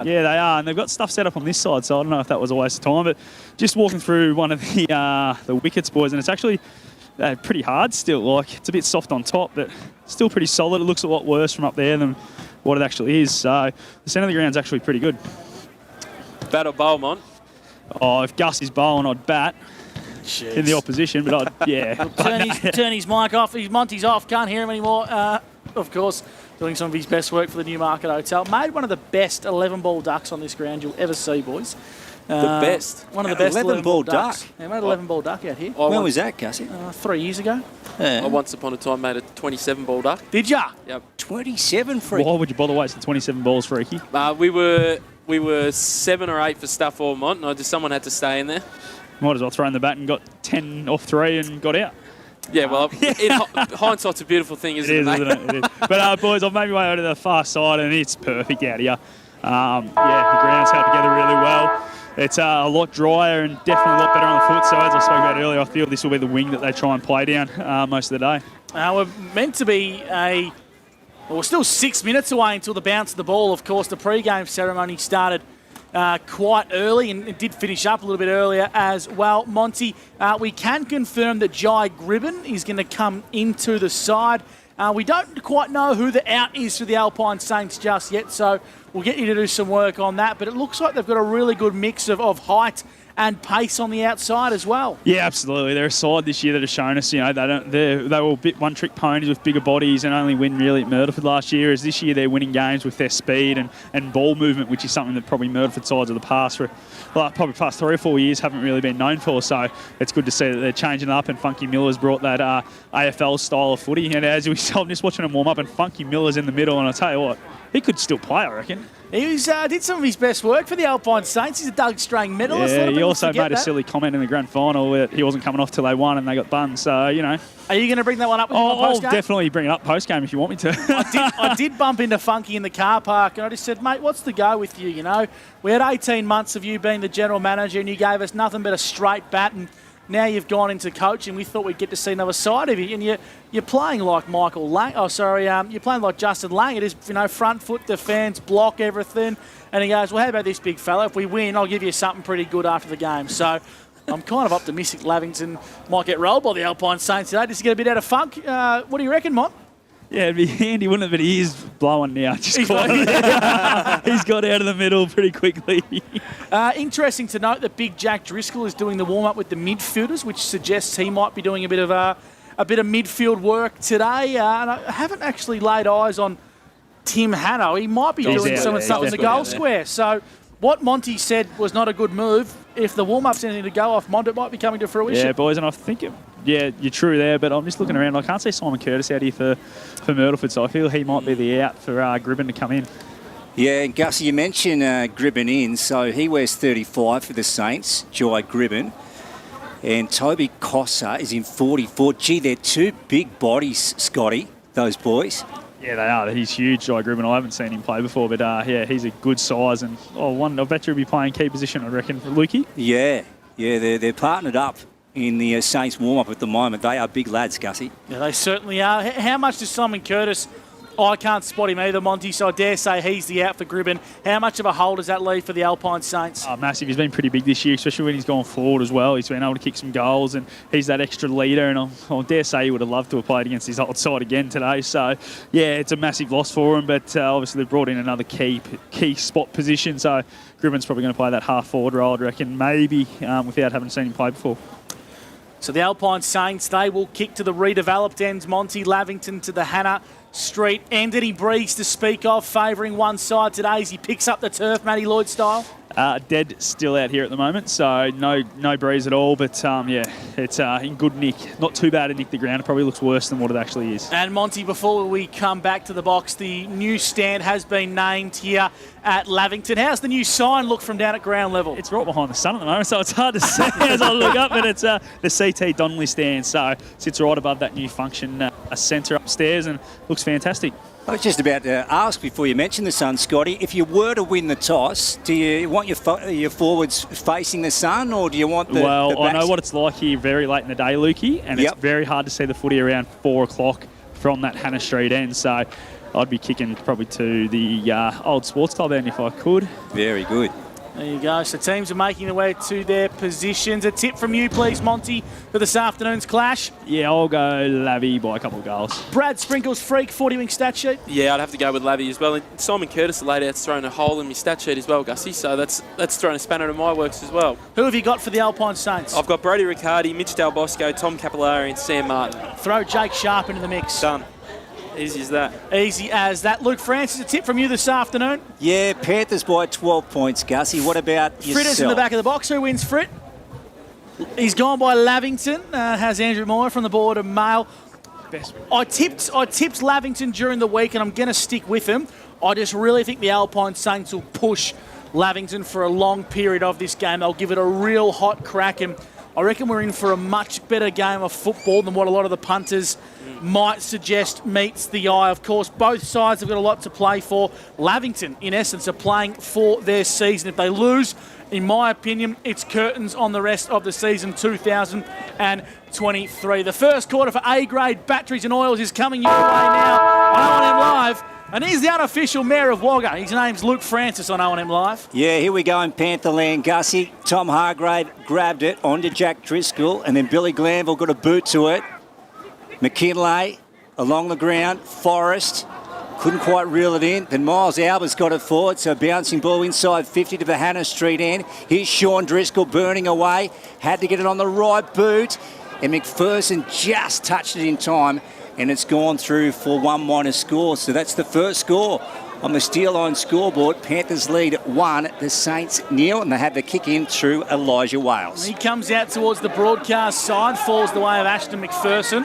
Yeah, they are, and they've got stuff set up on this side, so I don't know if that was a waste of time, but just walking through one of the wickets, boys, and it's actually pretty hard still. Like, it's a bit soft on top, but still pretty solid. It looks a lot worse from up there than what it actually is, so the centre of the ground's actually pretty good. Bat or bowl, Mon? Oh, if Gus is bowling, I'd bat. Jeez. In the opposition, but turn his mic off. Monty's off. Can't hear him anymore. Of course, doing some of his best work for the Newmarket Hotel. Made one of the best 11-ball ducks on this ground you'll ever see, boys. The best? One of the best 11-ball duck? Yeah, made an 11-ball duck out here. When was that, Gussie? 3 years ago. I once upon a time made a 27-ball duck. Did ya? Yep. 27, freaky. Why would you bother wasting 27 balls, freaky? We were 7 or 8 for stuff all Mont, and someone had to stay in there. Might as well throw in the bat and got 10 off 3 and got out. Yeah, well, hindsight's a beautiful thing, isn't it, mate? Isn't it? It is. But, boys, I've made my way over to the far side, and it's perfect out here. Yeah, the ground's held together really well. It's a lot drier and definitely a lot better on the foot. So, as I spoke about earlier, I feel this will be the wing that they try and play down most of the day. We're meant to be we're still 6 minutes away until the bounce of the ball. Of course, the pre-game ceremony started quite early and it did finish up a little bit earlier as well. Monty, we can confirm that Jai Gribben is going to come into the side. We don't quite know who the out is for the Alpine Saints just yet, so we'll get you to do some work on that. But it looks like they've got a really good mix of height and pace on the outside as well. Yeah, absolutely. They're a side this year that have shown us, they were a bit one-trick ponies with bigger bodies and only win really at Myrtleford last year. As this year they're winning games with their speed and ball movement, which is something that probably Myrtleford sides of the past probably past 3 or 4 years haven't really been known for. So it's good to see that they're changing it up, and Funky Miller's brought that AFL style of footy. And as we saw, I'm just watching them warm up, and Funky Miller's in the middle, and I tell you what, he could still play, I reckon. He did some of his best work for the Alpine Saints. He's a Doug Strang medalist. Yeah, he also made a silly comment in the grand final that he wasn't coming off till they won and they got bun. So, Are you going to bring that one up with him on post-game? I'll definitely bring it up post-game if you want me to. I did bump into Funky in the car park and I just said, mate, what's the go with you, We had 18 months of you being the general manager and you gave us nothing but a straight bat, and now you've gone into coaching. We thought we'd get to see another side of you, and you're playing like Michael Lang. You're playing like Justin Lang. It is, front foot defence, block everything. And he goes, well, how about this big fella? If we win, I'll give you something pretty good after the game. So I'm kind of optimistic Lavington might get rolled by the Alpine Saints today just to get a bit out of funk. What do you reckon, Mont? Yeah, it'd be handy, wouldn't it? But he is blowing now. He's got out of the middle pretty quickly. Interesting to note that Big Jack Driscoll is doing the warm-up with the midfielders, which suggests he might be doing a bit of midfield work today. And I haven't actually laid eyes on Tim Hanno. He might be doing some stuff in the goal square. So what Monty said was not a good move. If the warm-up's anything to go off, Monty might be coming to fruition. Yeah, boys, and I think you're true there, but I'm just looking around. I can't see Simon Curtis out here for Myrtleford, so I feel he might be the out for Gribben to come in. Yeah, and Gussie, you mentioned Gribben in, so he wears 35 for the Saints, Jai Gribben. And Toby Cossa is in 44. Gee, they're two big bodies, Scotty, those boys. Yeah, they are. He's huge, Jai Gribben. I haven't seen him play before, but he's a good size. And I bet you'll be playing key position, I reckon, for Lukey. Yeah, they're partnered up in the Saints warm-up at the moment. They are big lads, Gussie. Yeah, they certainly are. How much does Simon Curtis... I can't spot him either, Monty, so I dare say he's the out for Gribben. How much of a hole does that leave for the Alpine Saints? Oh, massive. He's been pretty big this year, especially when he's gone forward as well. He's been able to kick some goals, and he's that extra leader, and I dare say he would have loved to have played against his old side again today. So, yeah, it's a massive loss for him, but obviously they've brought in another key spot position, so Gribben's probably going to play that half-forward role, I reckon, maybe without having seen him play before. So the Alpine Saints, they will kick to the redeveloped ends. Monty Lavington to the Hannah Street end. Any breeze to speak of, favouring one side today as he picks up the turf, Matty Lloyd style? Dead still out here at the moment, so no breeze at all. But it's in good nick. Not too bad to nick the ground. It probably looks worse than what it actually is. And Monty, before we come back to the box, the new stand has been named here at Lavington. How's the new sign look from down at ground level? It's right behind the sun at the moment, so it's hard to see as I look up. But it's the CT Donnelly stand, so sits right above that new function centre upstairs, and looks fantastic. I was just about to ask before you mentioned the sun, Scotty, if you were to win the toss, do you want your forwards facing the sun, or do you want the Well, I know what it's like here very late in the day, Lukey, and it's very hard to see the footy around 4 o'clock from that Hannah Street end. So I'd be kicking probably to the old sports club end if I could. Very good. There you go. So teams are making their way to their positions. A tip from you, please, Monty, for this afternoon's clash. Yeah, I'll go Lavy by a couple of goals. Brad Sprinkle's freak 40-wing stat sheet. Yeah, I'd have to go with Lavy as well. And Simon Curtis, the late out's thrown a hole in my stat sheet as well, Gussie. So that's thrown a spanner in my works as well. Who have you got for the Alpine Saints? I've got Brody Riccardi, Mitch Del Bosco, Tom Capillari and Sam Martin. Throw Jake Sharp into the mix. Done. Easy as that. Easy as that. Luke Francis, a tip from you this afternoon. Yeah, Panthers by 12 points, Gussie. What about yourself? Fritter's in the back of the box. Who wins Frit? He's gone by Lavington. Has Andrew Moore from the board of Mail. I tipped Lavington during the week, and I'm going to stick with him. I just really think the Alpine Saints will push Lavington for a long period of this game. They'll give it a real hot crack, and I reckon we're in for a much better game of football than what a lot of the punters might suggest meets the eye. Of course, both sides have got a lot to play for. Lavington, in essence, are playing for their season. If they lose, in my opinion, it's curtains on the rest of the season 2023. The first quarter for A-grade batteries and oils is coming your way now on O&M Live. And he's the unofficial mayor of Wagga. His name's Luke Francis on O&M Live. Yeah, here we go in Pantherland, Gussie. Tom Hargrave grabbed it onto Jack Driscoll, and then Billy Glanville got a boot to it. McKinlay along the ground. Forrest couldn't quite reel it in. Then Miles Albert's got it forward, so bouncing ball inside 50 to the Hannah Street end. Here's Sean Driscoll burning away. Had to get it on the right boot, and McPherson just touched it in time, and it's gone through for 1 score. So that's the first score on the Steel Line scoreboard. Panthers lead 1, the Saints nil, and they had the kick in through Elijah Wales. He comes out towards the broadcast side, falls the way of Ashton McPherson,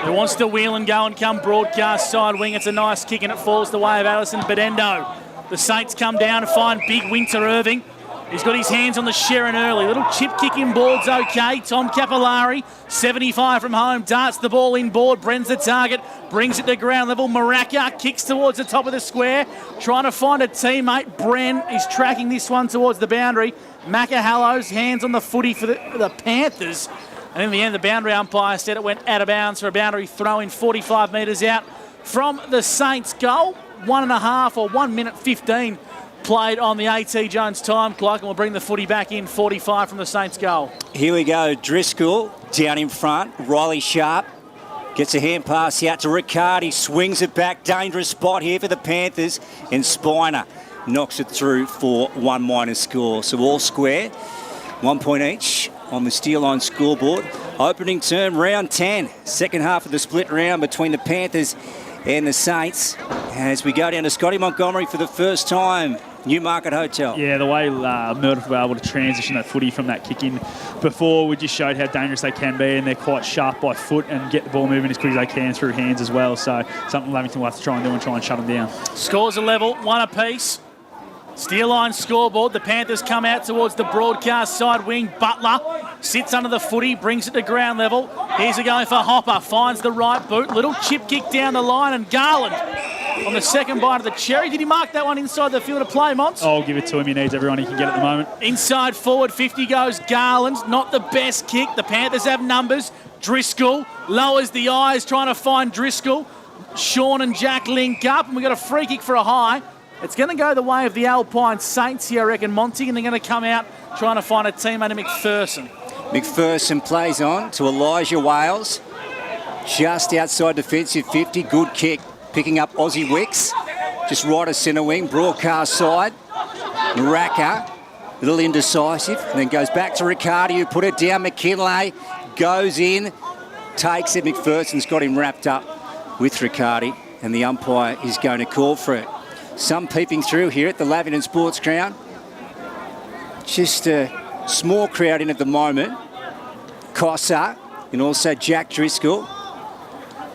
who wants to wheel and go and come broadcast side wing. It's a nice kick, and it falls the way of Alison Bedendo. The Saints come down to find big Winter Irving. He's got his hands on the Sharon early. Little chip kick in board's okay. Tom Capillari, 75 from home, darts the ball in board, Bren's the target, brings it to ground level. Maraka kicks towards the top of the square, trying to find a teammate. Bren is tracking this one towards the boundary. Macahallow's hands on the footy for the Panthers. And in the end, the boundary umpire said it went out of bounds for a boundary throw in 45 metres out from the Saints goal. 1.5 or 1 minute 15 played on the A.T. Jones time clock, and we'll bring the footy back in 45 from the Saints goal. Here we go. Driscoll down in front. Riley Sharp gets a hand pass out to Riccardi. Swings it back. Dangerous spot here for the Panthers. And Spiner knocks it through for 1 score. So all square. 1 point each on the Steel Line scoreboard. Opening term, round 10. Second half of the split round between the Panthers and the Saints. As we go down to Scotty Montgomery for the first time. Newmarket Hotel. Yeah, the way Myrtleford were able to transition that footy from that kick in before, we just showed how dangerous they can be, and they're quite sharp by foot and get the ball moving as quick as they can through hands as well. So something Lavington will have to try and do and try and shut them down. Scores are level, 1 apiece. Steel Line scoreboard. The Panthers come out towards the broadcast side wing. Butler sits under the footy, brings it to ground level. Here's a go for Hopper, finds the right boot. Little chip kick down the line, and Garland on the second bite of the cherry. Did he mark that one inside the field of play, Mons? I'll give it to him. He needs everyone he can get at the moment. Inside forward 50 goes Garland. Not the best kick. The Panthers have numbers. Driscoll lowers the eyes, trying to find Driscoll. Sean and Jack link up, and we've got a free kick for a high. It's going to go the way of the Alpine Saints here, I reckon, Monty, and they're going to come out trying to find a teammate, McPherson. McPherson plays on to Elijah Wales. Just outside defensive 50. Good kick. Picking up Aussie Wicks. Just right of centre wing. Broadcast side. Maraka. A little indecisive. And then goes back to Riccardi, who put it down. McKinlay goes in. Takes it. McPherson's got him wrapped up with Riccardi. And the umpire is going to call for it. Some peeping through here at the Lavington Sports Ground. Just a small crowd in at the moment. Cossa and also Jack Driscoll.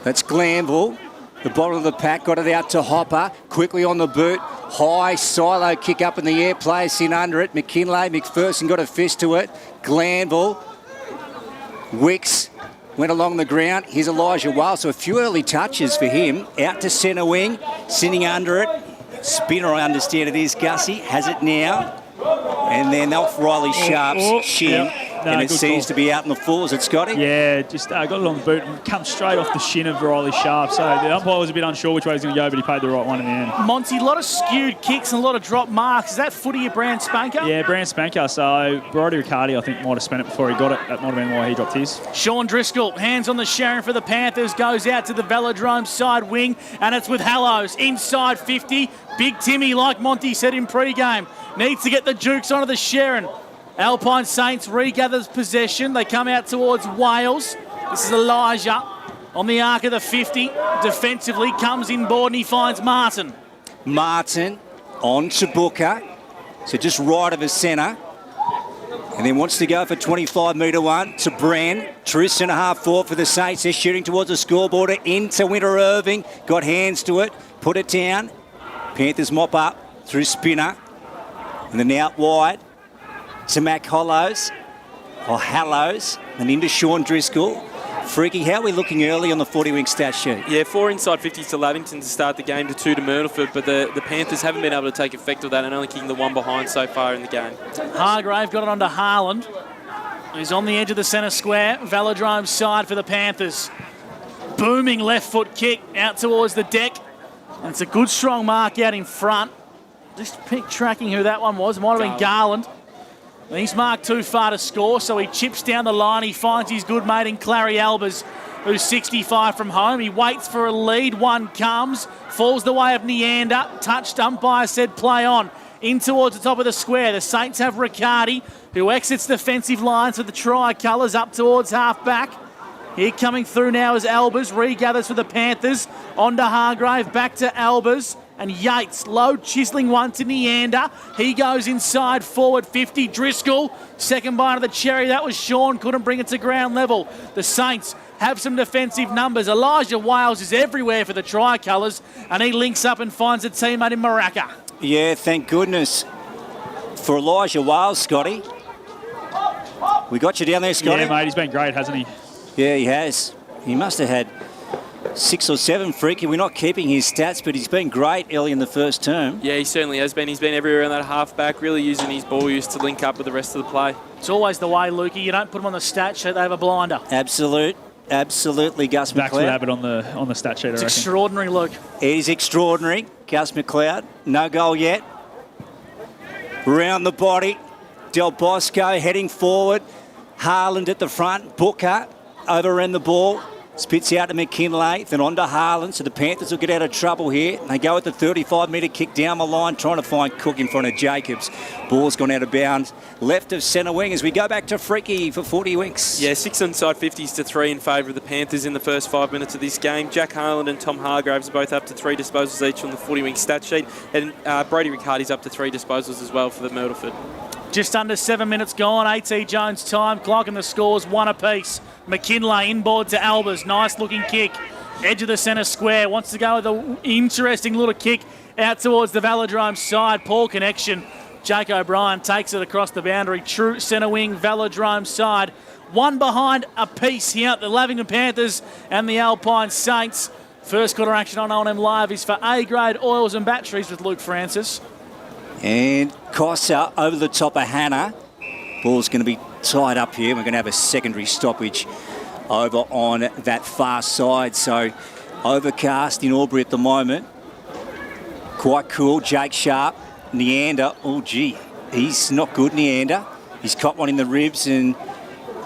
That's Glanville. The bottom of the pack, got it out to Hopper. Quickly on the boot. High silo kick up in the air. Players in under it. McKinlay, McPherson got a fist to it. Glanville. Wicks went along the ground. Here's Elijah Wales. So a few early touches for him. Out to centre wing. Sitting under it. Spinner, I understand it is, Gussie. Has it now. And then off Riley Sharp's shin. and it good seems call. to be out in the full, is it, Scotty? Yeah, just got it on the boot and come straight off the shin of Riley Sharp. So the umpire was a bit unsure which way he was going to go, but he paid the right one in the end. Monty, a lot of skewed kicks and a lot of drop marks. Is that footy your brand spanker? Yeah, brand spanker. So Brodie Riccardi, I think, might have spent it before he got it. That might have been why he dropped his. Sean Driscoll, hands on the Sharon for the Panthers, goes out to the Velodrome side wing, and it's with Hallows inside 50. Big Timmy, like Monty said in pre-game, needs to get the Jukes onto the Sharon. Alpine Saints regathers possession. They come out towards Wales. This is Elijah on the arc of the 50. Defensively, comes inboard and he finds Martin. Martin on to Booker. So just right of his centre. And then wants to go for 25-metre one to Bran. Truce and a half forward for the Saints. They're shooting towards the scoreboard. Into Winter Irving. Got hands to it. Put it down. Panthers mop up through Spinner. And then out wide to Mac Hallows. And into Sean Driscoll. Freaky, how are we looking early on the 40-wing stat sheet? Yeah, 4 inside 50s to Lavington to start the game, to 2 to Myrtleford, but the Panthers haven't been able to take effect of that and only kicking the 1 behind so far in the game. Hargrave got it onto Haaland. He's on the edge of the centre square. Velodrome side for the Panthers. Booming left foot kick out towards the deck. And it's a good strong mark out in front. Just tracking who that one was. It might have been Garland. And he's marked too far to score, so he chips down the line. He finds his good mate in Clary Albers, who's 65 from home. He waits for a lead. One comes, falls the way of Neander. Touched, umpire said play on. In towards the top of the square. The Saints have Riccardi, who exits defensive lines for the tricolours up towards half-back. Here coming through now is Albers, regathers for the Panthers. On to Hargrave, back to Albers. And Yates, low chiselling one to Neander. He goes inside forward 50. Driscoll, second bite of the cherry. That was Sean, couldn't bring it to ground level. The Saints have some defensive numbers. Elijah Wales is everywhere for the tricolours, and he links up and finds a teammate in Maraca. Yeah, thank goodness for Elijah Wales, Scotty. We got you down there, Scotty. Yeah, mate, he's been great, hasn't he? Yeah, he has. He must have had 6 or 7, Freaky. We're not keeping his stats, but he's been great early in the first term. Yeah, he certainly has been. He's been everywhere in that half-back, really using his ball use to link up with the rest of the play. It's always the way, Lukey. You don't put them on the stat sheet, they have a blinder. Absolutely, Gus Max would McLeod. have it on the stat sheet, I It's reckon. extraordinary, Luke. It is extraordinary. Gus McLeod, no goal yet. Round the body. Del Bosco heading forward. Haaland at the front. Booker overran the ball. Spits out to McKinlay, then on to Haaland, so the Panthers will get out of trouble here. They go with the 35-metre kick down the line, trying to find Cook in front of Jacobs. Ball's gone out of bounds. Left of centre wing as we go back to Freaky for 40 winks. Yeah, 6 inside 50s to 3 in favour of the Panthers in the first 5 minutes of this game. Jack Haaland and Tom Hargraves are both up to 3 disposals each on the 40-wing stat sheet, and Brodie Riccardi's up to 3 disposals as well for the Myrtleford. Just under 7 minutes gone. A.T. Jones time clock and the score's 1 apiece. McKinlay inboard to Albers. Nice looking kick. Edge of the centre square. Wants to go with an interesting little kick out towards the Velodrome side. Poor connection. Jake O'Brien takes it across the boundary. True centre wing Velodrome side. 1 behind apiece here. The Lavington Panthers and the Alpine Saints. First quarter action on O&M Live is for A-grade oils and batteries with Luke Francis. And Cossa over the top of Hannah. Ball's going to be tied up here. We're going to have a secondary stoppage over on that far side. So overcast in Albury at the moment. Quite cool. Jake Sharp. Neander. Oh, gee. He's not good, Neander. He's caught one in the ribs and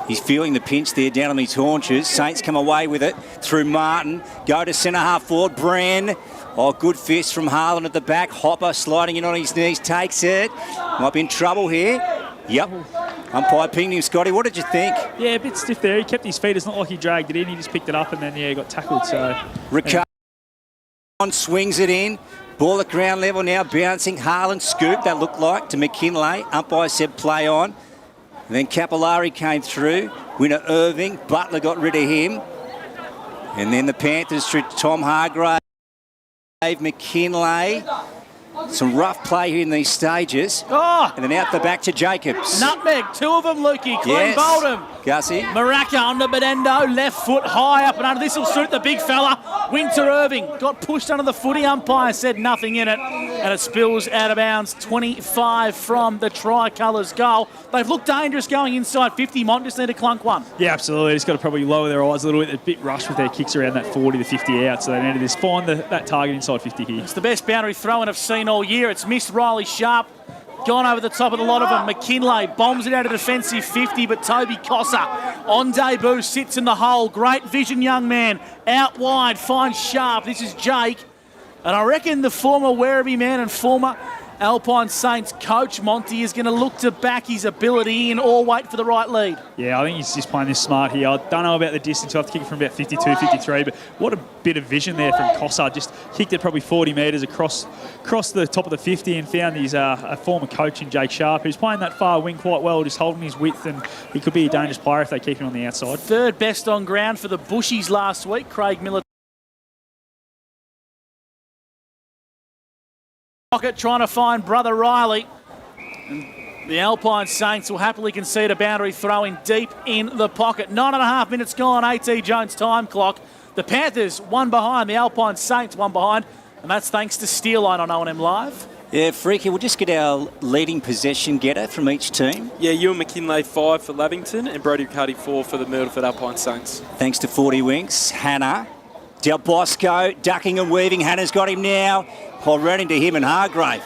he's feeling the pinch there down on his haunches. Saints come away with it through Martin. Go to centre half forward. Bran. Oh, good fist from Haaland at the back. Hopper sliding in on his knees, takes it. Might be in trouble here. Yep. Umpire pinged him, Scotty. What did you think? Yeah, a bit stiff there. He kept his feet. It's not like he dragged it in. He just picked it up and then, yeah, he got tackled. So Riccardi swings it in. Ball at ground level now, bouncing. Haaland scoop, that looked like, to McKinlay. Umpire said play on. And then Capillari came through. Winner Irving. Butler got rid of him. And then the Panthers through Tom Hargrave. McKinlay. Some rough play here in these stages. Oh! And then out the back to Jacobs. Nutmeg, 2 of them, Lukey. Clean bowled him. Gussie. Maraka on the Benendo, left foot high up and under. This will suit the big fella. Winter Irving got pushed under the footy. Umpire said nothing in it. And it spills out of bounds. 25 from the Tricolours goal. They've looked dangerous going inside 50. Might just need a clunk one. Yeah, absolutely. Just got to probably lower their eyes a little bit. They're a bit rushed with their kicks around that 40 to 50 out. So they need to just find that target inside 50 here. It's the best boundary throw-in I've seen all year. It's missed Riley Sharp. Gone over the top of the lot of them. McKinlay bombs it out of defensive 50, but Toby Cossa on debut sits in the hole. Great vision, young man. Out wide, finds Sharp. This is Jake. And I reckon the former Werribee man and former Alpine Saints coach, Monty, is going to look to back his ability in or wait for the right lead. Yeah, I think he's just playing this smart here. I don't know about the distance. I have to kick it from about 52, 53, but what a bit of vision there from Cossard. Just kicked it probably 40 metres across the top of the 50 and found his a former coach in Jake Sharp, who's playing that far wing quite well, just holding his width, and he could be a dangerous player if they keep him on the outside. Third best on ground for the Bushies last week. Craig Miller. Pocket trying to find brother Riley. And the Alpine Saints will happily concede a boundary throw in deep in the pocket. 9.5 minutes gone, A.T. Jones time clock. The Panthers one behind, the Alpine Saints one behind, and that's thanks to Steel Line on O&M Live. Yeah, Freaky, we'll just get our leading possession getter from each team. Yeah, Ewan McKinlay 5 for Lavington and Brodie Riccardi 4 for the Myrtleford Alpine Saints. Thanks to 40 Winks. Hannah. Del Bosco, ducking and weaving. Hannah's got him now. Paul ran into him and Hargrave.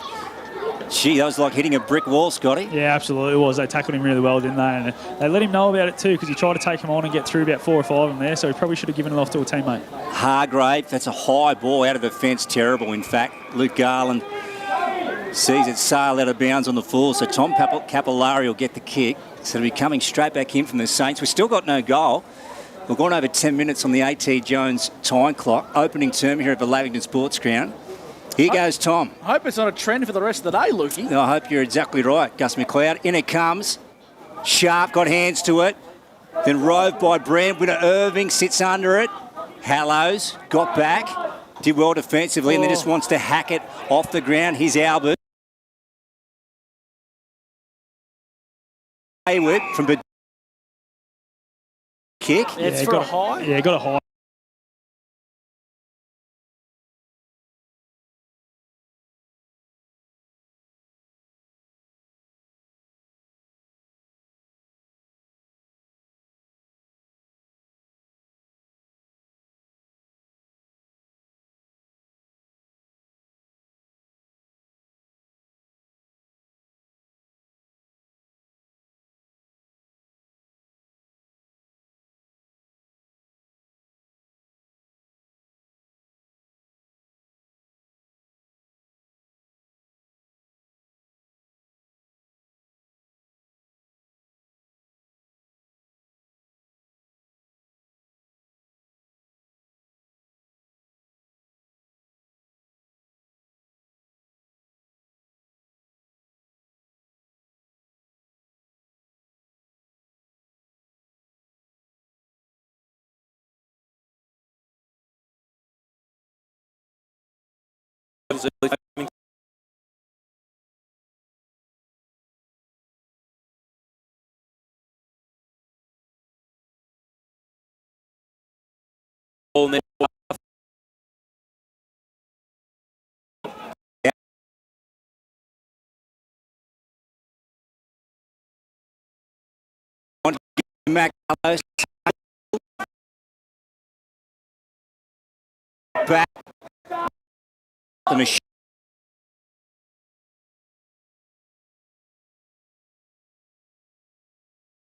Gee, that was like hitting a brick wall, Scotty. Yeah, absolutely it was. They tackled him really well, didn't they? And they let him know about it too, because he tried to take him on and get through about 4 or 5 of them there, so he probably should have given it off to a teammate. Hargrave, that's a high ball out of the fence. Terrible, in fact. Luke Garland sees it sail out of bounds on the full, so Tom Capillari will get the kick. So it'll be coming straight back in from the Saints. We've still got no goal. We've gone over 10 minutes on the A.T. Jones time clock. Opening term here at the Lavington Sports Ground. Here goes Tom. I hope it's not a trend for the rest of the day, Lukey. I hope you're exactly right, Gus McLeod. In it comes. Sharp got hands to it. Then roved by Brand. Winner Irving sits under it. Hallows got back. Did well defensively and then just wants to hack it off the ground. Here's Albert. Hayward from the kick. It's for a high. Yeah, got a high. Back. The machine.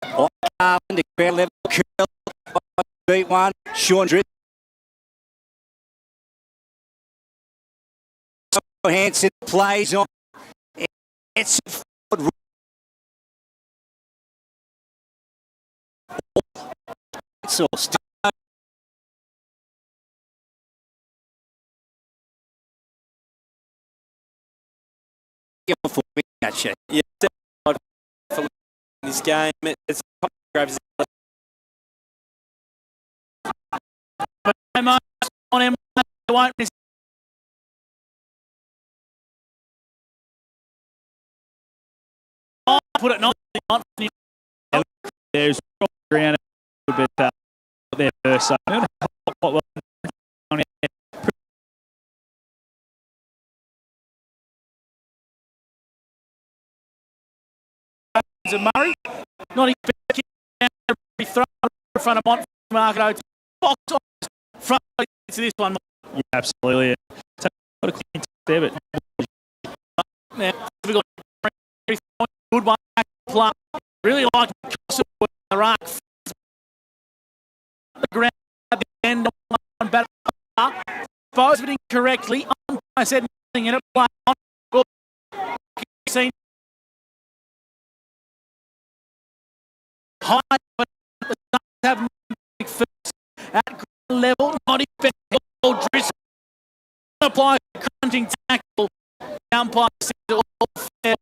The crowd level curl. Beat one. Sean Drip. Hanson plays on. It's all still. Yeah, for this game, it's Graves. On him, won't miss put it nicely on. There's ground a little bit there first. So Murray, not his best kick down, throw in front of Montmarket. Box on front to this one. Yeah, absolutely. So, got a clean there, but now we got good one. Really like the rock. The ground at the end on batter. Disposed of it incorrectly. I said nothing in it. Play on. Seen high, but the Suns have first at ground level. Not effective. Driscoll apply crunching tackle. The umpire says it all fair.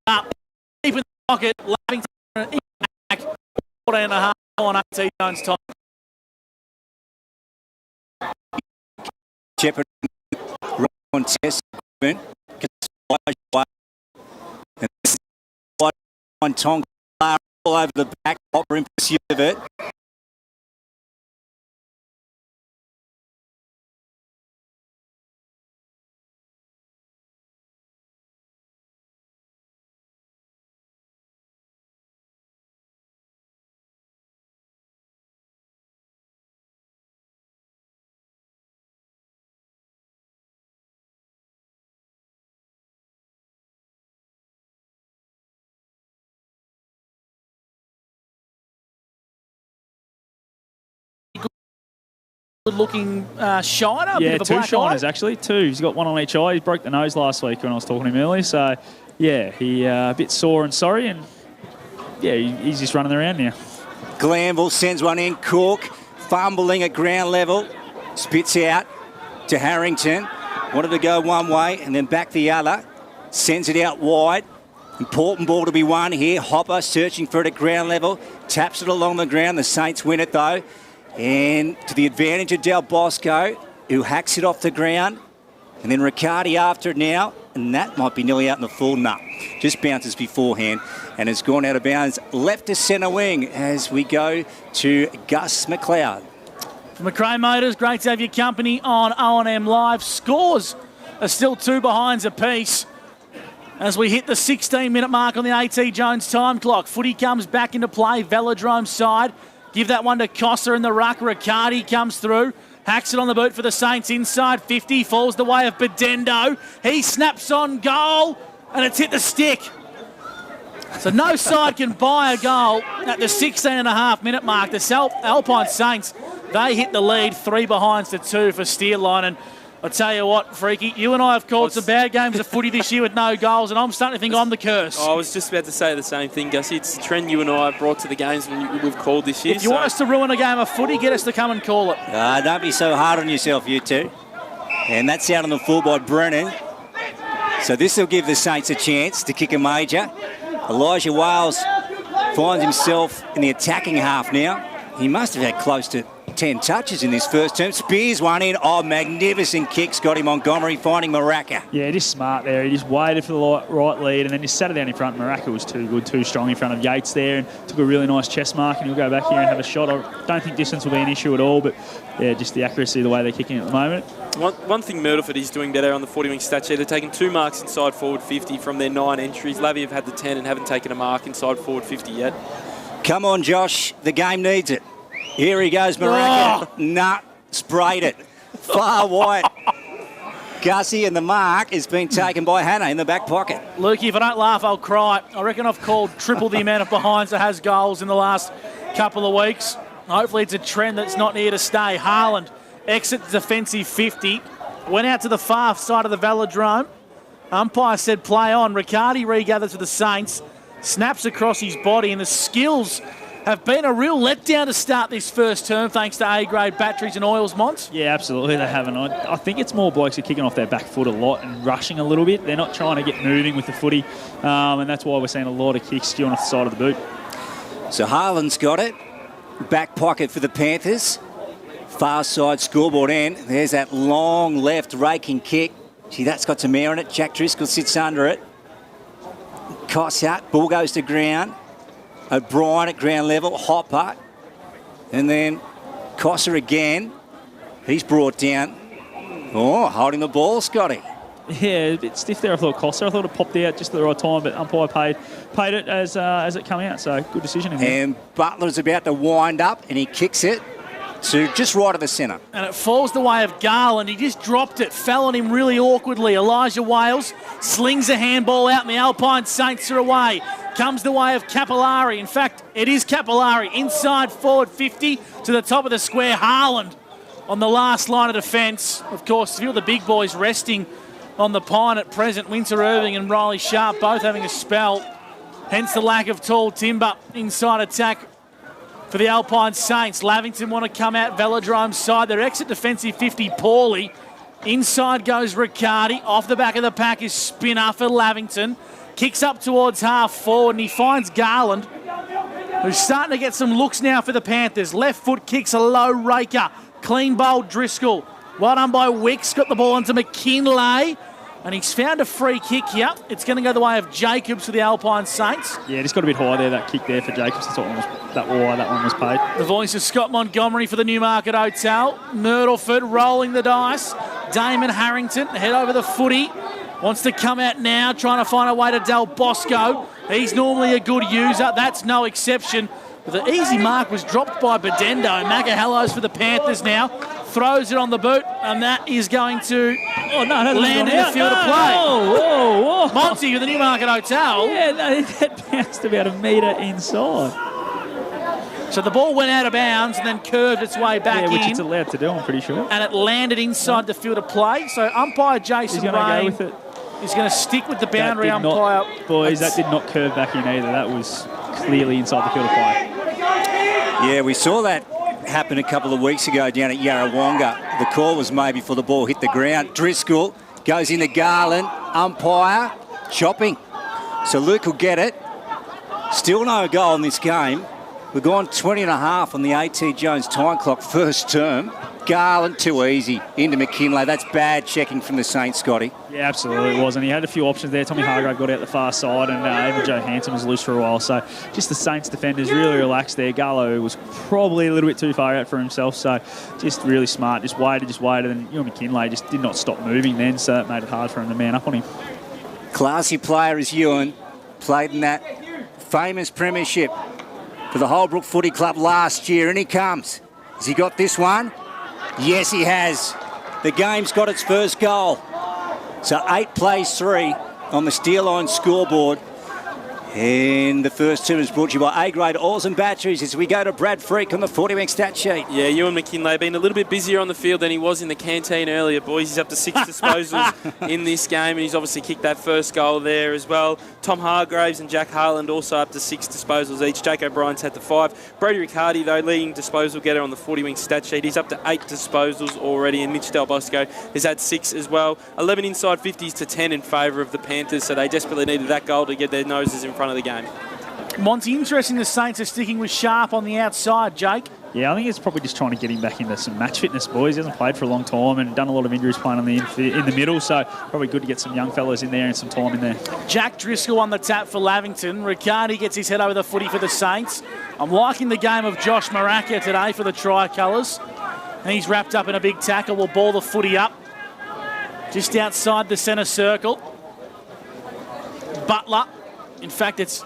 Up. Deep in the pocket. Lavington back. 14.5 on R10 Jones time. Shepherd on test. And this is on Tonga all over the back. Hopper in pursuit of it. Good looking shiner. yeah, Bit of a two black shiners eye. actually. Two. He's got one on each eye. He broke the nose last week when I was talking to him earlier. So, yeah, he a bit sore and sorry, and yeah, he's just running around now. Glanville sends one in. Cook fumbling at ground level. Spits out to Harrington. Wanted to go one way and then back the other. Sends it out wide. Important ball to be won here. Hopper searching for it at ground level. Taps it along the ground. The Saints win it though. And to the advantage of Del Bosco, who hacks it off the ground. And then Riccardi after it now. And that might be nearly out in the full. No, just bounces beforehand and has gone out of bounds. Left to centre wing as we go to Gus McLeod. From McRae Motors, great to have your company on O&M Live. Scores are still 2 behinds apiece as we hit the 16-minute mark on the AT Jones time clock. Footy comes back into play, Velodrome side. Give that one to Costa in the ruck. Riccardi comes through. Hacks it on the boot for the Saints inside 50. Falls the way of Bedendo. He snaps on goal and it's hit the stick. So no side can buy a goal at the 16.5-minute mark. The Alpine Saints, they hit the lead 3 behinds to 2 for Steerline. And I tell you what, Freaky, you and I have called some bad games of footy this year with no goals, and I'm starting to think I'm the curse. I was just about to say the same thing, Gussie. It's the trend you and I have brought to the games we've called this year. If you want us to ruin a game of footy, get us to come and call it. Don't be so hard on yourself, you two. And that's out on the full by Brennan. So this will give the Saints a chance to kick a major. Elijah Wales finds himself in the attacking half now. He must have had close to 10 touches in this first term. Spears one in. Oh, magnificent kick, Scotty Montgomery finding Maraca. Yeah, just smart there. He just waited for the right lead and then just sat it down in front. Maraca was too good, too strong in front of Yates there and took a really nice chest mark, and he'll go back here and have a shot. I don't think distance will be an issue at all, but yeah, just the accuracy of the way they're kicking at the moment. One thing Myrtleford is doing better on the 40-wing stat sheet, they're taking 2 marks inside forward 50 from their 9 entries. Lavie have had the 10 and haven't taken a mark inside forward 50 yet. Come on, Josh. The game needs it. Here he goes, Maraca. Oh. Nah, sprayed it. Far wide. Gussie, and the mark is being taken by Hannah in the back pocket. Lukey, if I don't laugh, I'll cry. I reckon I've called triple the amount of behinds that has goals in the last couple of weeks. Hopefully it's a trend that's not here to stay. Haaland exits defensive 50. Went out to the far side of the Velodrome. Umpire said play on. Riccardi regathers for the Saints. Snaps across his body, and the skills have been a real letdown to start this first term, thanks to A-grade batteries and oils, Mons. Yeah, absolutely, they haven't. I think it's more blokes are kicking off their back foot a lot and rushing a little bit. They're not trying to get moving with the footy, and that's why we're seeing a lot of kicks skewing off the side of the boot. So Haaland's got it. Back pocket for the Panthers. Far side scoreboard end. There's that long left raking kick. Gee, that's got some air in it. Jack Driscoll sits under it. Cossack. Ball goes to ground. O'Brien at ground level. Hopper. And then Cossa again. He's brought down. Oh, holding the ball, Scotty. Yeah, a bit stiff there, I thought, Costa. I thought it popped out just at the right time, but umpire paid it as it came out, so good decision in there. And Butler's about to wind up, and he kicks it to just right of the centre. And it falls the way of Garland. He just dropped it, fell on him really awkwardly. Elijah Wales slings a handball out, and the Alpine Saints are away. Comes the way of Capillari. In fact, it is Capillari. Inside forward 50 to the top of the square. Haaland on the last line of defence. Of course, a few of the big boys resting on the pine at present. Winter Irving and Riley Sharp both having a spell. Hence the lack of tall timber. Inside attack for the Alpine Saints. Lavington want to come out Velodrome's side. Their exit defensive 50 poorly. Inside goes Riccardi. Off the back of the pack is Spinner for Lavington. Kicks up towards half forward and he finds Garland, who's starting to get some looks now for the Panthers. Left foot kicks a low raker. Clean bowled Driscoll. Well done by Wicks. Got the ball onto McKinlay. And he's found a free kick here. It's going to go the way of Jacobs for the Alpine Saints. Yeah, just got a bit high there, that kick there for Jacobs. That's why that one was paid. The voice of Scott Montgomery for the Newmarket Hotel. Myrtleford rolling the dice. Damon Harrington head over the footy. Wants to come out now, trying to find a way to Del Bosco. He's normally a good user. That's no exception. The easy mark was dropped by Bedendo. Magahellos for the Panthers now. Throws it on the boot, and that is going to land in the field of play. Whoa. Monty with the Newmarket Hotel. Yeah, that bounced about a metre inside. So the ball went out of bounds and then curved its way back which in. it's allowed to do, I'm pretty sure. And it landed inside the field of play. So umpire Jason Rain go with it. is going to stick with the boundary umpire. Boys, that did not curve back in either. That was clearly inside the field of play. Yeah, we saw that happen a couple of weeks ago down at Yarrawonga. The call was maybe for the ball hit the ground. Driscoll goes into Garland. Umpire chopping. So Luke will get it. Still no goal in this game. We've gone 20 and a half on the A.T. Jones time clock first term. Garland too easy into McKinlay. That's bad checking from the Saints, Scotty. Yeah, absolutely it was. And he had a few options there. Tommy Hargrave got out the far side and even Joe Hanson was loose for a while. So just the Saints defenders really relaxed there. Garlow was probably a little bit too far out for himself. So just really smart. Just waited. And Ewan McKinlay just did not stop moving then. So it made it hard for him to man up on him. Classy player is Ewan. Played in that famous premiership for the Holbrook Footy Club last year. And he comes. Has he got this one? Yes, he has. The game's got its first goal. So 8 plays 3 on the Steelline scoreboard. And the first term is brought to you by A-grade oils and batteries as we go to Brad Freak on the 40-wing stat sheet. Yeah, Ewan McKinlay been a little bit busier on the field than he was in the canteen earlier, boys. He's up to 6 disposals in this game, and he's obviously kicked that first goal there as well. Tom Hargraves and Jack Harland also up to 6 disposals each. Jake O'Brien's had to 5. Brody Riccardi, though, leading disposal getter on the 40-wing stat sheet. He's up to 8 disposals already, and Mitch Del Bosco has had 6 as well. 11 inside 50s to 10 in favour of the Panthers, so they desperately needed that goal to get their noses in front of the game. Monty, interesting the Saints are sticking with Sharp on the outside, Jake. Yeah, I think it's probably just trying to get him back into some match fitness, boys. He hasn't played for a long time and done a lot of injuries playing on in the middle, so probably good to get some young fellas in there and some time in there. Jack Driscoll on the tap for Lavington. Riccardi gets his head over the footy for the Saints. I'm liking the game of Josh Maraka today for the Tricolours. And he's wrapped up in a big tackle. Will ball the footy up just outside the centre circle. Butler. In fact, it's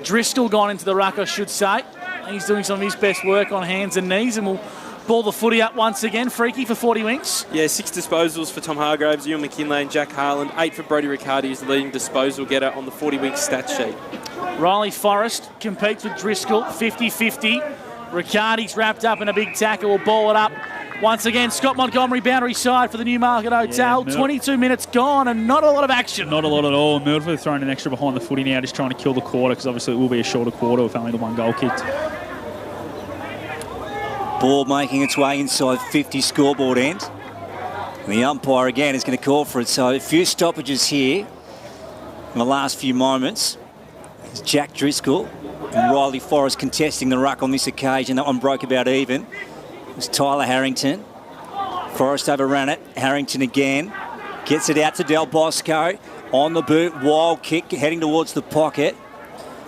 Driscoll gone into the ruck, I should say. He's doing some of his best work on hands and knees and will ball the footy up once again. Freaky for 40 wings. Yeah, 6 disposals for Tom Hargraves, Ewan McKinlay and Jack Harland. 8 for Brody Riccardi, who's the leading disposal getter on the 40-wing stat sheet. Riley Forrest competes with Driscoll, 50-50. Riccardi's wrapped up in a big tackle, will ball it up. Once again, Scott Montgomery, boundary side for the Newmarket Hotel. Yeah, 22 minutes gone and not a lot of action. Not a lot at all. Myrtleford throwing an extra behind the footy now, just trying to kill the quarter because obviously it will be a shorter quarter with only the 1 goal kicked. Ball making its way inside 50 scoreboard end. The umpire again is going to call for it. So a few stoppages here in the last few moments. It's Jack Driscoll and Riley Forrest contesting the ruck on this occasion. That one broke about even. It was Tyler Harrington. Forrest overran it. Harrington again. Gets it out to Del Bosco. On the boot, wild kick, heading towards the pocket.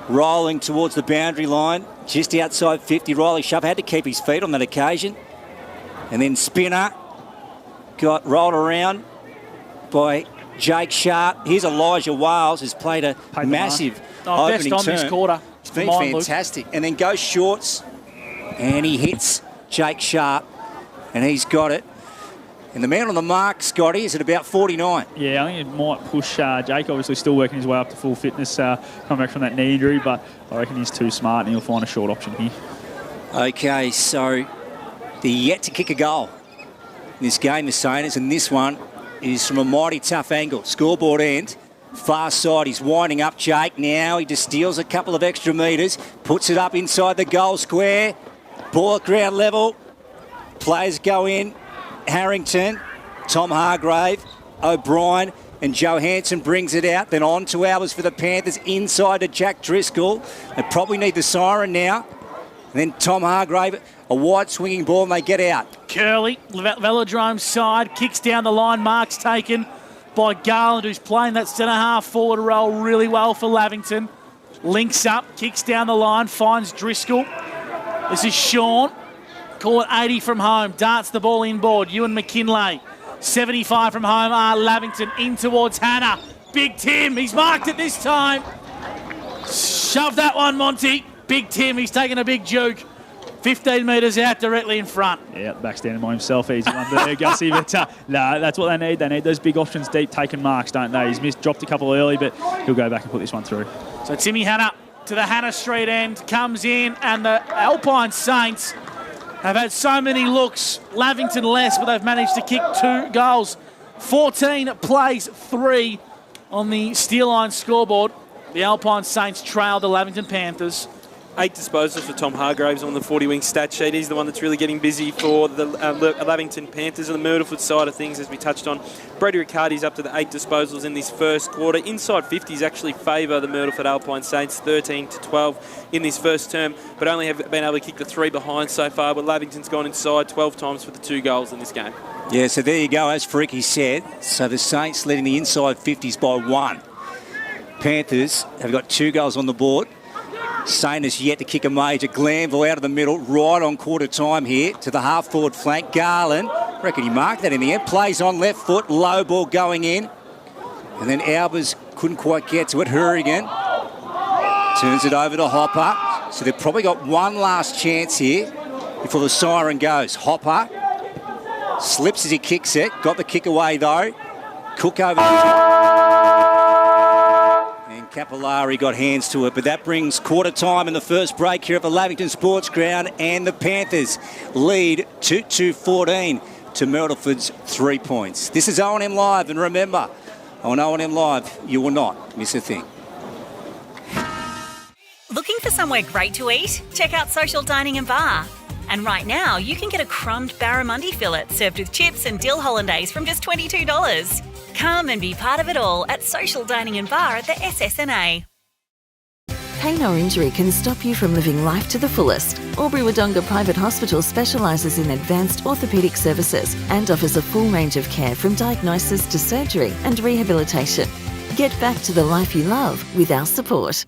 Rolling towards the boundary line, just outside 50. Riley Shupp had to keep his feet on that occasion. And then Spinner got rolled around by Jake Sharp. Here's Elijah Wales, who's played a massive opening best on term. this quarter. It's been fantastic. And then goes shorts, and he hits Jake Sharp, and he's got it. And the man on the mark, Scotty, is at about 49. Yeah, I think it might push Jake, obviously still working his way up to full fitness, coming back from that knee injury, but I reckon he's too smart and he'll find a short option here. Okay, so they're yet to kick a goal in this game, the Saints, and this one is from a mighty tough angle. Scoreboard end, far side, he's winding up Jake now. He just steals a couple of extra metres, puts it up inside the goal square. Ball at ground level, players go in. Harrington, Tom Hargrave, O'Brien, and Johansson brings it out. Then on to Albers for the Panthers, inside to Jack Driscoll. They probably need the siren now. And then Tom Hargrave, a wide swinging ball, and they get out. Curley, Velodrome side, kicks down the line. Mark's taken by Garland, who's playing that centre-half forward role really well for Lavington. Links up, kicks down the line, finds Driscoll. This is Sean. Call it 80 from home. Darts the ball inboard. Ewan McKinlay. 75 from home. Lavington in towards Hannah. Big Tim. He's marked it this time. Shove that one, Monty. Big Tim. He's taking a big juke. 15 metres out directly in front. Yeah, back standing by himself. Easy one there, Gussie. But no, that's what they need. They need those big options, deep taking marks, don't they? He's dropped a couple early, but he'll go back and put this one through. So Timmy Hannah to the Hannah Street end. Comes in, and the Alpine Saints have had so many looks. Lavington less, but they've managed to kick 2 goals. 14 plays 3 on the Steel Line scoreboard. The Alpine Saints trail the Lavington Panthers. 8 disposals for Tom Hargraves on the 40-wing stat sheet. He's the one that's really getting busy for the Lavington Panthers. On the Myrtleford side of things, as we touched on, Brady Riccardi's up to the 8 disposals in this first quarter. Inside 50s actually favour the Myrtleford Alpine Saints, 13-12 in this first term, but only have been able to kick the 3 behind so far. But Lavington's gone inside 12 times for the 2 goals in this game. Yeah, so there you go, as Freaky said. So the Saints leading the inside 50s by 1. Panthers have got 2 goals on the board. Saint is yet to kick a major. Glanville out of the middle, right on quarter time here to the half-forward flank. Garland, reckon he marked that in the end. Plays on left foot, low ball going in. And then Albers couldn't quite get to it. Hurrigan turns it over to Hopper. So they've probably got one last chance here before the siren goes. Hopper slips as he kicks it. Got the kick away though. Cook over and Capillari got hands to it, but that brings quarter time in the first break here at the Lavington Sports Ground, and the Panthers lead 2-14 to Myrtleford's 3 points. This is O&M Live, and remember, on O&M Live, you will not miss a thing. Looking for somewhere great to eat? Check out Social Dining and Bar. And right now, you can get a crumbed barramundi fillet served with chips and dill hollandaise from just $22. Come and be part of it all at Social Dining and Bar at the SSNA. Pain or injury can stop you from living life to the fullest. Albury-Wodonga Private Hospital specialises in advanced orthopaedic services and offers a full range of care from diagnosis to surgery and rehabilitation. Get back to the life you love with our support.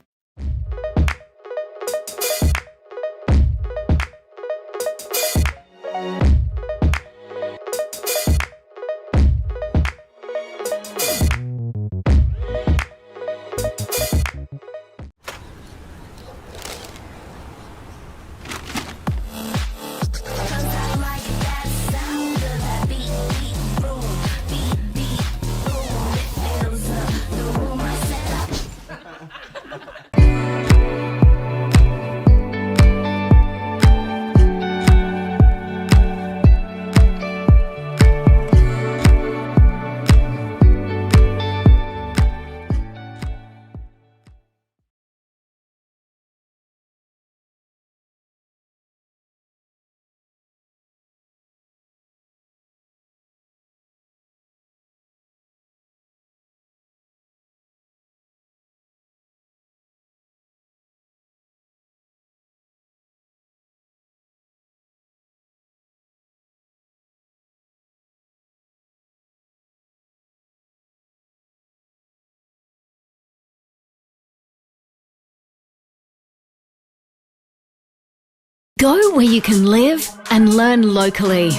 Go where you can live and learn locally.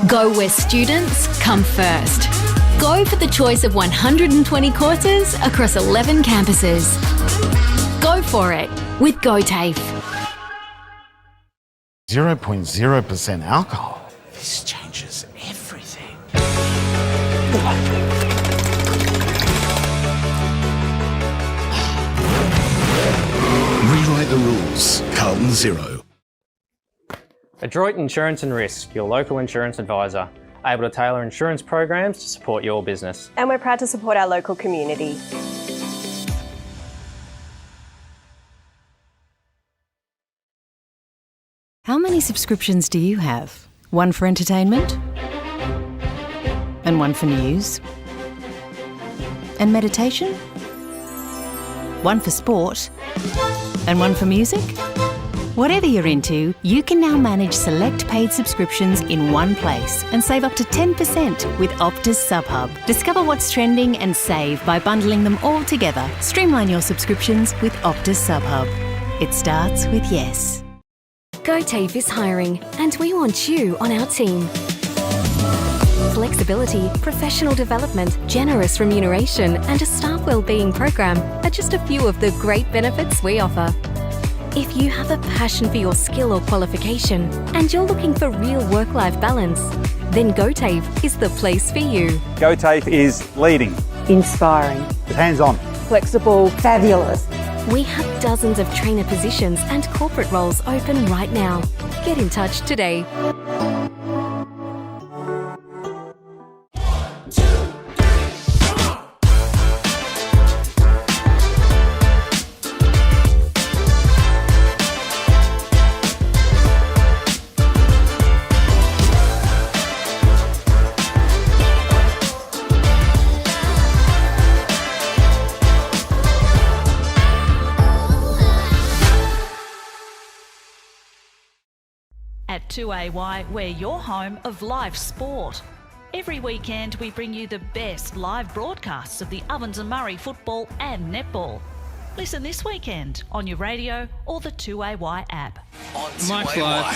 Go where students come first. Go for the choice of 120 courses across 11 campuses. Go for it with GoTAFE. 0.0% alcohol. This changes everything. Rewrite the rules. Carlton Zero. Adroit Insurance and Risk, your local insurance advisor, able to tailor insurance programs to support your business. And we're proud to support our local community. How many subscriptions do you have? One for entertainment? And one for news? And meditation? One for sport? And one for music? Whatever you're into, you can now manage select paid subscriptions in one place and save up to 10% with Optus SubHub. Discover what's trending and save by bundling them all together. Streamline your subscriptions with Optus SubHub. It starts with yes. GoTAFE is hiring, and we want you on our team. Flexibility, professional development, generous remuneration, and a staff wellbeing program are just a few of the great benefits we offer. If you have a passion for your skill or qualification and you're looking for real work-life balance, then GoTAFE is the place for you. GoTAFE is leading, inspiring, hands-on, flexible, fabulous. We have dozens of trainer positions and corporate roles open right now. Get in touch today. At 2AY, we're your home of live sport. Every weekend, we bring you the best live broadcasts of the Ovens and Murray football and netball. Listen this weekend on your radio or the 2AY app. On 2AY.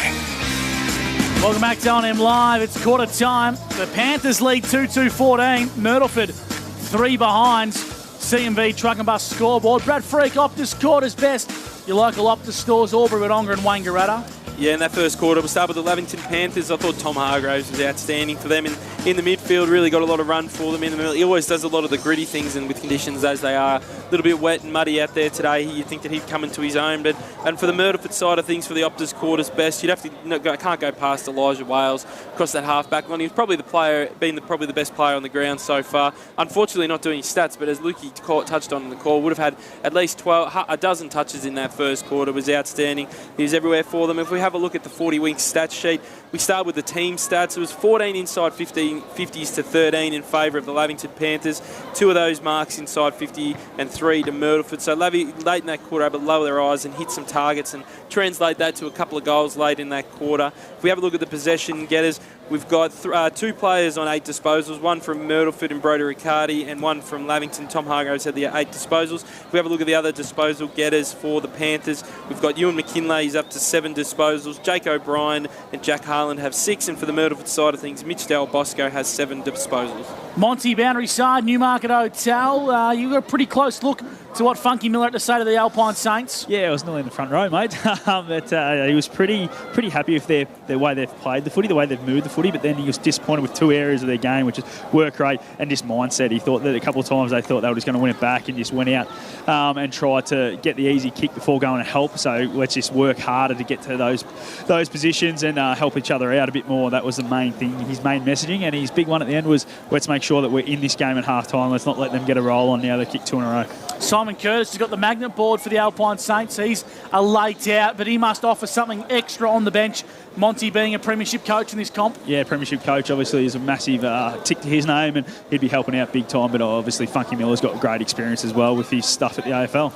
Welcome back to O&M Live. It's quarter time. The Panthers lead 2-2-14. Myrtleford 3 behind. CMV Truck and Bus scoreboard. Brad Freak, Optus scored his best. Your local Optus stores, Albury, Wodonga and Wangaratta. Yeah, in that first quarter, we'll start with the Lavington Panthers. I thought Tom Hargraves was outstanding for them in the midfield, really got a lot of run for them in the middle. He always does a lot of the gritty things, and with conditions as they are, a little bit wet and muddy out there today, you'd think that he'd come into his own. And for the Myrtleford side of things, for the Optus quarter's best, you'd have to can't go past Elijah Wales across that half-back line. He was probably probably the best player on the ground so far. Unfortunately, not doing his stats, but as Lukey touched on in the call, would have had at least a dozen touches in that first quarter. Was outstanding. He was everywhere for them. If we have a look at the 40-week stat sheet, we start with the team stats. It was 14 inside 50s to 13 in favour of the Lavington Panthers. 2 of those marks inside 50 and 3 to Myrtleford. So late in that quarter, able to lower their eyes and hit some targets and translate that to a couple of goals late in that quarter. If we have a look at the possession getters, we've got 2 players on 8 disposals, one from Myrtleford and Brodie Riccardi and one from Lavington. Tom Hargraves had the 8 disposals. If we have a look at the other disposal getters for the Panthers, we've got Ewan McKinlay, he's up to 7 disposals. Jake O'Brien and Jack Harland have 6, and for the Myrtleford side of things, Mitch Del Bosco has 7 disposals. Monty, boundary side, Newmarket Hotel. You got a pretty close look to what Funky Miller had to say to the Alpine Saints. Yeah, I was nearly in the front row, mate. But he was pretty happy with the way they've played the footy, the way they've moved the footy, but then he was disappointed with 2 areas of their game, which is work rate and just mindset. He thought that a couple of times they thought they were just going to win it back and just went out and tried to get the easy kick before going to help. So let's just work harder to get to those positions and help each other out a bit more. That was the main thing, his main messaging, and his big one at the end was let's make sure that we're in this game at half-time. Let's not let them get a roll on now. They kicked 2 in a row. Simon Curtis has got the magnet board for the Alpine Saints. He's a late out, but he must offer something extra on the bench. Monty being a premiership coach in this comp. Yeah, premiership coach obviously is a massive tick to his name, and he'd be helping out big time, but obviously Funky Miller's got great experience as well with his stuff at the AFL.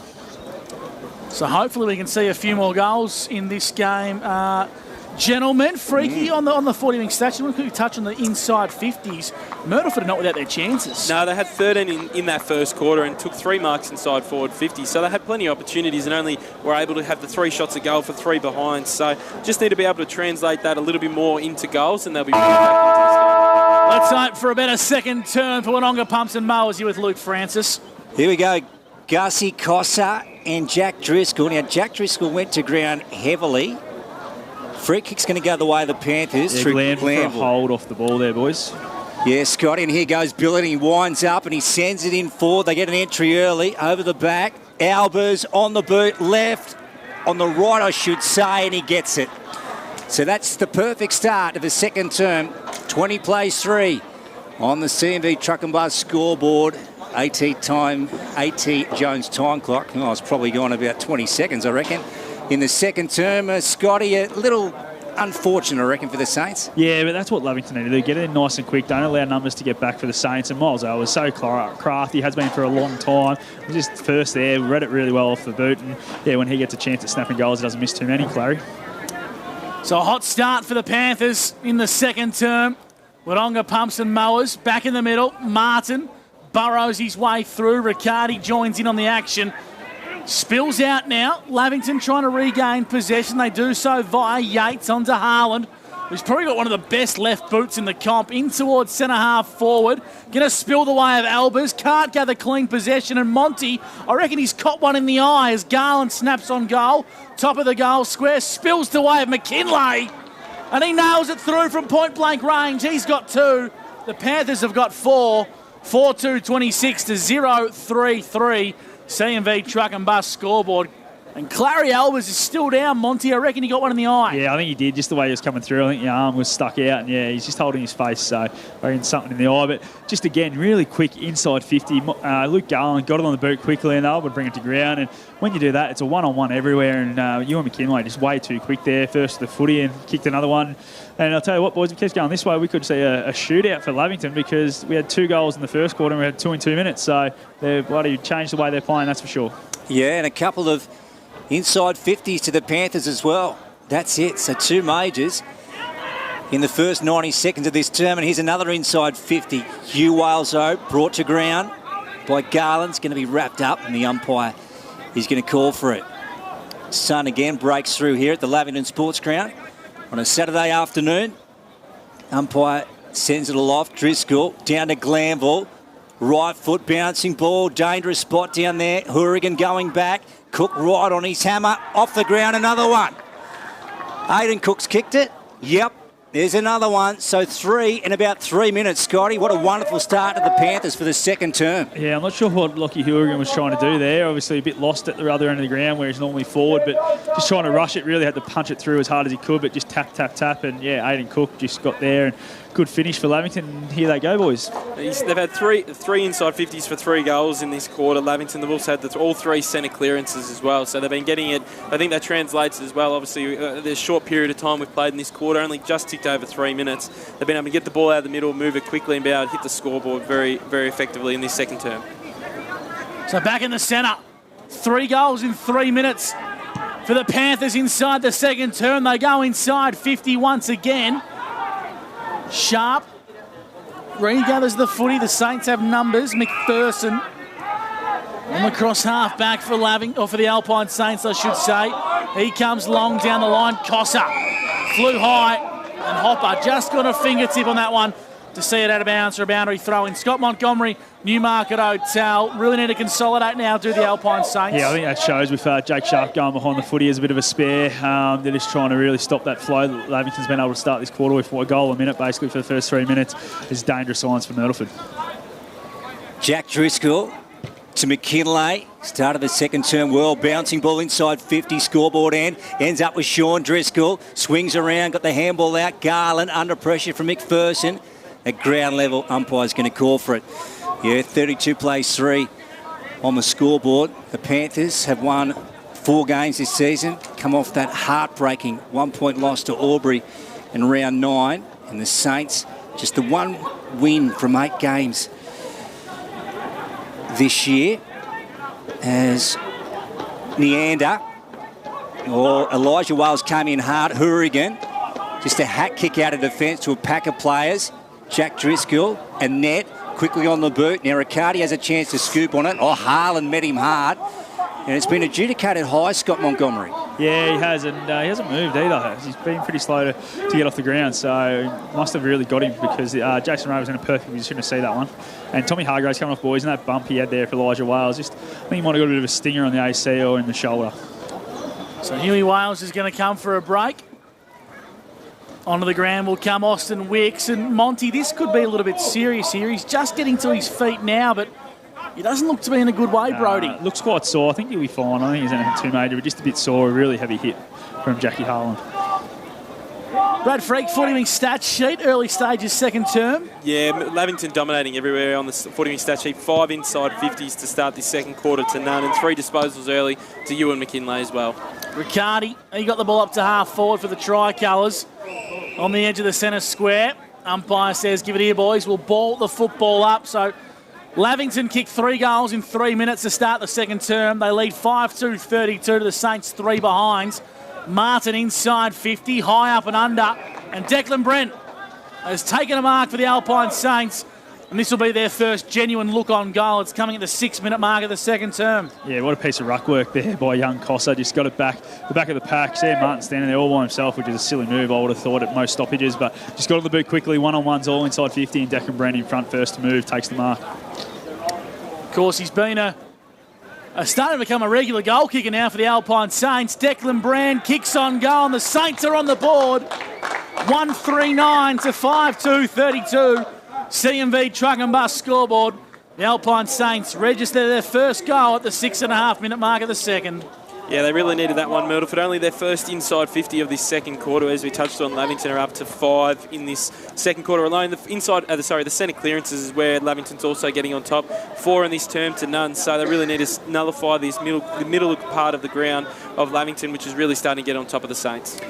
So hopefully we can see a few more goals in this game. Gentlemen, freaky on the 40-wing statue. We'll quickly touch on the inside 50s. Myrtleford are not without their chances. No, they had 13 in that first quarter and took 3 marks inside forward 50. So they had plenty of opportunities and only were able to have the 3 shots a goal for 3 behind. So just need to be able to translate that a little bit more into goals, and they'll be moving back into this game. Let's hope for a better second term for Wodonga Pumps and Mowers here with Luke Francis. Here we go. Gussie Cossa and Jack Driscoll. Now, Jack Driscoll went to ground heavily. Free kick's going to go the way of the Panthers. Yeah, through Glanville for a Glanville. hold off the ball there, boys. Yeah, Scotty, and here goes Billet. He winds up and he sends it in forward. They get an entry early over the back. Albers on the boot, left, on the right, I should say, and he gets it. So that's the perfect start of the second term. 20 plays 3 on the CMV Truck and Bus scoreboard. AT Jones time clock. Oh, it's probably gone about 20 seconds, I reckon. In the second term, Scotty, a little unfortunate, I reckon, for the Saints. Yeah, but that's what Lavington need to do. Get it in nice and quick. Don't allow numbers to get back for the Saints. And Miles O was so crafty, has been for a long time. He was just first there, read it really well off the boot. And, yeah, when he gets a chance at snapping goals, he doesn't miss too many, Clary. So a hot start for the Panthers in the second term. Wodonga Pumps and Mowers back in the middle. Martin burrows his way through. Riccardi joins in on the action. Spills out now. Lavington trying to regain possession. They do so via Yates onto Haaland, who's probably got one of the best left boots in the comp. In towards centre half forward. Going to spill the way of Albers. Can't gather clean possession. And Monty, I reckon he's caught one in the eye as Garland snaps on goal. Top of the goal square. Spills the way of McKinlay. And he nails it through from point blank range. He's got 2. The Panthers have got 4. 4-2-26 to 0-3-3. CMV Truck and Bus scoreboard. And Clary Albers is still down, Monty. I reckon he got one in the eye. Yeah, I think he did, just the way he was coming through. I think the arm was stuck out, and yeah, he's just holding his face, so I reckon something in the eye. But just again, really quick inside 50. Luke Garland got it on the boot quickly, and they were able to bring it to ground. And when you do that, it's a one-on-one everywhere, and Ewan McKinlay just way too quick there. First to the footy and kicked another one. And I'll tell you what, boys, if it keeps going this way, we could see a shootout for Lavington, because we had 2 goals in the first quarter and we had 2 in 2 minutes. So they've bloody changed the way they're playing, that's for sure. Yeah, and a couple of inside 50s to the Panthers as well. That's it. So 2 majors in the first 90 seconds of this term. And here's another inside 50. Hugh Wales'o brought to ground by Garland's going to be wrapped up, and the umpire is going to call for it. Sun again breaks through here at the Lavington Sports Ground on a Saturday afternoon. Umpire sends it aloft. Driscoll down to Glanville. Right foot bouncing ball. Dangerous spot down there. Hourigan going back. Cook right on his hammer. Off the ground, another one. Aiden Cook's kicked it. Yep. There's another one. So 3 in about 3 minutes, Scotty. What a wonderful start to the Panthers for the second term. Yeah, I'm not sure what Lockie Hourigan was trying to do there. Obviously a bit lost at the other end of the ground where he's normally forward, but just trying to rush it. Really had to punch it through as hard as he could, but just tap, tap, tap. And yeah, Aiden Cook just got there, and good finish for Lavington. And here they go, boys. They've had three inside 50s for 3 goals in this quarter. Lavington, they've also had all 3 centre clearances as well. So they've been getting it. I think that translates as well. Obviously, the short period of time we've played in this quarter, only just ticked over 3 minutes. They've been able to get the ball out of the middle, move it quickly, and be able to hit the scoreboard very, very effectively in this second term. So back in the centre. 3 goals in 3 minutes for the Panthers inside the second term. They go inside 50 once again. Sharp regathers the footy. The Saints have numbers. McPherson on the cross half back for Lavington, or for the Alpine Saints, I should say. He comes long down the line. Cossa flew high, and Hopper just got a fingertip on that one to see it out of bounds for a boundary throw in. Scott Montgomery, Newmarket Hotel. Really need to consolidate now, do the Alpine Saints. Yeah, I think that shows with Jake Sharp going behind the footy as a bit of a spare. They're just trying to really stop that flow. Lavington's been able to start this quarter with a goal a minute basically for the first 3 minutes. It's dangerous signs for Myrtleford. Jack Driscoll to McKinlay. Start of the second term. World bouncing ball inside 50. Scoreboard end. Ends up with Sean Driscoll. Swings around. Got the handball out. Garland under pressure from McPherson. At ground level, umpire's going to call for it. Yeah, 32 plays 3 on the scoreboard. The Panthers have won 4 games this season. Come off that heartbreaking 1-point loss to Albury in round 9. And the Saints, just the 1 win from 8 games this year. As Neander, or Elijah Wales came in hard. Hourigan Just a hat kick out of defence to a pack of players. Jack Driscoll and Ned quickly on the boot. Now Riccardi has a chance to scoop on it. Oh, Harlan met him hard. And it's been adjudicated high, Scott Montgomery. Yeah, he has, and he hasn't moved either. He's been pretty slow to get off the ground, so he must have really got him because Jason Ray was in a perfect position to see that one. And Tommy Hargraves coming off, boys, and that bump he had there for Elijah Wales, I think he might have got a bit of a stinger on the AC or in the shoulder. So Huey Wales is going to come for a break. Onto the ground will come Austin Wicks. And Monty, this could be a little bit serious here. He's just getting to his feet now, but he doesn't look to be in a good way, Brodie. Looks quite sore. I think he'll be fine. I think he's anything too major, but just a bit sore. A really heavy hit from Jackie Harlan. Brad Freak, 40 wing stat sheet, early stages, second term. Yeah, Lavington dominating everywhere on the 40 wing stat sheet. 5 inside 50s to start this second quarter to none, and 3 disposals early to Ewan McKinlay as well. Riccardi, he got the ball up to half forward for the Tricolours on the edge of the centre square. Umpire says, give it here, boys. We'll ball the football up. So Lavington kicked 3 goals in 3 minutes to start the second term. They lead 5-2-32 to the Saints, 3 behinds. Martin inside 50, high up and under. And Declan Brent has taken a mark for the Alpine Saints. And this will be their first genuine look on goal. It's coming at the 6-minute mark of the second term. Yeah, what a piece of ruck work there by young Cossa. Just got it back, the back of the pack. Sam Martin standing there all by himself, which is a silly move, I would have thought, at most stoppages. But just got on the boot quickly, one-on-ones all inside 50, and Declan Brent in front first to move, takes the mark. Of course, he's been starting to become a regular goal kicker now for the Alpine Saints. Declan Brand kicks on goal, and the Saints are on the board. 139 to 5-2-32. CMV Truck and Bus scoreboard. The Alpine Saints register their first goal at the 6.5-minute mark of the second. Yeah, they really needed that one, Myrtleford. Only their first inside 50 of this second quarter. As we touched on, Lavington are up to 5 in this second quarter alone. The centre clearances is where Lavington's also getting on top. 4 in this term to none. So they really need to nullify the middle part of the ground of Lavington, which is really starting to get on top of the Saints.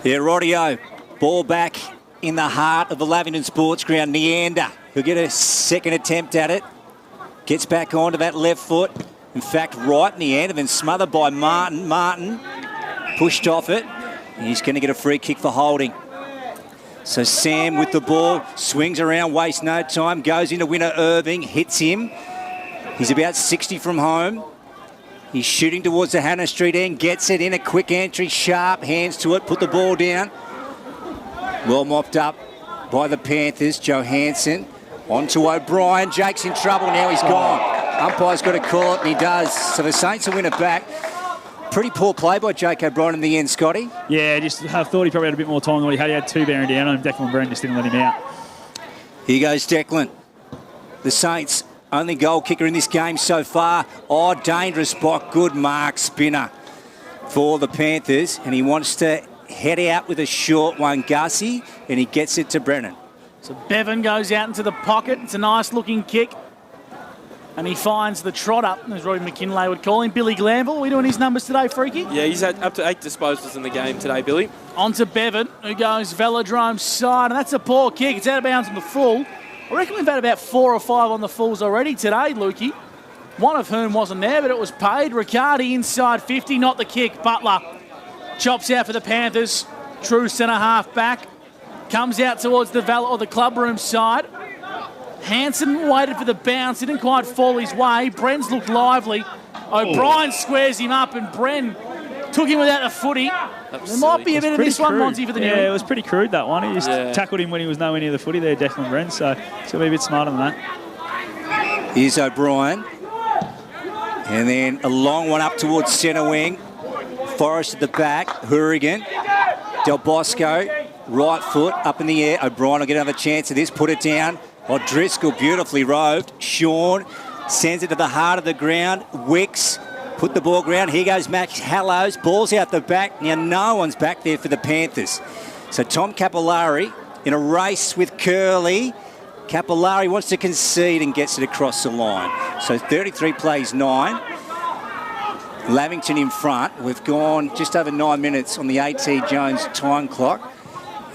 Yeah, rightio. Ball back in the heart of the Lavington Sports Ground. Neander, he'll get a second attempt at it. Gets back onto that left foot. In fact, right in the end, and then smothered by Martin. Martin pushed off it. He's going to get a free kick for holding. So Sam with the ball, swings around, wastes no time, goes into winner Irving, hits him. He's about 60 from home. He's shooting towards the Hannah Street end, gets it in, a quick entry, sharp hands to it, put the ball down. Well mopped up by the Panthers. Johansson on to O'Brien. Jake's in trouble now, he's gone. Umpire's got to call it, and he does. So the Saints will win it back. Pretty poor play by Jake O'Brien in the end, Scotty. Yeah, just thought he probably had a bit more time than what he had. He had 2 bearing down on him. Declan Brent just didn't let him out. Here goes Declan. The Saints' only goal kicker in this game so far. Oh, dangerous spot. Good mark, spinner for the Panthers. And he wants to head out with a short one, Gussie, and he gets it to Brennan. So Bevan goes out into the pocket. It's a nice-looking kick. And he finds the trotter, as Roy McKinlay would call him, Billy Glanville. Are we doing his numbers today, Freaky? Yeah, he's had up to 8 disposals in the game today, Billy. On to Bevan, who goes Velodrome's side, and that's a poor kick. It's out of bounds on the full. I reckon we've had about 4 or 5 on the fulls already today, Lukey. One of whom wasn't there, but it was paid. Riccardi inside 50, not the kick. Butler chops out for the Panthers. True centre-half back. Comes out towards the club room side. Hanson waited for the bounce, didn't quite fall his way. Bren's looked lively. O'Brien squares him up, and Bren took him without a footy. There might be a bit of this one, Monty, for the new. Yeah, it was pretty crude, that one. He just tackled him when he was nowhere near the footy there, Declan Bren, so he's got to be a bit smarter than that. Here's O'Brien. And then a long one up towards centre wing. Forrest at the back. Hourigan. Del Bosco. Right foot up in the air. O'Brien will get another chance of this. Put it down. Driscoll beautifully roved. Sean sends it to the heart of the ground. Wicks put the ball ground. Here goes Max Hallows. Ball's out the back. Now no one's back there for the Panthers. So Tom Capillari in a race with Curley. Capillari wants to concede and gets it across the line. So 33 plays 9. Lavington in front. We've gone just over 9 minutes on the A.T. Jones time clock.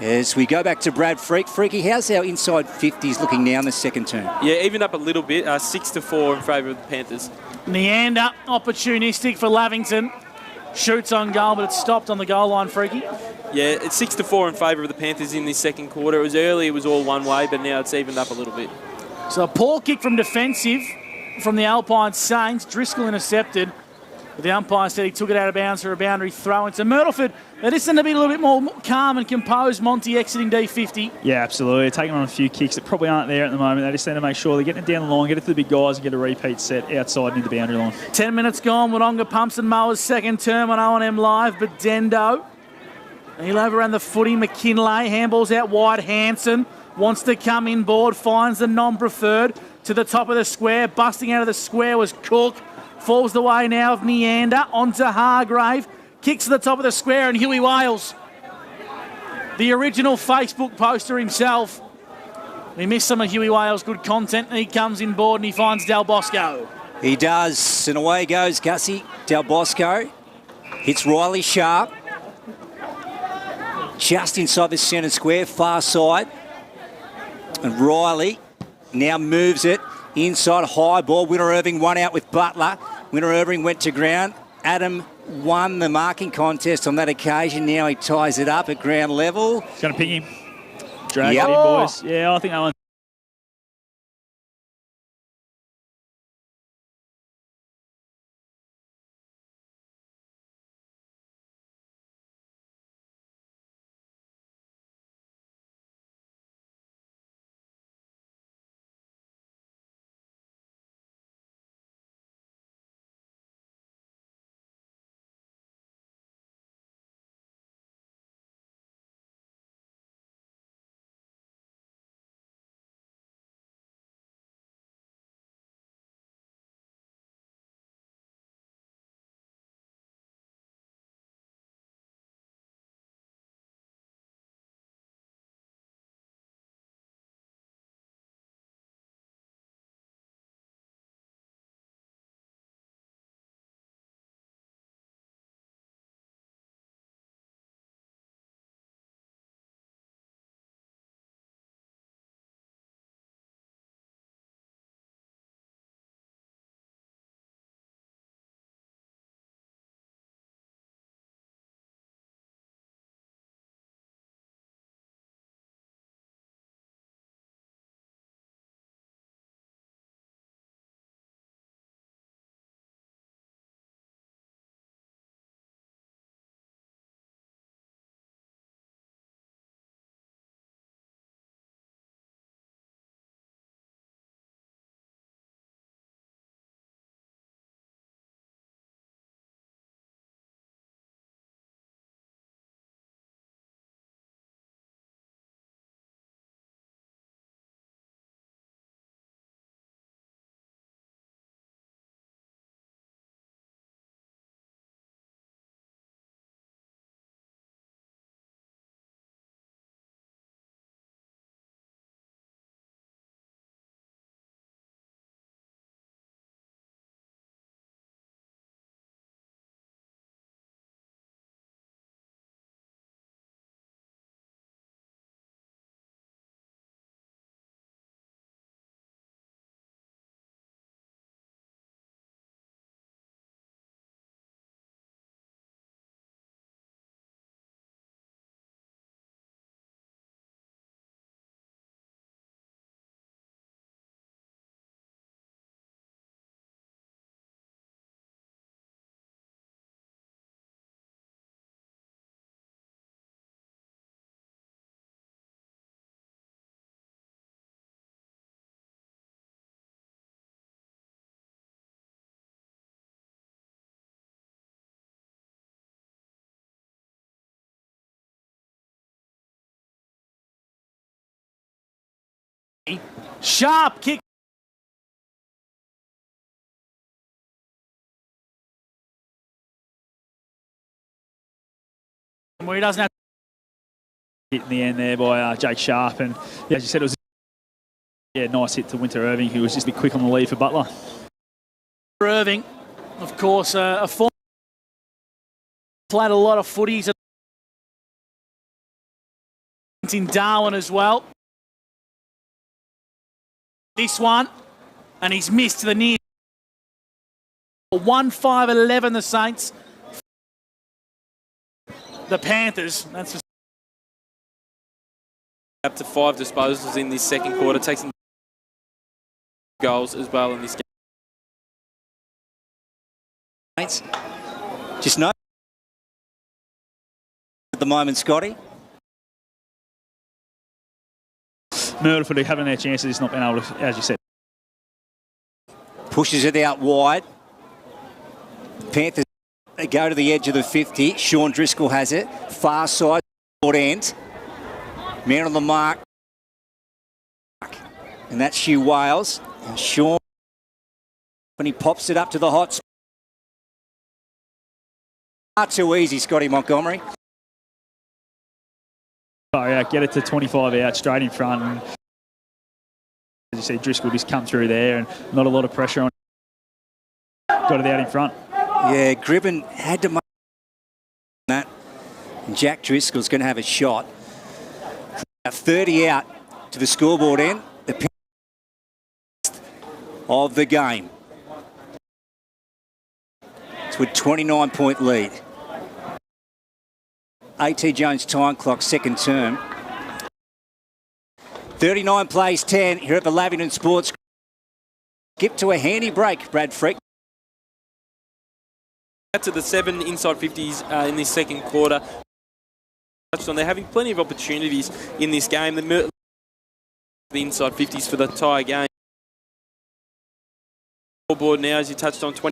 As we go back to Brad Freak. Freaky, how's our inside 50s looking now in the second term? Yeah, even up a little bit, 6-4 in favour of the Panthers. Neander, opportunistic for Lavington. Shoots on goal, but it's stopped on the goal line, Freaky. Yeah, it's 6-4 in favour of the Panthers in this second quarter. It was early, it was all one way, but now it's evened up a little bit. So a poor kick from defensive from the Alpine Saints. Driscoll intercepted. But the umpire said he took it out of bounds for a boundary throw. And so Myrtleford, they just need to be a little bit more calm and composed, Monty, exiting D50. Yeah, absolutely. Taking on a few kicks that probably aren't there at the moment. They just need to make sure they're getting it down the line, get it to the big guys and get a repeat set outside near the boundary line. 10 minutes gone. Wodonga Pumps and Mowers second term on O&M Live. But Dendo, he'll overrun the footy. McKinlay, handballs out wide. Hanson wants to come inboard, finds the non-preferred to the top of the square. Busting out of the square was Cook. Falls the way now of Neander onto Hargrave. Kicks to the top of the square and Huey Wales, the original Facebook poster himself. We missed some of Huey Wales' good content and he comes inboard and he finds Del Bosco. He does, and away goes Gussie. Del Bosco hits Riley sharp. Just inside the centre square, far side. And Riley now moves it inside, high ball. Winner Irving won out with Butler. Winner Irving went to ground. Adam won the marking contest on that occasion. Now he ties it up at ground level. He's going to ping him. Drag it in, boys. Yeah, I think that one. Sharp kick. Where he doesn't have hit in the end there by Jake Sharp. And yeah, as you said, it was nice hit to Winter Irving, who was just a bit quick on the lead for Butler. Irving, of course, a former played a lot of footies in Darwin as well. This one, and he's missed to the near. 1-5-11 the Saints. The Panthers, that's Up to 5 disposals in this second quarter. Takes some goals as well in this game. Just know at the moment, Scotty. Myrtleford having their chances, not being able to, as you said. Pushes it out wide. Panthers go to the edge of the 50. Sean Driscoll has it. Far side, short end. Man on the mark. And that's Hugh Wales. And Sean, when he pops it up to the hot spot. Not too easy, Scotty Montgomery. Oh, yeah, get it to 25 out, straight in front. And as you see, Driscoll just come through there and not a lot of pressure on. Got it out in front. Yeah, Gribben had to make that. And Jack Driscoll's going to have a shot. 30 out to the scoreboard end. The of the game. It's with 29-point lead. A.T. Jones time clock, second term. 39 plays 10 here at the Lavington Sports. Skip to a handy break, Brad Freak. To the 7 inside 50s in this second quarter. They're having plenty of opportunities in this game. The inside 50s for the entire game. Scoreboard now, as you touched on, 20.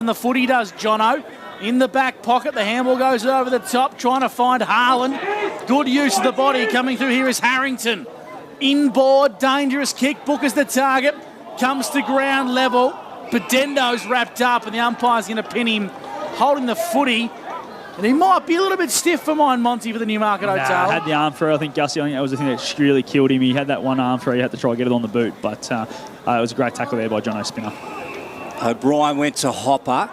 And the footy does, Jono. In the back pocket, the handball goes over the top, trying to find Harlan. Good use of the body. Coming through here is Harrington. Inboard, dangerous kick. Booker's the target. Comes to ground level. Bedendo's wrapped up, and the umpire's going to pin him, holding the footy. And he might be a little bit stiff for mine, Monty, for the Newmarket Hotel. Had the arm throw. I think Gussie, that was the thing that really killed him. He had that one arm throw. He had to try and get it on the boot, but it was a great tackle there by Jono Spinner. O'Brien went to Hopper.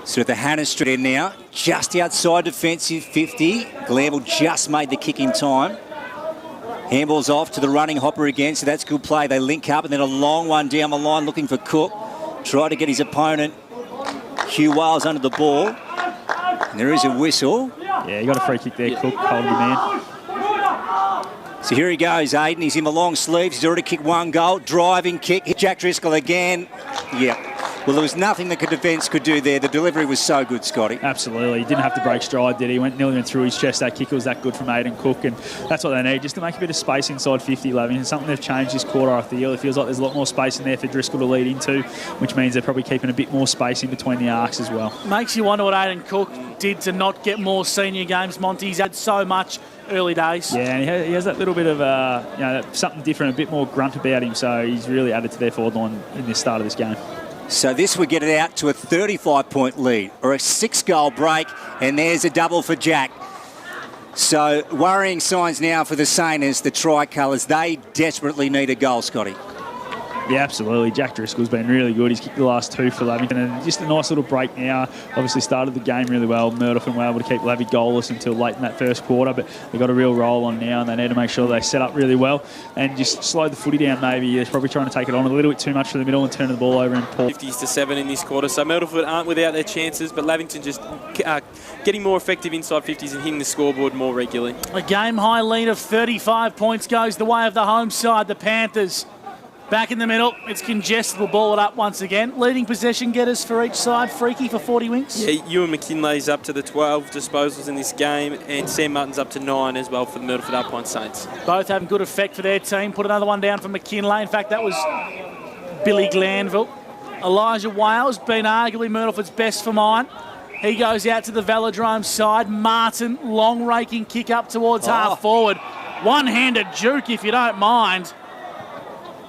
So the Hannah Street in now, just outside defensive 50. Glanville just made the kick in time. Handball's off to the running Hopper again, so that's good play. They link up and then a long one down the line looking for Cook. Try to get his opponent, Hugh Wales, under the ball. And there is a whistle. Yeah, he got a free kick there, Cook, holding the man. So here he goes, Aiden. He's in the long sleeves. He's already kicked one goal. Driving kick. Hit Jack Driscoll again. Yeah. Well, there was nothing that the defence could do there. The delivery was so good, Scotty. Absolutely. He didn't have to break stride, did he? Nearly went through his chest. That kick was that good from Aiden Cook, and that's what they need, just to make a bit of space inside 50, Lavington. Something they've changed this quarter, I feel. It feels like there's a lot more space in there for Driscoll to lead into, which means they're probably keeping a bit more space in between the arcs as well. Makes you wonder what Aiden Cook did to not get more senior games, Monty. He's had so much early days. Yeah, and he has that little bit of something different, a bit more grunt about him, so he's really added to their forward line in the start of this game. So this would get it out to a 35-point lead or a 6-goal break, and there's a double for Jack. So worrying signs now for the Saints, the Tricolours. They desperately need a goal, Scotty. Yeah, absolutely. Jack Driscoll's been really good. He's kicked the last 2 for Lavington, and just a nice little break now. Obviously started the game really well. Myrtleford were able to keep Lavy goalless until late in that first quarter, but they've got a real roll on now, and they need to make sure they set up really well and just slow the footy down maybe. They're probably trying to take it on a little bit too much for the middle and turn the ball over and pull. 50s to 7 in this quarter, so Myrtleford aren't without their chances, but Lavington just getting more effective inside 50s and hitting the scoreboard more regularly. A game-high lead of 35 points goes the way of the home side, the Panthers. Back in the middle, it's congested. We'll ball it up once again. Leading possession getters for each side. Freaky for 40 winks. Yeah, Ewan McKinley's up to the 12 disposals in this game, and Sam Martin's up to 9 as well for the Myrtleford Alpine Saints. Both having good effect for their team. Put another one down for McKinley. In fact, that was Billy Glanville. Elijah Wales, been arguably Myrtleford's best for mine. He goes out to the Velodrome side. Martin, long raking kick up towards half forward. One-handed juke, if you don't mind.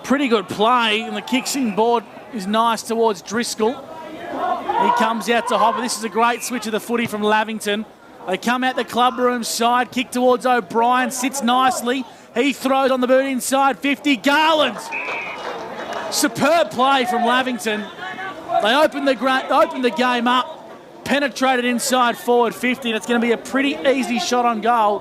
Pretty good play, and the kicking board is nice towards Driscoll. He comes out to Hopper. This is a great switch of the footy from Lavington. They come out the club room side, kick towards O'Brien, sits nicely. He throws on the boot inside 50. Garland. Superb play from Lavington. They open the game up. penetrated inside forward 50, and it's going to be a pretty easy shot on goal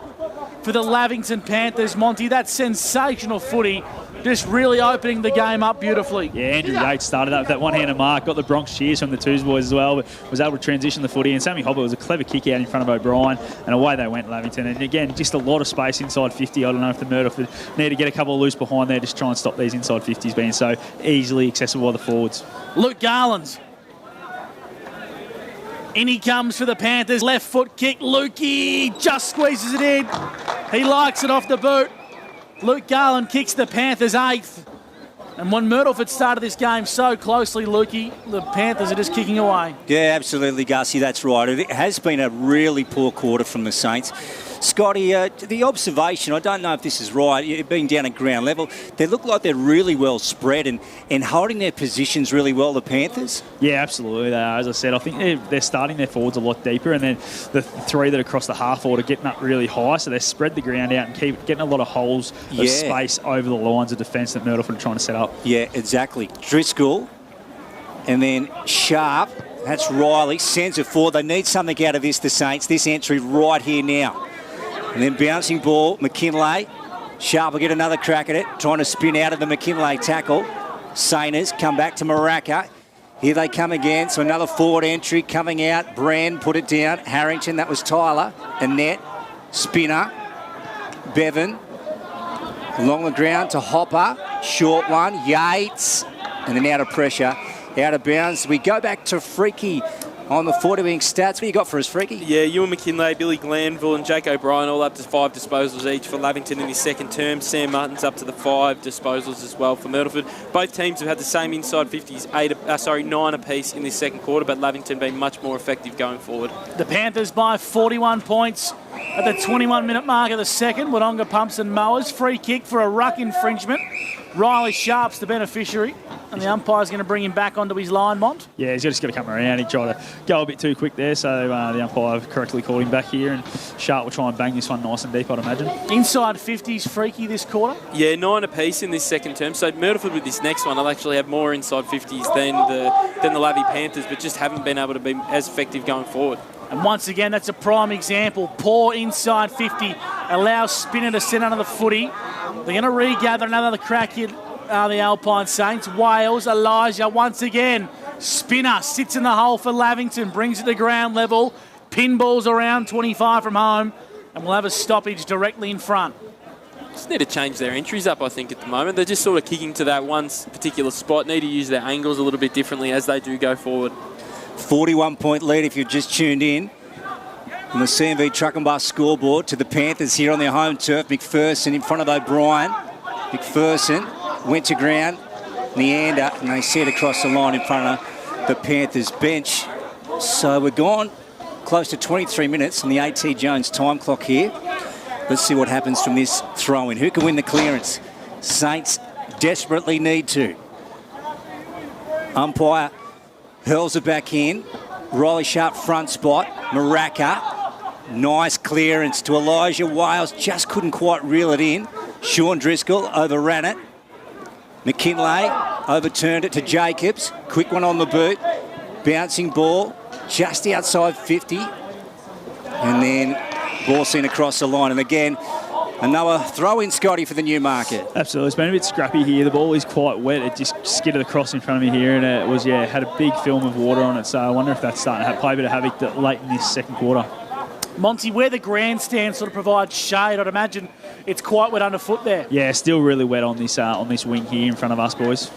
for the Lavington Panthers. Monty, that sensational footy, just really opening the game up beautifully. Yeah, Andrew Yates started up with that one-handed mark, got the Bronx cheers from the Twos boys as well, but was able to transition the footy. And Sammy Hobart was a clever kick out in front of O'Brien, and away they went, Lavington. And again, just a lot of space inside 50. I don't know if the Myrtleford need to get a couple of loose behind there, just try and stop these inside 50s being so easily accessible by the forwards. Luke Garland's. In he comes for the Panthers. Left foot kick. Lukey just squeezes it in. He likes it off the boot. Luke Garland kicks the Panthers 8th. And when Myrtleford started this game so closely, Lukey, the Panthers are just kicking away. Yeah, absolutely, Gussie, that's right. It has been a really poor quarter from the Saints. Scotty, the observation, I don't know if this is right, being down at ground level, they look like they're really well spread and holding their positions really well, the Panthers. Yeah, absolutely. They are. As I said, I think they're starting their forwards a lot deeper, and then the three that are across the half forward are getting up really high, so they spread the ground out and keep getting a lot of holes of space over the lines of defence that Myrtleford are trying to set up. Yeah, exactly. Driscoll, and then Sharp, that's Riley, sends it forward. They need something out of this, the Saints, this entry right here now. And then bouncing ball, McKinlay. Sharp will get another crack at it, trying to spin out of the McKinlay tackle. Sainers come back to Maraca. Here they come again, so another forward entry coming out. Brand put it down. Harrington, that was Tyler. Annette, Spinner, Bevan. Along the ground to Hopper. Short one, Yates. And then out of pressure, out of bounds. We go back to Freaky on the 40-wing stats. What do you got for us, Freaky? Yeah, Ewan McKinlay, Billy Glanville and Jake O'Brien all up to 5 disposals each for Lavington in his second term. Sam Martin's up to the 5 disposals as well for Myrtleford. Both teams have had the same inside 50s, 9 apiece in this second quarter, but Lavington being much more effective going forward. The Panthers by 41 points at the 21-minute mark of the second. Wodonga pumps and mowers. Free kick for a ruck infringement. Riley Sharp's the beneficiary, and the umpire's going to bring him back onto his line, Mont. Yeah, he's just got to come around. He tried to go a bit too quick there, so the umpire correctly called him back here, and Sharp will try and bang this one nice and deep, I'd imagine. Inside 50s, Freaky this quarter? Yeah, 9 apiece in this second term. So Myrtleford with this next one, they'll actually have more inside 50s than the Lavy Panthers, but just haven't been able to be as effective going forward. And once again, that's a prime example. Poor inside 50 allows Spinner to sit under the footy. They're going to regather another crack here, the Alpine Saints. Wales, Elijah once again. Spinner sits in the hole for Lavington, brings it to ground level. Pinballs around 25 from home, and we'll have a stoppage directly in front. Just need to change their entries up, I think, at the moment. They're just sort of kicking to that one particular spot. Need to use their angles a little bit differently as they do go forward. 41-point lead if you've just tuned in on the CMV Truck and Bus scoreboard to the Panthers here on their home turf. McPherson in front of O'Brien. McPherson went to ground, Neander, and they set across the line in front of the Panthers bench. So we're gone close to 23 minutes on the A.T. Jones time clock here. Let's see what happens from this throw-in. Who can win the clearance? Saints desperately need to. Umpire hurls it back in. Riley Sharp front spot. Maraca. Nice clearance to Elijah Wales. Just couldn't quite reel it in. Sean Driscoll overran it. McKinlay overturned it to Jacobs. Quick one on the boot. Bouncing ball just outside 50. And then ball sent across the line. And again, another throw-in, Scotty, for the Newmarket. Absolutely. It's been a bit scrappy here. The ball is quite wet. It just skidded across in front of me here, and it was, had a big film of water on it. So I wonder if that's starting to play a bit of havoc late in this second quarter. Monty, where the grandstand sort of provides shade, I'd imagine it's quite wet underfoot there. Yeah, still really wet on this wing here in front of us, boys.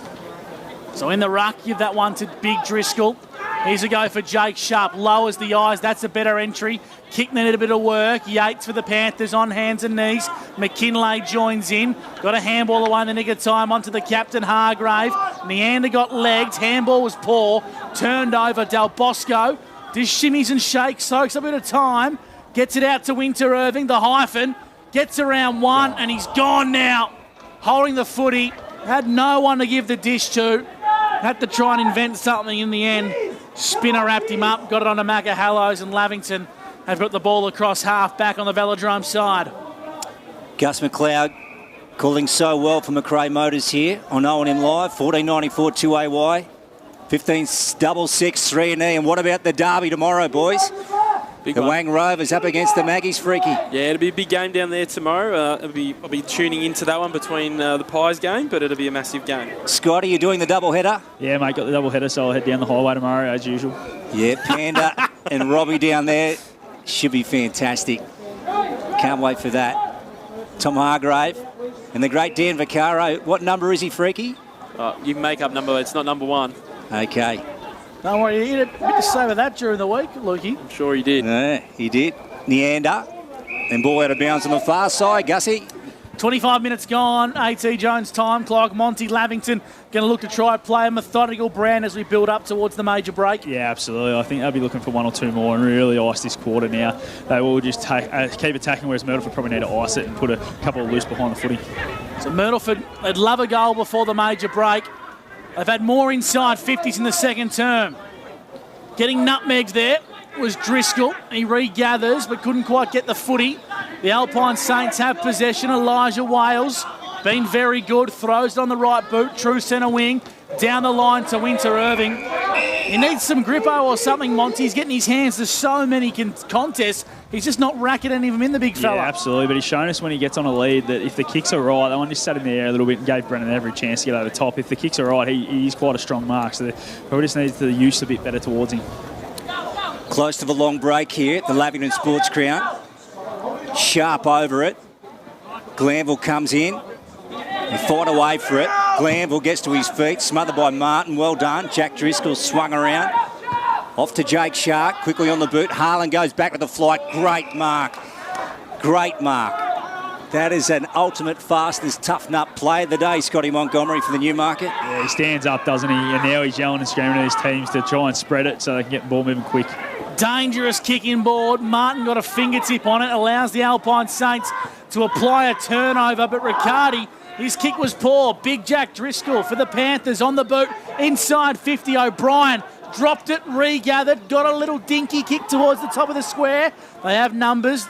So in the ruck, give that one to Big Driscoll. Here's a go for Jake Sharp. Lowers the eyes. That's a better entry. Kick needed a bit of work. Yates for the Panthers on hands and knees. McKinlay joins in. Got a handball away in the nick of time onto the captain, Hargrave. Neander got legged. Handball was poor. Turned over. Del Bosco. Just shimmies and shakes. Soaks a bit of time. Gets it out to Winter Irving. The hyphen. Gets around one and he's gone now. Holding the footy. Had no one to give the dish to. Had to try and invent something in the end. Spinner wrapped him up, got it onto Macca Hallows, and Lavington have got the ball across half back on the Velodrome side. Gus McLeod calling so well for McRae Motors here on Owen in Live, 1494 2AY. 15-6, 3 and E. And what about the derby tomorrow, boys? Big the one. Wang Rovers up against the Maggies, Freaky. Yeah, it'll be a big game down there tomorrow. I'll be tuning into that one between the Pies game, but it'll be a massive game. Scotty, you doing the double header? Yeah, mate, got the double header, so I'll head down the highway tomorrow as usual. Yeah, Panda and Robbie down there should be fantastic. Can't wait for that. Tom Hargrave and the great Dan Vaccaro. What number is he, Freaky? You can make up number. It's not number 1. Okay. Don't worry, you had a bit to say about that during the week, Lukey. I'm sure he did. Yeah, he did. Neander. And ball out of bounds on the far side. Gussie. 25 minutes gone. A.T. Jones time clock. Monty Lavington going to look to try and play a methodical brand as we build up towards the major break. Yeah, absolutely. I think they'll be looking for 1 or 2 more and really ice this quarter now. They will just keep attacking, whereas Myrtleford probably need to ice it and put a couple of loose behind the footy. So Myrtleford, they'd love a goal before the major break. They've had more inside 50s in the second term. Getting nutmegged there was Driscoll. He regathers but couldn't quite get the footy. The Alpine Saints have possession. Elijah Wales been very good. Throws it on the right boot. True centre wing. Down the line to Winter Irving. He needs some grippo or something, Monty. He's getting his hands to so many contests. He's just not racking any of them in, the big fella. Yeah, absolutely. But he's shown us when he gets on a lead that if the kicks are right, that one just sat in the air a little bit and gave Brennan every chance to get over the top. If the kicks are right, he's quite a strong mark. So probably just needs to use a bit better towards him. Close to the long break here at the Lavington Sports Ground. Sharp over it. Glanville comes in. He fought away for it. Glanville gets to his feet, smothered by Martin. Well done. Jack Driscoll swung around. Off to Jake Shark, quickly on the boot. Harlan goes back with the flight. Great mark. Great mark. That is an ultimate fastness, tough nut play of the day, Scotty Montgomery for the Newmarket. Yeah, he stands up, doesn't he? And now he's yelling and screaming at his teams to try and spread it so they can get the ball moving quick. Dangerous kicking board. Martin got a fingertip on it. Allows the Alpine Saints to apply a turnover. But Riccardi, his kick was poor. Big Jack Driscoll for the Panthers on the boot. Inside 50, O'Brien dropped it, regathered, got a little dinky kick towards the top of the square. They have numbers.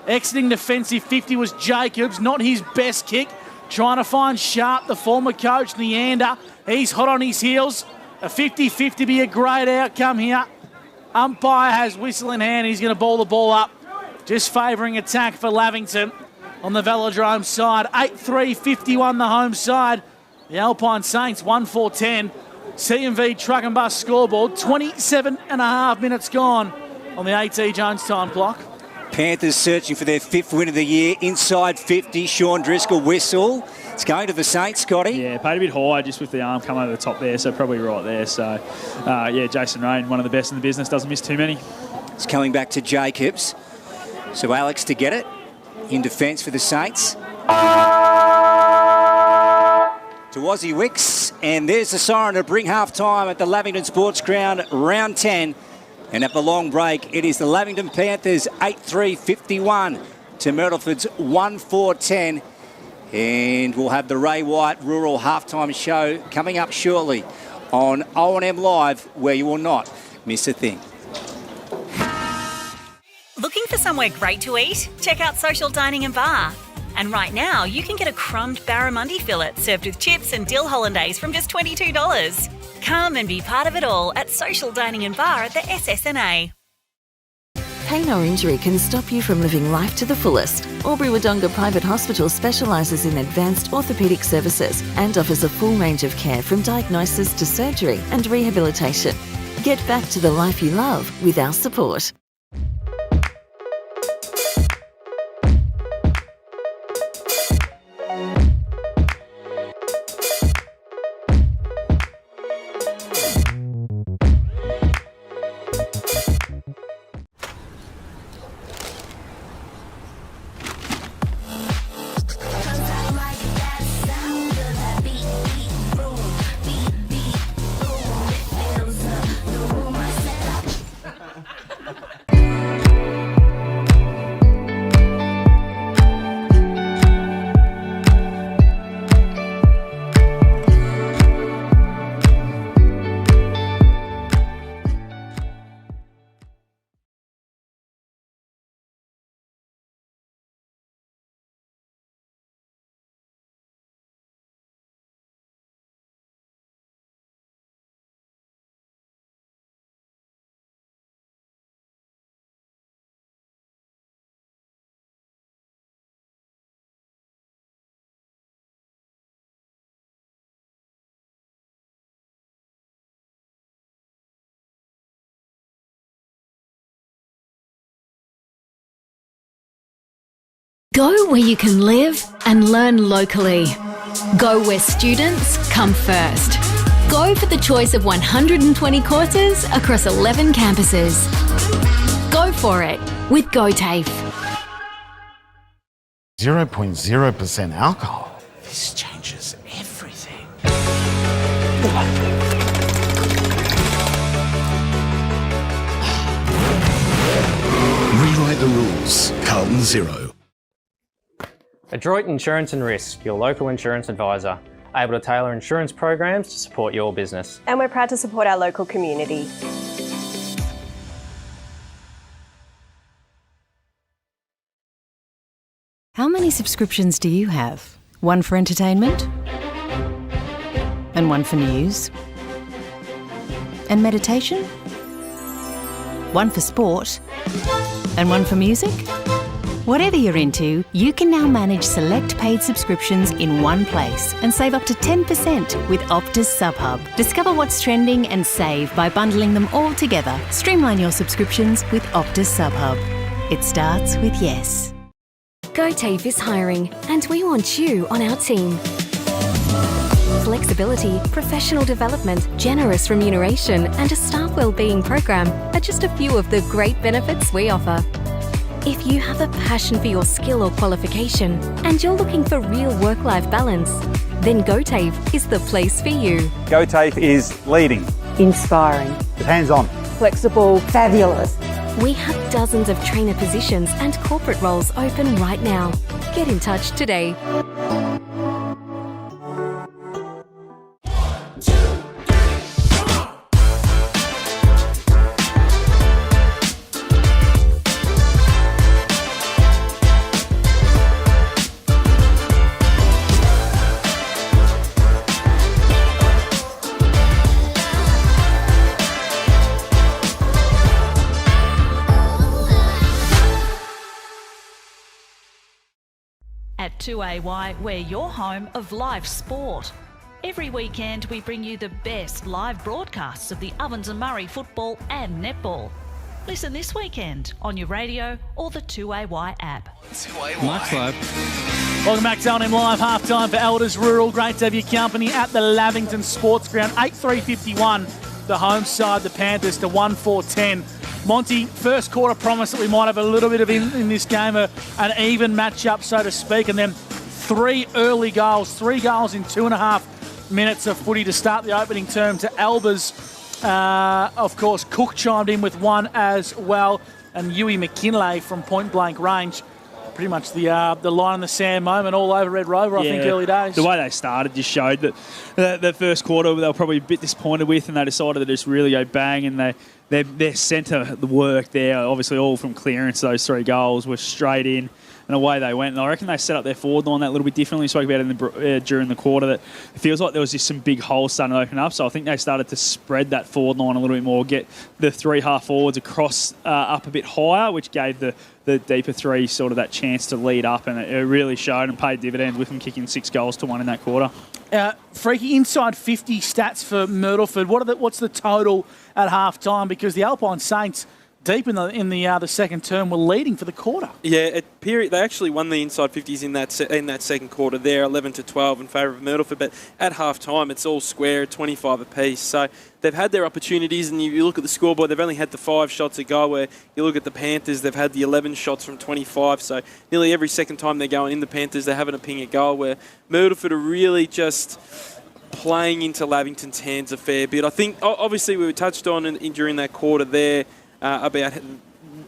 Exiting defensive 50 was Jacobs, not his best kick. Trying to find Sharp, the former coach, Neander. He's hot on his heels. A 50-50 be a great outcome here. Umpire has whistle in hand. He's going to ball the ball up. Just favouring attack for Lavington on the Velodrome side. 8-3-51 the home side. The Alpine Saints 1-4-10. CMV truck and bus scoreboard. 27.5 minutes gone on the A.T. Jones time clock. Panthers searching for their 5th win of the year. Inside 50, Sean Driscoll whistle. It's going to the Saints, Scotty. Yeah, paid a bit high just with the arm coming over the top there, so probably right there. So, yeah, Jason Rain, one of the best in the business, doesn't miss too many. It's coming back to Jacobs. So Alex to get it in defence for the Saints. To Wazzy Wicks, and there's the siren to bring half-time at the Lavington Sports Ground, round 10. And at the long break, it is the Lavington Panthers 8-3-51 to Myrtleford's 1-4-10. And we'll have the Ray White Rural Halftime Show coming up shortly on O&M Live, where you will not miss a thing. Looking for somewhere great to eat? Check out Social Dining and Bar. And right now, you can get a crumbed barramundi fillet served with chips and dill hollandaise from just $22. Come and be part of it all at Social Dining and Bar at the SSNA. Pain or injury can stop you from living life to the fullest. Albury-Wodonga Private Hospital specialises in advanced orthopaedic services and offers a full range of care from diagnosis to surgery and rehabilitation. Get back to the life you love with our support. Go where you can live and learn locally. Go where students come first. Go for the choice of 120 courses across 11 campuses. Go for it with GoTAFE. 0.0% alcohol. This changes everything. Rewrite the rules. Carlton Zero. Adroit Insurance and Risk, your local insurance advisor, able to tailor insurance programs to support your business. And we're proud to support our local community. How many subscriptions do you have? One for entertainment? And one for news? And meditation? One for sport? And one for music? Whatever you're into, you can now manage select paid subscriptions in one place and save up to 10% with Optus SubHub. Discover what's trending and save by bundling them all together. Streamline your subscriptions with Optus SubHub. It starts with yes. GoTAFE is hiring, and we want you on our team. Flexibility, professional development, generous remuneration, and a staff wellbeing program are just a few of the great benefits we offer. If you have a passion for your skill or qualification and you're looking for real work-life balance, then GoTAFE is the place for you. GoTAFE is leading, Inspiring. hands-on, Flexible. Fabulous. We have dozens of trainer positions and corporate roles open right now. Get in touch today. At 2AY, we're your home of live sport. Every weekend, we bring you the best live broadcasts of the Ovens and Murray football and netball. Listen this weekend on your radio or the 2AY app. Much love. Welcome back to LNM Live, half-time for Elders Rural. Great to have your company at the Lavington Sports Ground. 8-3-51, the home side, the Panthers, to 1-4-10. Monty, first quarter promised that we might have a little bit of in this game, an even match-up, so to speak, and then three early goals, 3 goals in 2.5 minutes of footy to start the opening term to Albers. Of course, Cook chimed in with one as well, and Huey McKinlay from point-blank range. Pretty much the line in the sand moment all over Red Rover, I think, early days. The way they started just showed that the first quarter they were probably a bit disappointed with, and they decided to just really go bang, and their centre, the work there, obviously all from clearance, those 3 goals were straight in, and away they went. And I reckon they set up their forward line that little bit differently. We spoke about it during the quarter, that it feels like there was just some big holes starting to open up. So I think they started to spread that forward line a little bit more, get the 3 half forwards across up a bit higher, which gave the deeper 3 sort of that chance to lead up, and it really showed and paid dividends with them kicking 6 goals to 1 in that quarter. Freaky, inside 50 stats for Myrtleford. What's the total at half-time? Because the Alpine Saints, deep in the second term, were leading for the quarter. Yeah, at period they actually won the inside 50s in that second quarter there, 11-12 in favour of Myrtleford. But at half time, it's all square, 25 apiece. So they've had their opportunities, and you look at the scoreboard, they've only had the 5 shots a go. Where you look at the Panthers, they've had the 11 shots from 25. So nearly every second time they're going in the Panthers, they're having a ping a goal. Where Myrtleford are really just playing into Lavington's hands a fair bit. I think obviously we were touched on during that quarter there. About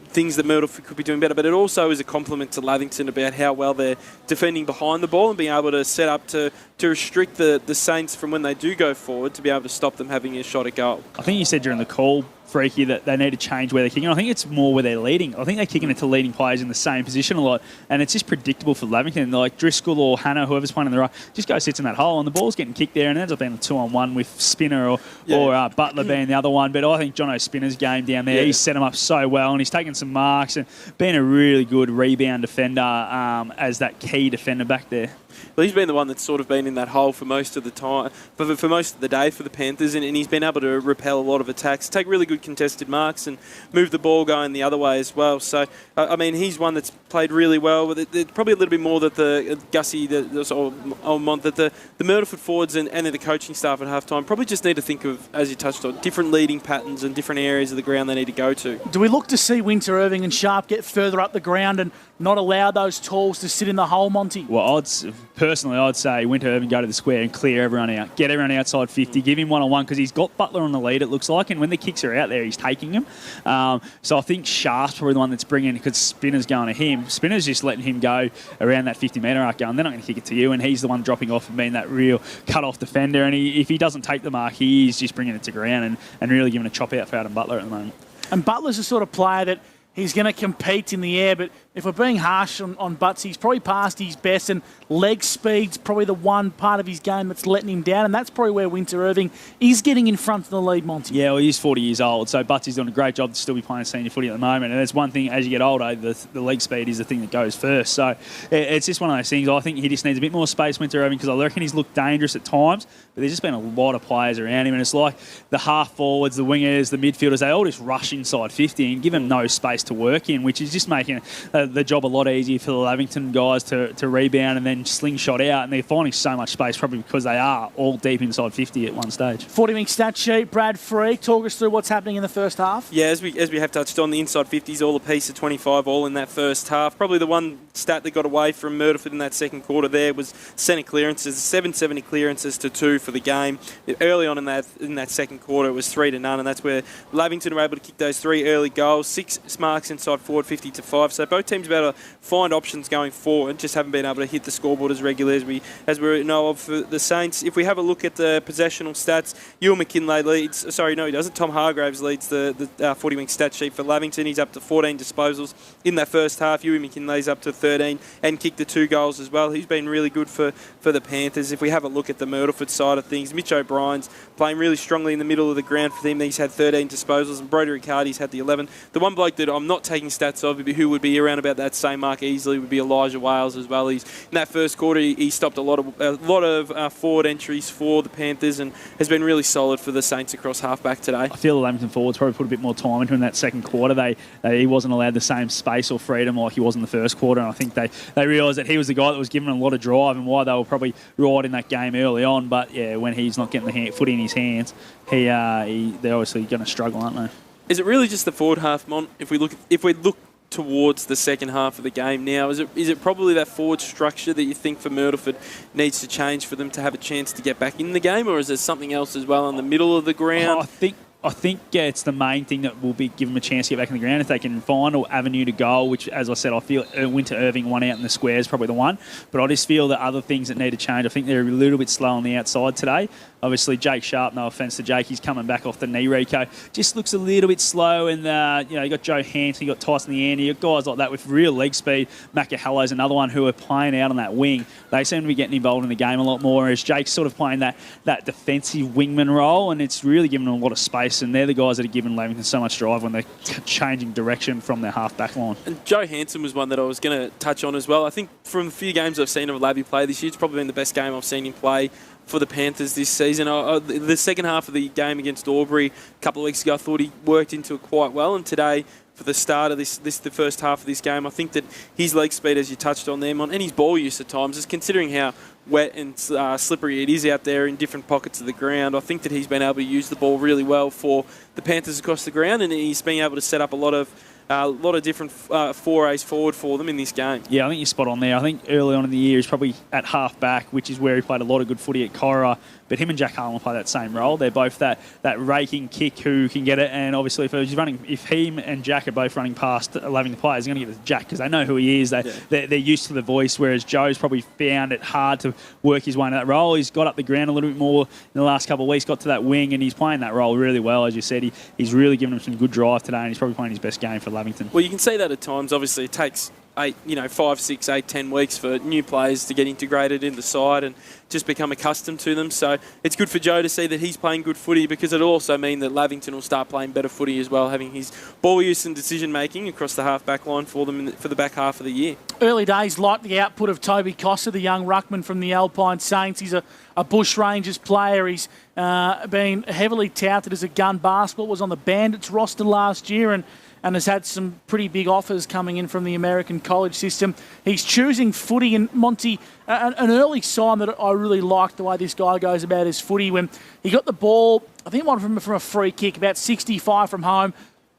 things that Myrtleford could be doing better, but it also is a compliment to Lavington about how well they're defending behind the ball and being able to set up to restrict the Saints from when they do go forward, to be able to stop them having a shot at goal. I think you said during the call, Freaky, that they need to change where they're kicking. I think it's more where they're leading. I think they're kicking it to leading players in the same position a lot, and it's just predictable for Lavington. Like Driscoll or Hannah, whoever's playing in the right, just go sits in that hole, and the ball's getting kicked there, and it ends up being a 2-on-1 with Spinner or Butler being the other one. But I think Jono Spinner's game down there, he's set him up so well, and he's taken some marks and being a really good rebound defender as that key defender back there. Well, he's been the one that's sort of been in that hole for most of the time, for most of the day for the Panthers, and he's been able to repel a lot of attacks, take really good contested marks, and move the ball going the other way as well. So, I mean, he's one that's played really well. But probably a little bit more that the Gussie, that the Myrtleford forwards and the coaching staff at halftime probably just need to think of, as you touched on, different leading patterns and different areas of the ground they need to go to. Do we look to see Winter Irving and Sharp get further up the ground and not allow those talls to sit in the hole, Monty? Well, I'd say Winter Irving go to the square and clear everyone out. Get everyone outside 50. Give him one-on-one because he's got Butler on the lead, it looks like, and when the kicks are out there, he's taking them. So I think Sharp's probably the one that's bringing, because Spinner's going to him. Spinner's just letting him go around that 50-metre arc going, they're not going to kick it to you, and he's the one dropping off and being that real cut-off defender. And if he doesn't take the mark, he's just bringing it to ground and really giving a chop out for Adam Butler at the moment. And Butler's the sort of player that he's going to compete in the air, but if we're being harsh on Butts, he's probably past his best, and leg speed's probably the one part of his game that's letting him down, and that's probably where Winter Irving is getting in front of the lead, Monty. Yeah, well, he's 40 years old, so Butts is doing a great job to still be playing senior footy at the moment, and that's one thing, as you get older, the leg speed is the thing that goes first. So it's just one of those things. I think he just needs a bit more space, Winter Irving, because I reckon he's looked dangerous at times, but there's just been a lot of players around him, and it's like the half-forwards, the wingers, the midfielders, they all just rush inside 50 and give him no space to work in, which is just making the job a lot easier for the Lavington guys to rebound and then slingshot out, and they're finding so much space probably because they are all deep inside 50 at one stage. 40-wing stat sheet, Brad Freak, talk us through what's happening in the first half. Yeah, as we have touched on, the inside 50s, all a piece of 25, all in that first half. Probably the one stat that got away from Myrtleford in that second quarter there was centre clearances, 770 clearances to 2 for the game. Early on in that second quarter, it was 3-0, and that's where Lavington were able to kick those 3 early goals, 6 marks inside forward, 50-5. So both teams were able to find options going forward, just haven't been able to hit the scoreboard as regularly as we know of for the Saints. If we have a look at the possessional stats, Ewan McKinlay leads, sorry, no he doesn't, Tom Hargraves leads the 40-wing stat sheet for Lavington. He's up to 14 disposals in that first half. Ewan McKinlay's up to 13 and kicked the 2 goals as well. He's been really good for the Panthers. If we have a look at the Myrtleford side of things, Mitch O'Brien's playing really strongly in the middle of the ground for them. He's had 13 disposals, and Brodie Riccardi's had the 11. The one bloke that I'm not taking stats of, who would be around about that same mark easily, would be Elijah Wales as well. He's in that first quarter, he stopped a lot of forward entries for the Panthers and has been really solid for the Saints across halfback today. I feel the Lavington forwards probably put a bit more time into him in that second quarter. He wasn't allowed the same space or freedom like he was in the first quarter, and I think they realised that he was the guy that was giving them a lot of drive and why they were probably right in that game early on. But yeah, when he's not getting the footy in his hands, they're obviously going to struggle, aren't they? Is it really just the forward half, Mont? If we look towards the second half of the game now, is it probably that forward structure that you think for Myrtleford needs to change for them to have a chance to get back in the game, or is there something else as well in the middle of the ground? I think it's the main thing that will be give them a chance to get back in the ground if they can find an avenue to goal, which, as I said, I feel Winter Irving one out in the square is probably the one. But I just feel that other things that need to change. I think they're a little bit slow on the outside today. Obviously, Jake Sharp, no offence to Jake, he's coming back off the knee, Rico. Just looks a little bit slow. And, you got Joe Hanson, you got Tyson the Andy, you got guys like that with real leg speed. Macahallow's another one who are playing out on that wing. They seem to be getting involved in the game a lot more, as Jake's sort of playing that defensive wingman role, and it's really giving them a lot of space. And they're the guys that are giving Lavington so much drive when they're changing direction from their half-back line. And Joe Hanson was one that I was going to touch on as well. I think from the few games I've seen of Lavy play this year, it's probably been the best game I've seen him play for the Panthers this season. The second half of the game against Albury a couple of weeks ago, I thought he worked into it quite well, and today, for the start of the first half of this game, I think that his leg speed, as you touched on there, and his ball use at times, is considering how wet and slippery it is out there in different pockets of the ground. I think that he's been able to use the ball really well for the Panthers across the ground, and he's been able to set up a lot of different forays forward for them in this game. Yeah, I think you're spot on there. I think early on in the year he's probably at half-back, which is where he played a lot of good footy at Cora. But him and Jack Harlan play that same role. They're both that raking kick who can get it. And obviously, if him and Jack are both running past Lavington players, they're going to give it to Jack because they know who he is. They're used to the voice, whereas Joe's probably found it hard to work his way into that role. He's got up the ground a little bit more in the last couple of weeks, got to that wing, and he's playing that role really well. As you said, he's really given them some good drive today, and he's probably playing his best game for Lavington. Well, you can see that at times. Obviously, it takes 5, 6, 8, 10 weeks for new players to get integrated in the side, and just become accustomed to them. So it's good for Joe to see that he's playing good footy, because it'll also mean that Lavington will start playing better footy as well, having his ball use and decision-making across the half-back line for them for the back half of the year. Early days like the output of Toby Costa, the young ruckman from the Alpine Saints. He's a Bush Rangers player. He's been heavily touted as a gun basketball. Was on the Bandits roster last year and has had some pretty big offers coming in from the American college system. He's choosing footy, and Monty, an early sign that I really liked the way this guy goes about his footy. When he got the ball, I think one from a free kick, about 65 from home.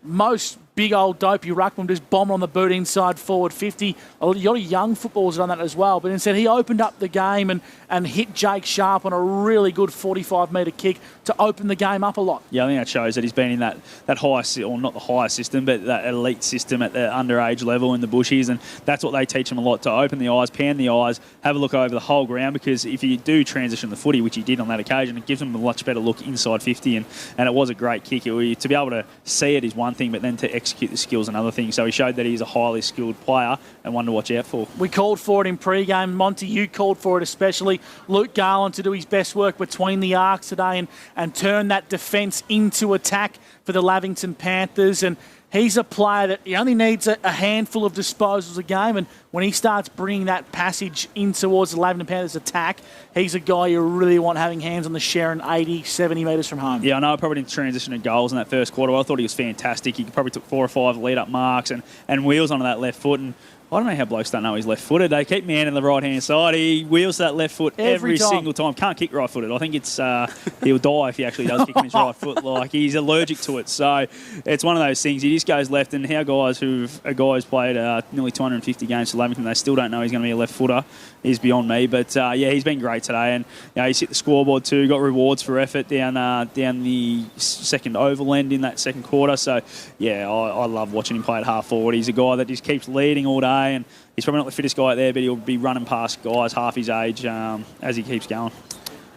Most big old dopey ruckman just bombing on the boot inside forward 50. A lot of young footballers have done that as well. But instead, he opened up the game and hit Jake Sharp on a really good 45-metre kick to open the game up a lot. Yeah, I think that shows that he's been in that high, or not the higher system, but that elite system at the underage level in the bushies. And that's what they teach him a lot, to open the eyes, pan the eyes, have a look over the whole ground. Because if you do transition the footy, which he did on that occasion, it gives him a much better look inside 50. And it was a great kick. To be able to see it is one thing, but then to execute the skills another thing. So he showed that he's a highly skilled player and one to watch out for. We called for it in pre-game. Monty, you called for it especially. Luke Garland to do his best work between the arcs today and turn that defence into attack for the Lavington Panthers. And he's a player that he only needs a handful of disposals a game, and when he starts bringing that passage in towards the Lavington Panthers attack, he's a guy you really want having hands on the Sharon 80, 70 metres from home. Yeah, I know I probably didn't transition to goals in that first quarter. I thought he was fantastic. He probably took 4 or 5 lead-up marks and wheels onto that left foot. And I don't know how blokes don't know he's left-footed. They keep man in the right-hand side. He wheels that left foot every single time. Can't kick right-footed. I think it's he'll die if he actually does kick on his right foot. Like, he's allergic to it. So it's one of those things. He just goes left, and how guys who's played nearly 250 games for Lavington, they still don't know he's going to be a left-footer is beyond me. But yeah, he's been great today, and he's hit the scoreboard too. Got rewards for effort down the second overland in that second quarter. So yeah, I love watching him play at half forward. He's a guy that just keeps leading all day. And he's probably not the fittest guy out there, but he'll be running past guys half his age as he keeps going.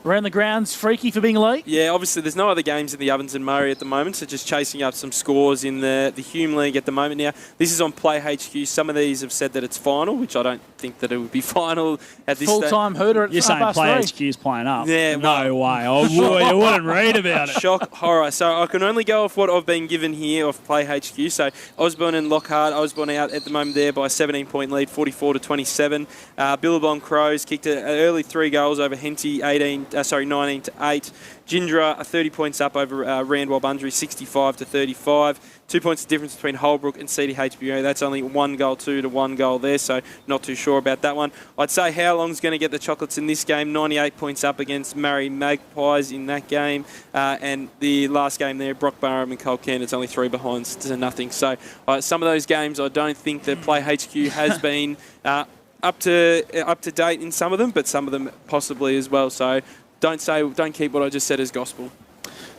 Around the grounds, Freaky for being elite? Yeah, obviously there's no other games in the Ovens and Murray at the moment, so just chasing up some scores in the Hume League at the moment. Now, this is on Play HQ. Some of these have said that it's final, which I don't think that it would be final at this full-time hooter at You're saying Play HQ is playing up? Yeah, no way. You wouldn't read about it. Shock, horror. So I can only go off what I've been given here off Play HQ. So Osborne and Lockhart, Osborne out at the moment there by a 17-point lead, 44-27. Billabong Crows kicked an early 3 goals over Henty, 19-8. Gindra 30 points up over Randwell Bundry, 65-35. 2 points of difference between Holbrook and CDHBO. That's only 1 goal 2 to 1 goal there, so not too sure about that one. I'd say Howlong's going to get the chocolates in this game. 98 points up against Murray Magpies in that game. And the last game there, Brock Barham and Colcan, it's only 3 behind to nothing. So some of those games, I don't think that Play HQ has been up to date in some of them, but some of them possibly as well. So don't keep what I just said as gospel.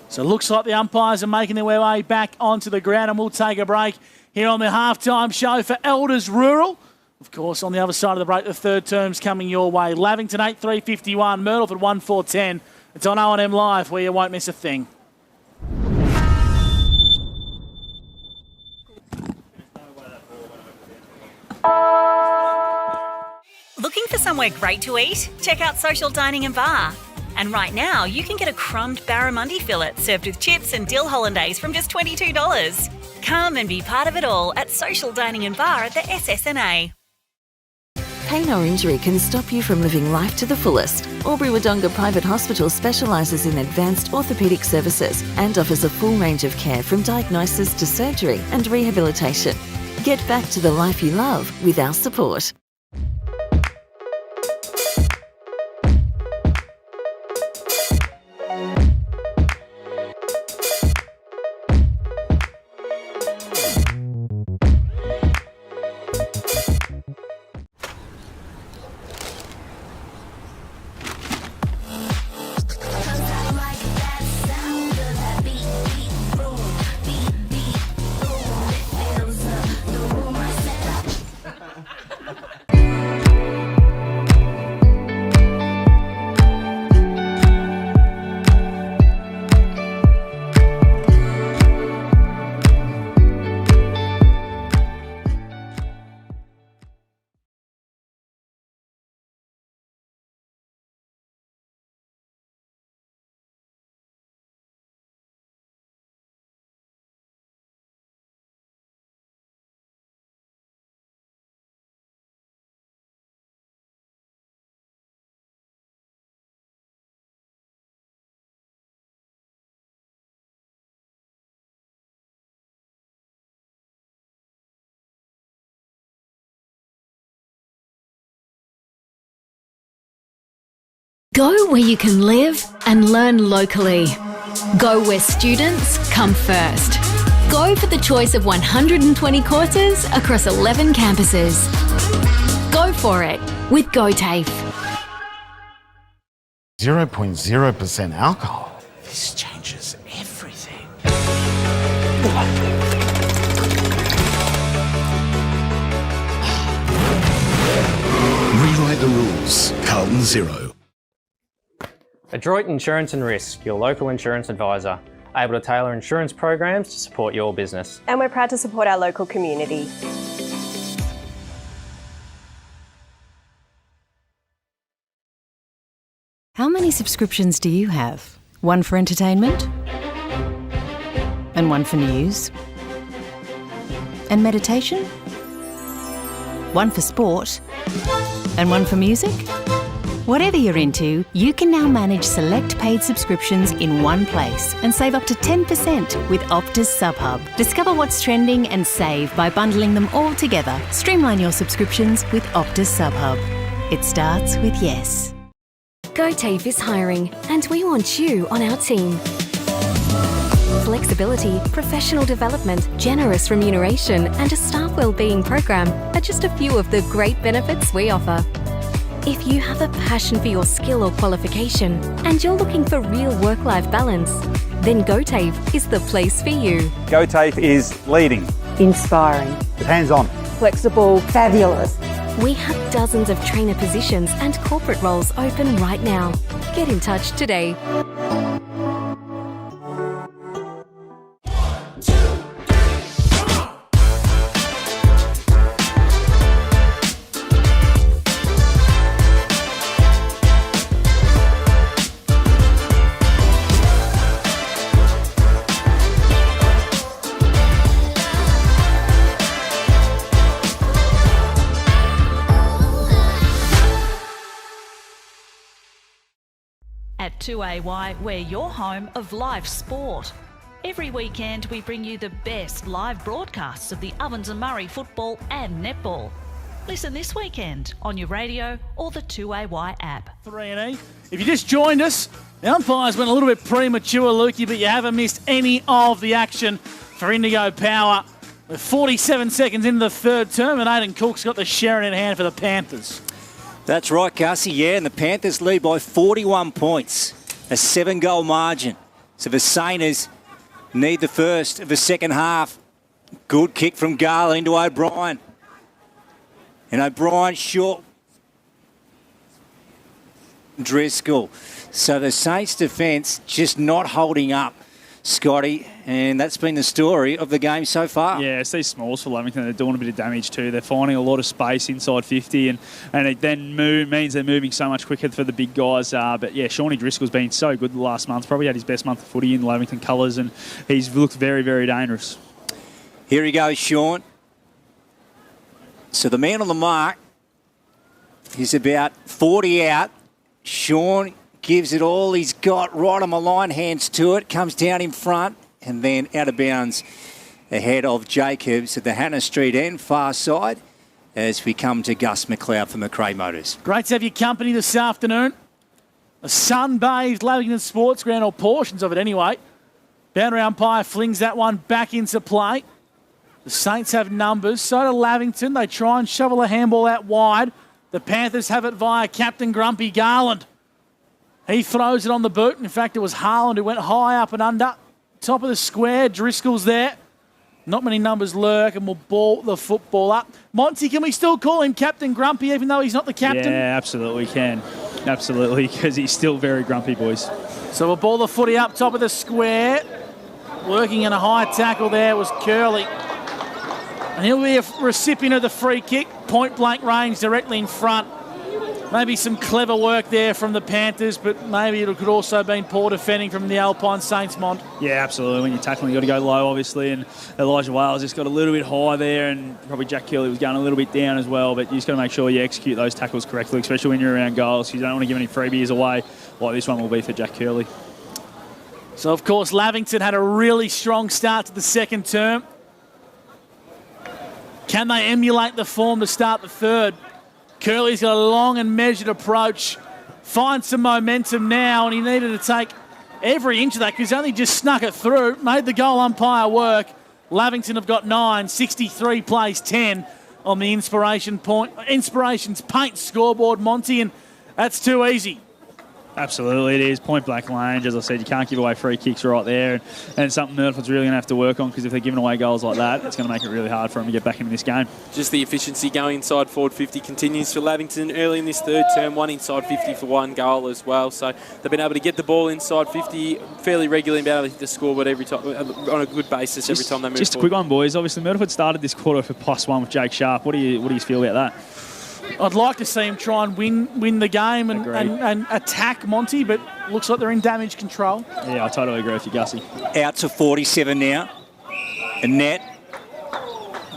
So it looks like the umpires are making their way back onto the ground, and we'll take a break here on the halftime show for Elders Rural. Of course, on the other side of the break, the third term's coming your way. Lavington 8-3-51, Myrtleford 1-4-10. It's on O&M Live, where you won't miss a thing. Looking for somewhere great to eat? Check out Social Dining and Bar. And right now, you can get a crumbed barramundi fillet served with chips and dill hollandaise from just $22. Come and be part of it all at Social Dining and Bar at the SSNA. Pain or injury can stop you from living life to the fullest. Albury-Wodonga Private Hospital specialises in advanced orthopaedic services and offers a full range of care from diagnosis to surgery and rehabilitation. Get back to the life you love with our support. Go where you can live and learn locally. Go where students come first. Go for the choice of 120 courses across 11 campuses. Go for it with GoTAFE. 0.0% alcohol. This changes everything. Rewrite the rules. Carlton Zero. Adroit Insurance and Risk, your local insurance advisor, able to tailor insurance programs to support your business. And we're proud to support our local community. How many subscriptions do you have? One for entertainment? And one for news? And meditation? One for sport? And one for music? Whatever you're into, you can now manage select paid subscriptions in one place and save up to 10% with Optus SubHub. Discover what's trending and save by bundling them all together. Streamline your subscriptions with Optus SubHub. It starts with yes. GoTAFE is hiring, and we want you on our team. Flexibility, professional development, generous remuneration, and a staff wellbeing program are just a few of the great benefits we offer. If you have a passion for your skill or qualification and you're looking for real work-life balance, then GoTAFE is the place for you. GoTAFE is leading, Inspiring. hands-on, Flexible. Fabulous. We have dozens of trainer positions and corporate roles open right now. Get in touch today. At 2AY, we're your home of live sport. Every weekend we bring you the best live broadcasts of the Ovens and Murray football and netball. Listen this weekend on your radio or the 2AY app. 3-E. If you just joined us, the umpires went a little bit premature, Lukey, but you haven't missed any of the action for Indigo Power. We're 47 seconds into the third term, and Aidan Cook's got the Sheridan in hand for the Panthers. That's right, Gussie, yeah, and the Panthers lead by 41 points, a 7-goal margin. So the Saints need the first of the second half. Good kick from Garland into O'Brien. And O'Brien short. Driscoll. So the Saints' defence just not holding up, Scotty, and that's been the story of the game so far. Yeah, it's these smalls for Lavington. They're doing a bit of damage too. They're finding a lot of space inside 50, and it then means they're moving so much quicker for the big guys. But yeah, Shawnee Driscoll's been so good the last month. Probably had his best month of footy in Lavington colours, and he's looked very, very dangerous. Here he goes, Sean. So the man on the mark is about 40 out. Sean gives it all he's got right on the line, hands to it, comes down in front, and then out of bounds ahead of Jacobs at the Hannah Street end, far side, as we come to Gus McLeod for McRae Motors. Great to have your company this afternoon. A sun-bathed Lavington Sports Ground, or portions of it anyway. Boundary umpire flings that one back into play. The Saints have numbers, so do Lavington. They try and shovel a handball out wide. The Panthers have it via Captain Grumpy Garland. He throws it on the boot. In fact, it was Harland who went high up and under. Top of the square, Driscoll's there. Not many numbers lurk, and will ball the football up. Monty, can we still call him Captain Grumpy even though he's not the captain? Yeah, absolutely can. Absolutely, because he's still very grumpy, boys. So we'll ball the footy up top of the square. Working in a high tackle there was Curley. And he'll be a recipient of the free kick. Point blank range directly in front. Maybe some clever work there from the Panthers, but maybe it could also have been poor defending from the Alpine Saints, Mont. Yeah, absolutely. When you're tackling, you've got to go low, obviously, and Elijah Wales just got a little bit high there, and probably Jack Curley was going a little bit down as well, but you just got to make sure you execute those tackles correctly, especially when you're around goals. You don't want to give any freebies away like this one will be for Jack Curley. So, of course, Lavington had a really strong start to the second term. Can they emulate the form to start the third? Curley's got a long and measured approach find some momentum now, and he needed to take every inch of that because he's only just snuck it through, made the goal umpire work. Lavington have got 9, 63 plays 10 on the Inspirations Paint scoreboard, Monty, and that's too easy. Absolutely, it is. Point blank range. As I said, you can't give away free kicks right there. And something Myrtleford's really going to have to work on because if they're giving away goals like that, it's going to make it really hard for them to get back into this game. Just the efficiency going inside forward 50 continues for Lavington early in this third term. 1 inside 50 for 1 goal as well. So they've been able to get the ball inside 50 fairly regularly and be able to hit the scoreboard every time on a good basis every time they move Just forward. a quick one, boys. Obviously, Myrtleford started this quarter for +1 with Jake Sharp. What do you feel about that? I'd like to see him try and win the game and attack Monty, but looks like they're in damage control. Yeah, I totally agree with you, Gussie. Out to 47 now. Annette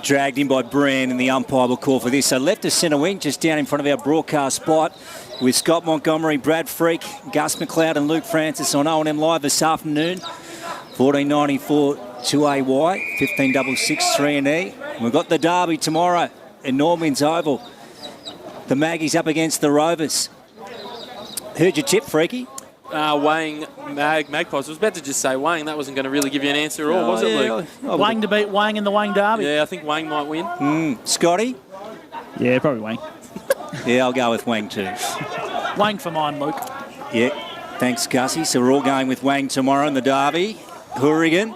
dragged in by Brand, and the umpire will call for this. So left to centre wing, just down in front of our broadcast spot, with Scott Montgomery, Brad Freak, Gus McLeod and Luke Francis on O&M Live this afternoon. 14.94 2AY, 15.66 3E. We've got the derby tomorrow in Norman's Oval. The Maggies up against the Rovers. Heard your tip, Freaky? Wang Magpies. I was about to just say Wang. That wasn't going to really give you an answer at all, was it, Luke? Wang to beat Wang in the Wang derby. Yeah, I think Wang might win. Scotty? Yeah, probably Wang. Yeah, I'll go with Wang too. Wang for mine, Luke. Yeah, thanks, Gussie. So we're all going with Wang tomorrow in the derby. Hourigan,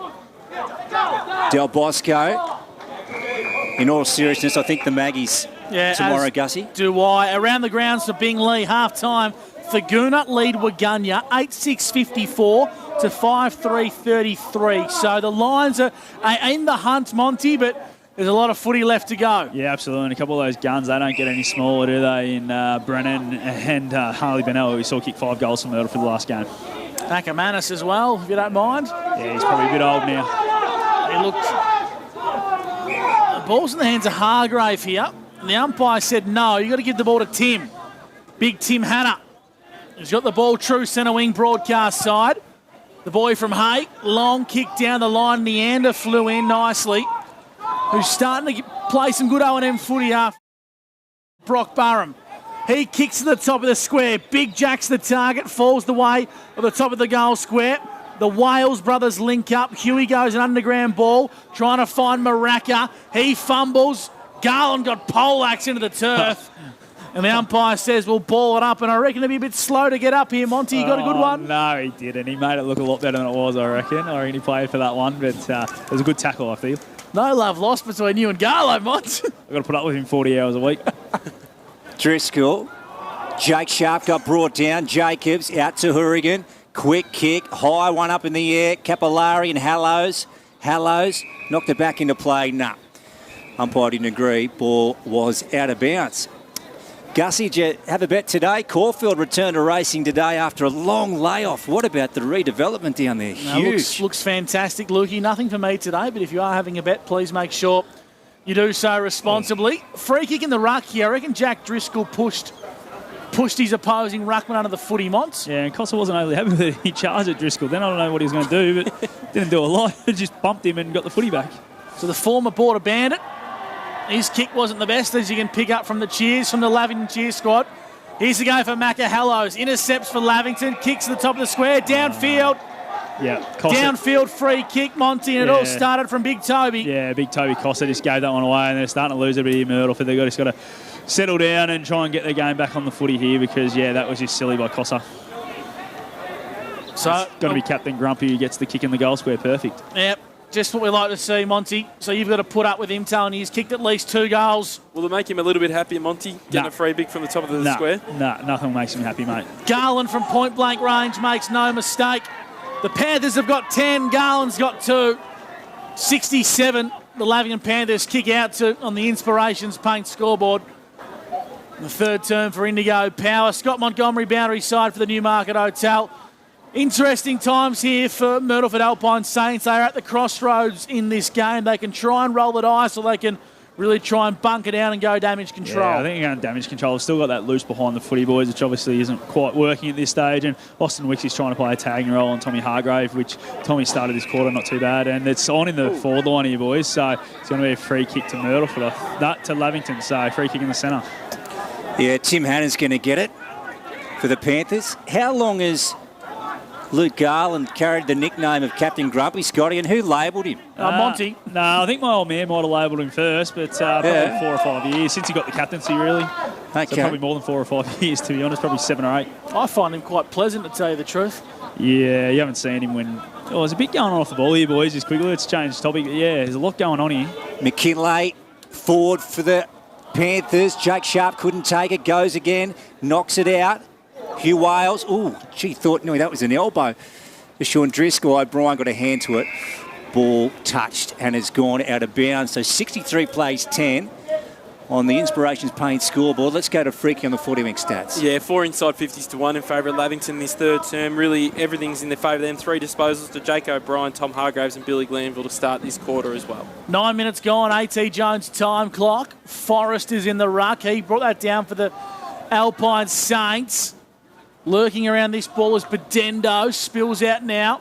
Del Bosco. In all seriousness, I think the Maggies tomorrow, Gussie. Do I. Around the grounds for Bingley, half-time. Thaguna lead Waguna, 8-6-54 to 5-3-33. So the Lions are in the hunt, Monty, but there's a lot of footy left to go. Yeah, absolutely. And a couple of those guns, they don't get any smaller, do they, in Brennan and Harley Bennell, who we saw kick 5 goals from Myrtle for the last game. Ackermanis as well, if you don't mind. Yeah, he's probably a bit old now. He looked... The ball's in the hands of Hargrave here. And the umpire said, no, you've got to give the ball to Tim. Big Tim Hanna. He's got the ball true centre wing broadcast side. The boy from Hay, long kick down the line. Neander flew in nicely. Who's starting to play some good O&M footy after Brock Barham. He kicks to the top of the square. Big Jack's the target, falls the way of the top of the goal square. The Wales brothers link up. Huey goes an underground ball, trying to find Maraca. He fumbles. Garland got poleaxed into the turf. And the umpire says we'll ball it up, and I reckon it'll be a bit slow to get up here, Monty. You got a good one? No, he didn't. He made it look a lot better than it was, I reckon. He played for that one, but it was a good tackle, I feel. No love lost between you and Garlo, Mont. I've got to put up with him 40 hours a week. Driscoll. Jake Sharp got brought down. Jacobs out to Hourigan. Quick kick. High one up in the air. Capillari and Hallows. Hallows knocked it back into play. Nah. Umpire didn't agree. Ball was out of bounds. Gussie, did you have a bet today? Caulfield returned to racing today after a long layoff. What about the redevelopment down there? Huge. Looks fantastic, Lukey. Nothing for me today, but if you are having a bet, please make sure you do so responsibly. Free kick in the ruck here. I reckon Jack Driscoll pushed his opposing ruckman under the footy, Monts. Yeah, and Costa wasn't overly happy with it. He charged at Driscoll. Then I don't know what he was going to do, but didn't do a lot. Just bumped him and got the footy back. So the former Border Bandit, his kick wasn't the best, as you can pick up from the cheers from the Lavington cheer squad. Here's the go for Macca Hallows. Intercepts for Lavington. Kicks to the top of the square. Downfield. Yeah. Downfield free kick, Monty, and it all started from Big Toby. Yeah, Big Toby Costa just gave that one away, and they're starting to lose a bit of Myrtleford. They've just got to settle down and try and get their game back on the footy here because, that was just silly by Costa. So it's got to be Captain Grumpy who gets the kick in the goal square perfect. Yep. Just what we like to see, Monty. So you've got to put up with him telling you he's kicked at least 2 goals. Will it make him a little bit happier, Monty, getting a free big from the top of the square? No, nothing makes him happy, mate. Garland from point blank range makes no mistake. The Panthers have got 10. Garland's got 2. 67. The Lavington Panthers kick out to on the Inspirations Paint scoreboard. The third term for Indigo Power. Scott Montgomery boundary side for the Newmarket Hotel. Interesting times here for Myrtleford Alpine Saints. They are at the crossroads in this game. They can try and roll the dice, or they can really try and bunker down and go damage control. Yeah, I think you're going damage control. They've still got that loose behind the footy, boys, which obviously isn't quite working at this stage. And Austin Wicks is trying to play a tagging role on Tommy Hargrave, which Tommy started this quarter not too bad. And it's on in the forward line here, boys. So it's going to be a free kick to Myrtleford. That to Lavington. So free kick in the centre. Yeah, Tim Hannon's going to get it. for the Panthers. How long has Luke Garland carried the nickname of Captain Grumpy, Scotty, and who labelled him? Monty. No, I think my old man might have labelled him first, but probably 4 or 5 years since he got the captaincy, really. Okay. So probably more than 4 or 5 years, to be honest, probably 7 or 8. I find him quite pleasant, to tell you the truth. Yeah, you haven't seen him when... Oh, there's a bit going on off the ball here, boys, just quickly. Let's change topic. Yeah, there's a lot going on here. McKinlay, forward for the Panthers. Jake Sharp couldn't take it, goes again, knocks it out. Hugh Wales, thought that was an elbow. Sean Driscoll, O'Brien got a hand to it. Ball touched and has gone out of bounds. So 63 plays 10 on the Inspirations Paint scoreboard. Let's go to Freaky on the 40-wing stats. Yeah, 4 inside 50s to 1 in favour of Lavington this third term. Really, everything's in their favour of them. 3 disposals to Jake O'Brien, Tom Hargraves and Billy Glanville to start this quarter as well. 9 minutes gone, A.T. Jones time clock. Forrest is in the ruck. He brought that down for the Alpine Saints. Lurking around this ball is Bedendo. Spills out now.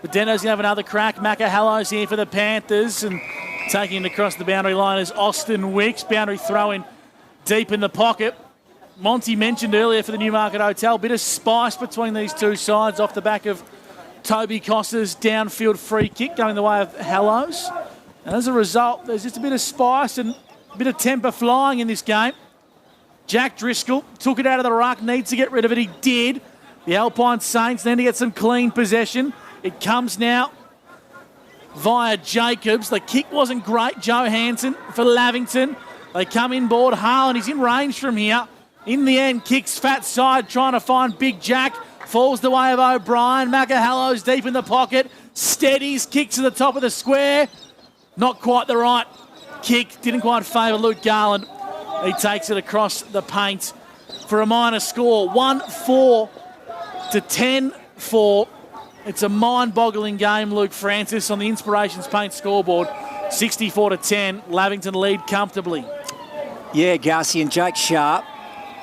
Bedendo's going to have another crack. Macahallow's here for the Panthers. And taking it across the boundary line is Austin Wicks. Boundary throw in deep in the pocket. Monty mentioned earlier for the Newmarket Hotel. Bit of spice between these two sides off the back of Toby Costa's downfield free kick going the way of Hallows. And as a result, there's just a bit of spice and a bit of temper flying in this game. Jack Driscoll took it out of the ruck, needs to get rid of it. He did. The Alpine Saints need to get some clean possession. It comes now via Jacobs. The kick wasn't great. Joe Hansen for Lavington. They come inboard. Harlan, he's in range from here. In the end, kicks fat side, trying to find Big Jack. Falls the way of O'Brien. Macahallow's deep in the pocket. Steadies, kicks to the top of the square. Not quite the right kick. Didn't quite favour Luke Garland. He takes it across the paint for a minor score. 1-4 to 10-4. It's a mind-boggling game, Luke Francis, on the Inspirations Paint scoreboard. 64 to 10. Lavington lead comfortably. Yeah, Garcia and Jake Sharp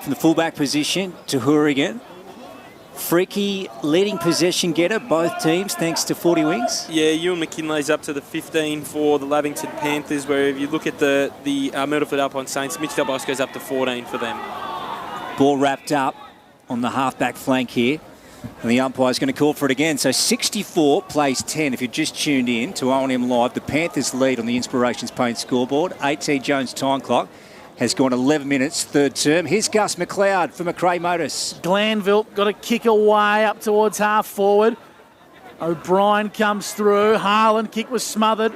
from the fullback position to Hourigan. Freaky leading possession getter, both teams, thanks to 40 wings. Yeah, Ewan McKinley's up to the 15 for the Lavington Panthers, where if you look at the Myrtleford Alpine Saints, Mitch Delbosco's up to 14 for them. Ball wrapped up on the half-back flank here, and the umpire's going to call for it again. So 64 plays 10. If you just tuned in to O&M Live, the Panthers lead on the Inspirations Paint scoreboard. A.T. Jones time clock has gone 11 minutes, third term. Here's Gus McLeod for McRae Motors. Glanville got a kick away up towards half forward. O'Brien comes through. Harlan, kick was smothered.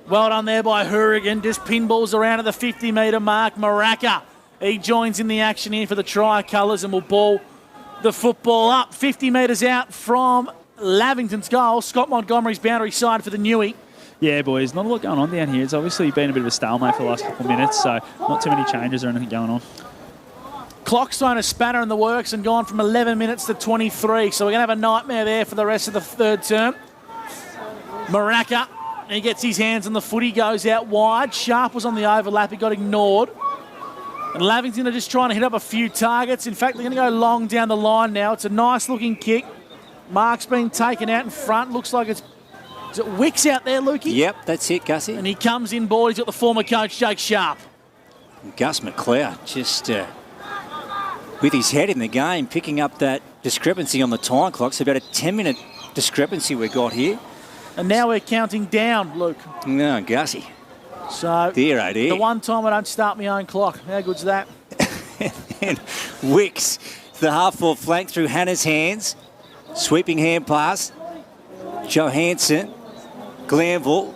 Well done there by Hourigan. Just pinballs around at the 50-metre mark. Maraka, he joins in the action here for the Tricolours and will ball the football up. 50 metres out from Lavington's goal. Scott Montgomery's boundary side for the Newey. Yeah, boys, not a lot going on down here. It's obviously been a bit of a stalemate for the last couple of minutes, so not too many changes or anything going on. Clock's thrown a spanner in the works and gone from 11 minutes to 23, so we're going to have a nightmare there for the rest of the third term. Maraka, he gets his hands on the footy, goes out wide. Sharp was on the overlap, he got ignored. And Lavington are just trying to hit up a few targets. In fact, they're going to go long down the line now. It's a nice-looking kick. Mark's been taken out in front. Looks like it's... Is it Wicks out there, Lukey? Yep, that's it, Gussie. And he comes in board. He's got the former coach, Jake Sharp. Gus McLeod just with his head in the game, picking up that discrepancy on the time clock. It's about a 10-minute discrepancy we got here. And now we're counting down, Luke. No, Gussie. So, dear, oh dear. The one time I don't start my own clock. How good's that? And Wicks, the half-forward flank through Hannah's hands. Sweeping hand pass. Johansson. Glanville.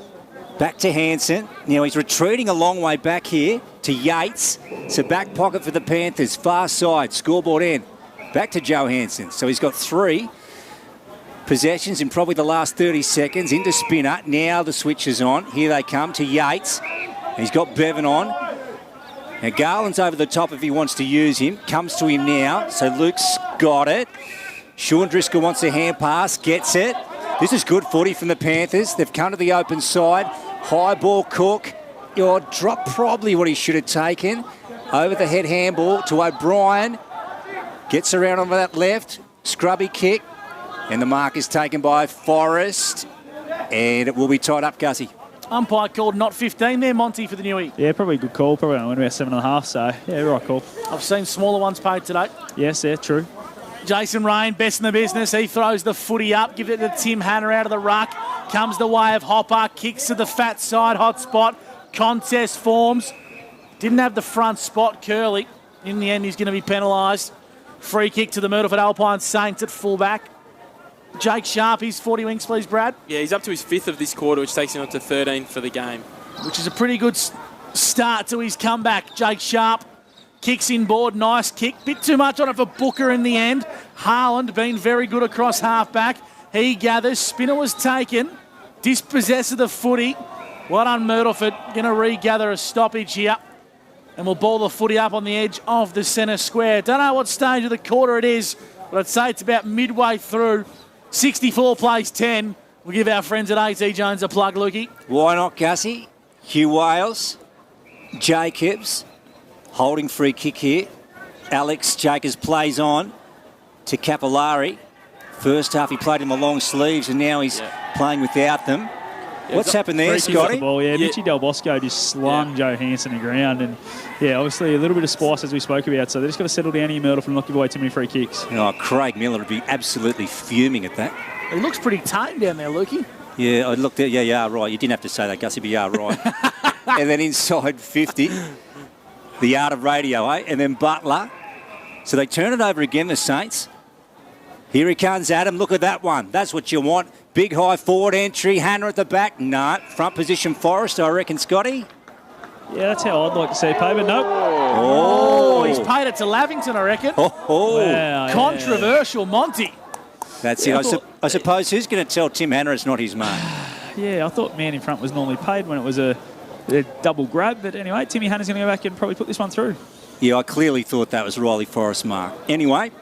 Back to Hansen. Now he's retreating a long way back here to Yates. So back pocket for the Panthers. Far side. Scoreboard end. Back to Johansson. So he's got 3 possessions in probably the last 30 seconds. Into spinner. Now the switch is on. Here they come to Yates. He's got Bevan on. Now Garland's over the top if he wants to use him. Comes to him now. So Luke's got it. Sean Driscoll wants a hand pass. Gets it. This is good footy from the Panthers. They've come to the open side. High ball, Cook. Dropped probably what he should have taken. Over the head handball to O'Brien. Gets around on that left. Scrubby kick. And the mark is taken by Forrest. And it will be tied up, Gussie. Umpire called not 15 there, Monty, for the Newey. Yeah, probably a good call. Probably only about 7.5, so yeah, right call. I've seen smaller ones paid today. Yes, yeah, true. Jason Rain, best in the business. He throws the footy up, gives it to Tim Hanna out of the ruck. Comes the way of Hopper, kicks to the fat side, hot spot. Contest forms. Didn't have the front spot, Curley. In the end, he's going to be penalised. Free kick to the Myrtleford Alpine Saints at fullback. Jake Sharp, his 40 wings, please, Brad. Yeah, he's up to his 5th of this quarter, which takes him up to 13 for the game. Which is a pretty good start to his comeback. Jake Sharp kicks inboard, nice kick. Bit too much on it for Booker in the end. Haaland been very good across halfback. He gathers, spinner was taken. Dispossessed of the footy. Well done, Myrtleford. Going to regather a stoppage here. And we'll ball the footy up on the edge of the centre square. Don't know what stage of the quarter it is, but I'd say it's about midway through. 64 plays 10. We'll give our friends at AT Jones a plug, Lukey. Why not, Gussie? Hugh Wales, Jacobs, holding free kick here. Alex Jacobs plays on to Capillari. First half he played in the long sleeves and now he's playing without them. What's happened there, Scotty? The ball, Mitchie Del Bosco just slung Joe Hansen to the ground. And, obviously a little bit of spice as we spoke about. So they've just got to settle down here, Myrtleford, and not give away too many free kicks. Oh, Craig Miller would be absolutely fuming at that. He looks pretty tame down there, Lukey. Yeah, I looked at you are right. You didn't have to say that, Gussie, but you are right. And then inside 50, the art of radio, eh? And then Butler. So they turn it over again, the Saints. Here he comes, Adam. Look at that one. That's what you want. Big high forward entry. Hannah at the back. No. Front position Forrest, I reckon, Scotty. Yeah, that's how I'd like to see it pay, but nope. Oh, he's paid it to Lavington, I reckon. Wow, controversial, Monty. That's it. I suppose who's going to tell Tim Hannah it's not his mark? Yeah, I thought man in front was normally paid when it was a double grab. But anyway, Timmy Hannah's going to go back and probably put this one through. Yeah, I clearly thought that was Riley Forrest's mark. Anyway,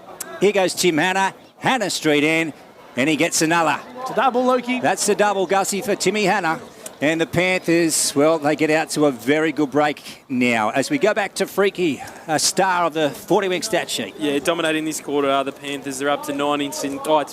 here goes Tim Hannah. Hannah straight in, and he gets another. It's a double, Lukey. That's the double, Gussie, for Timmy Hannah. And the Panthers, well, they get out to a very good break now. As we go back to Freaky, a star of the 40-wing stat sheet. Yeah, dominating this quarter are the Panthers. They're up to 9 inside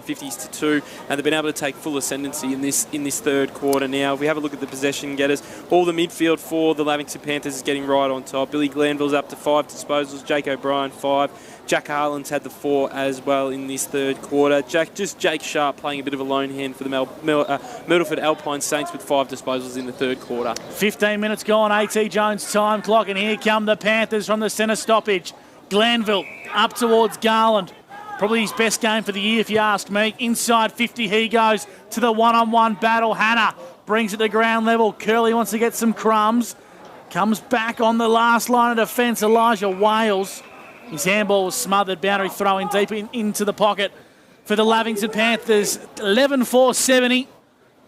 50s to 2, and they've been able to take full ascendancy in this third quarter now. If we have a look at the possession getters, all the midfield for the Lavington Panthers is getting right on top. Billy Glanville's up to 5 disposals, Jake O'Brien 5. Jack Harlan's had the 4 as well in this third quarter. Jake Sharp playing a bit of a lone hand for the Myrtleford Alpine Saints with 5 disposals in the third quarter. 15 minutes gone, AT Jones time clock, and here come the Panthers from the centre stoppage. Glanville up towards Garland. Probably his best game for the year, if you ask me. Inside 50, he goes to the one-on-one battle. Hannah brings it to ground level. Curley wants to get some crumbs. Comes back on the last line of defence, Elijah Wales. His handball was smothered, boundary throwing deep into the pocket for the Lavington Panthers. 11-4-70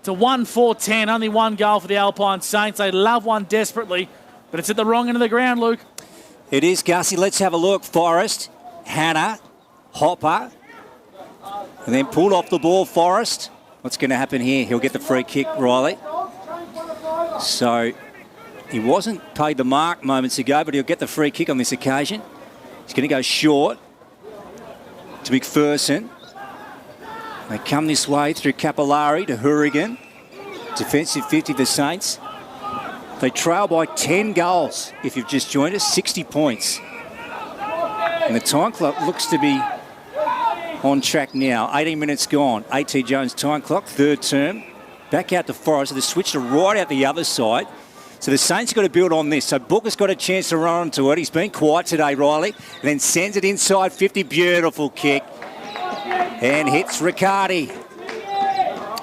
to 1-4-10. Only one goal for the Alpine Saints. They love one desperately, but it's at the wrong end of the ground, Luke. It is, Gussie. Let's have a look. Forrest, Hannah, Hopper, and then pulled off the ball, Forrest. What's going to happen here? He'll get the free kick, Riley. So he wasn't paid the mark moments ago, but he'll get the free kick on this occasion. He's going to go short to McPherson. They come this way through Capillari to Hourigan. Defensive 50 the Saints. They trail by 10 goals, if you've just joined us, 60 points. And the time clock looks to be on track now. 18 minutes gone. AT Jones time clock, third term. Back out to Forrest. So they switched to right out the other side. So the Saints got to build on this. So Booker's got a chance to run onto it. He's been quiet today, Riley. And then sends it inside 50. Beautiful kick. And hits Riccardi.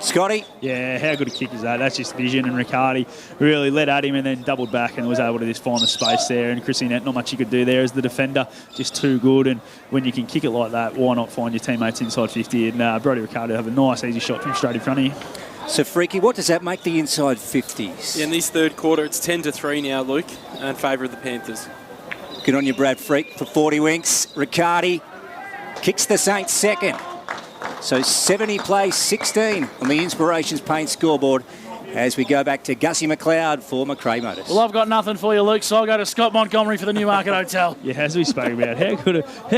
Scotty? Yeah, how good a kick is that? That's just vision, and Riccardi really led at him and then doubled back and was able to just find the space there. And Chrissy Nett, not much you could do there as the defender, just too good. And when you can kick it like that, why not find your teammates inside 50? And Brodie Riccardi have a nice, easy shot from straight in front of you. So, Freaky, what does that make the inside 50s? Yeah, in this third quarter, it's 10-3 now, Luke, in favour of the Panthers. Good on you, Brad Freak, for 40 winks. Riccardi kicks the Saints second. So 70 plays 16 on the Inspirations Paint scoreboard as we go back to Gussie McLeod for McRae Motors. Well, I've got nothing for you, Luke, so I'll go to Scott Montgomery for the Newmarket Hotel. Yeah, as we spoke about, how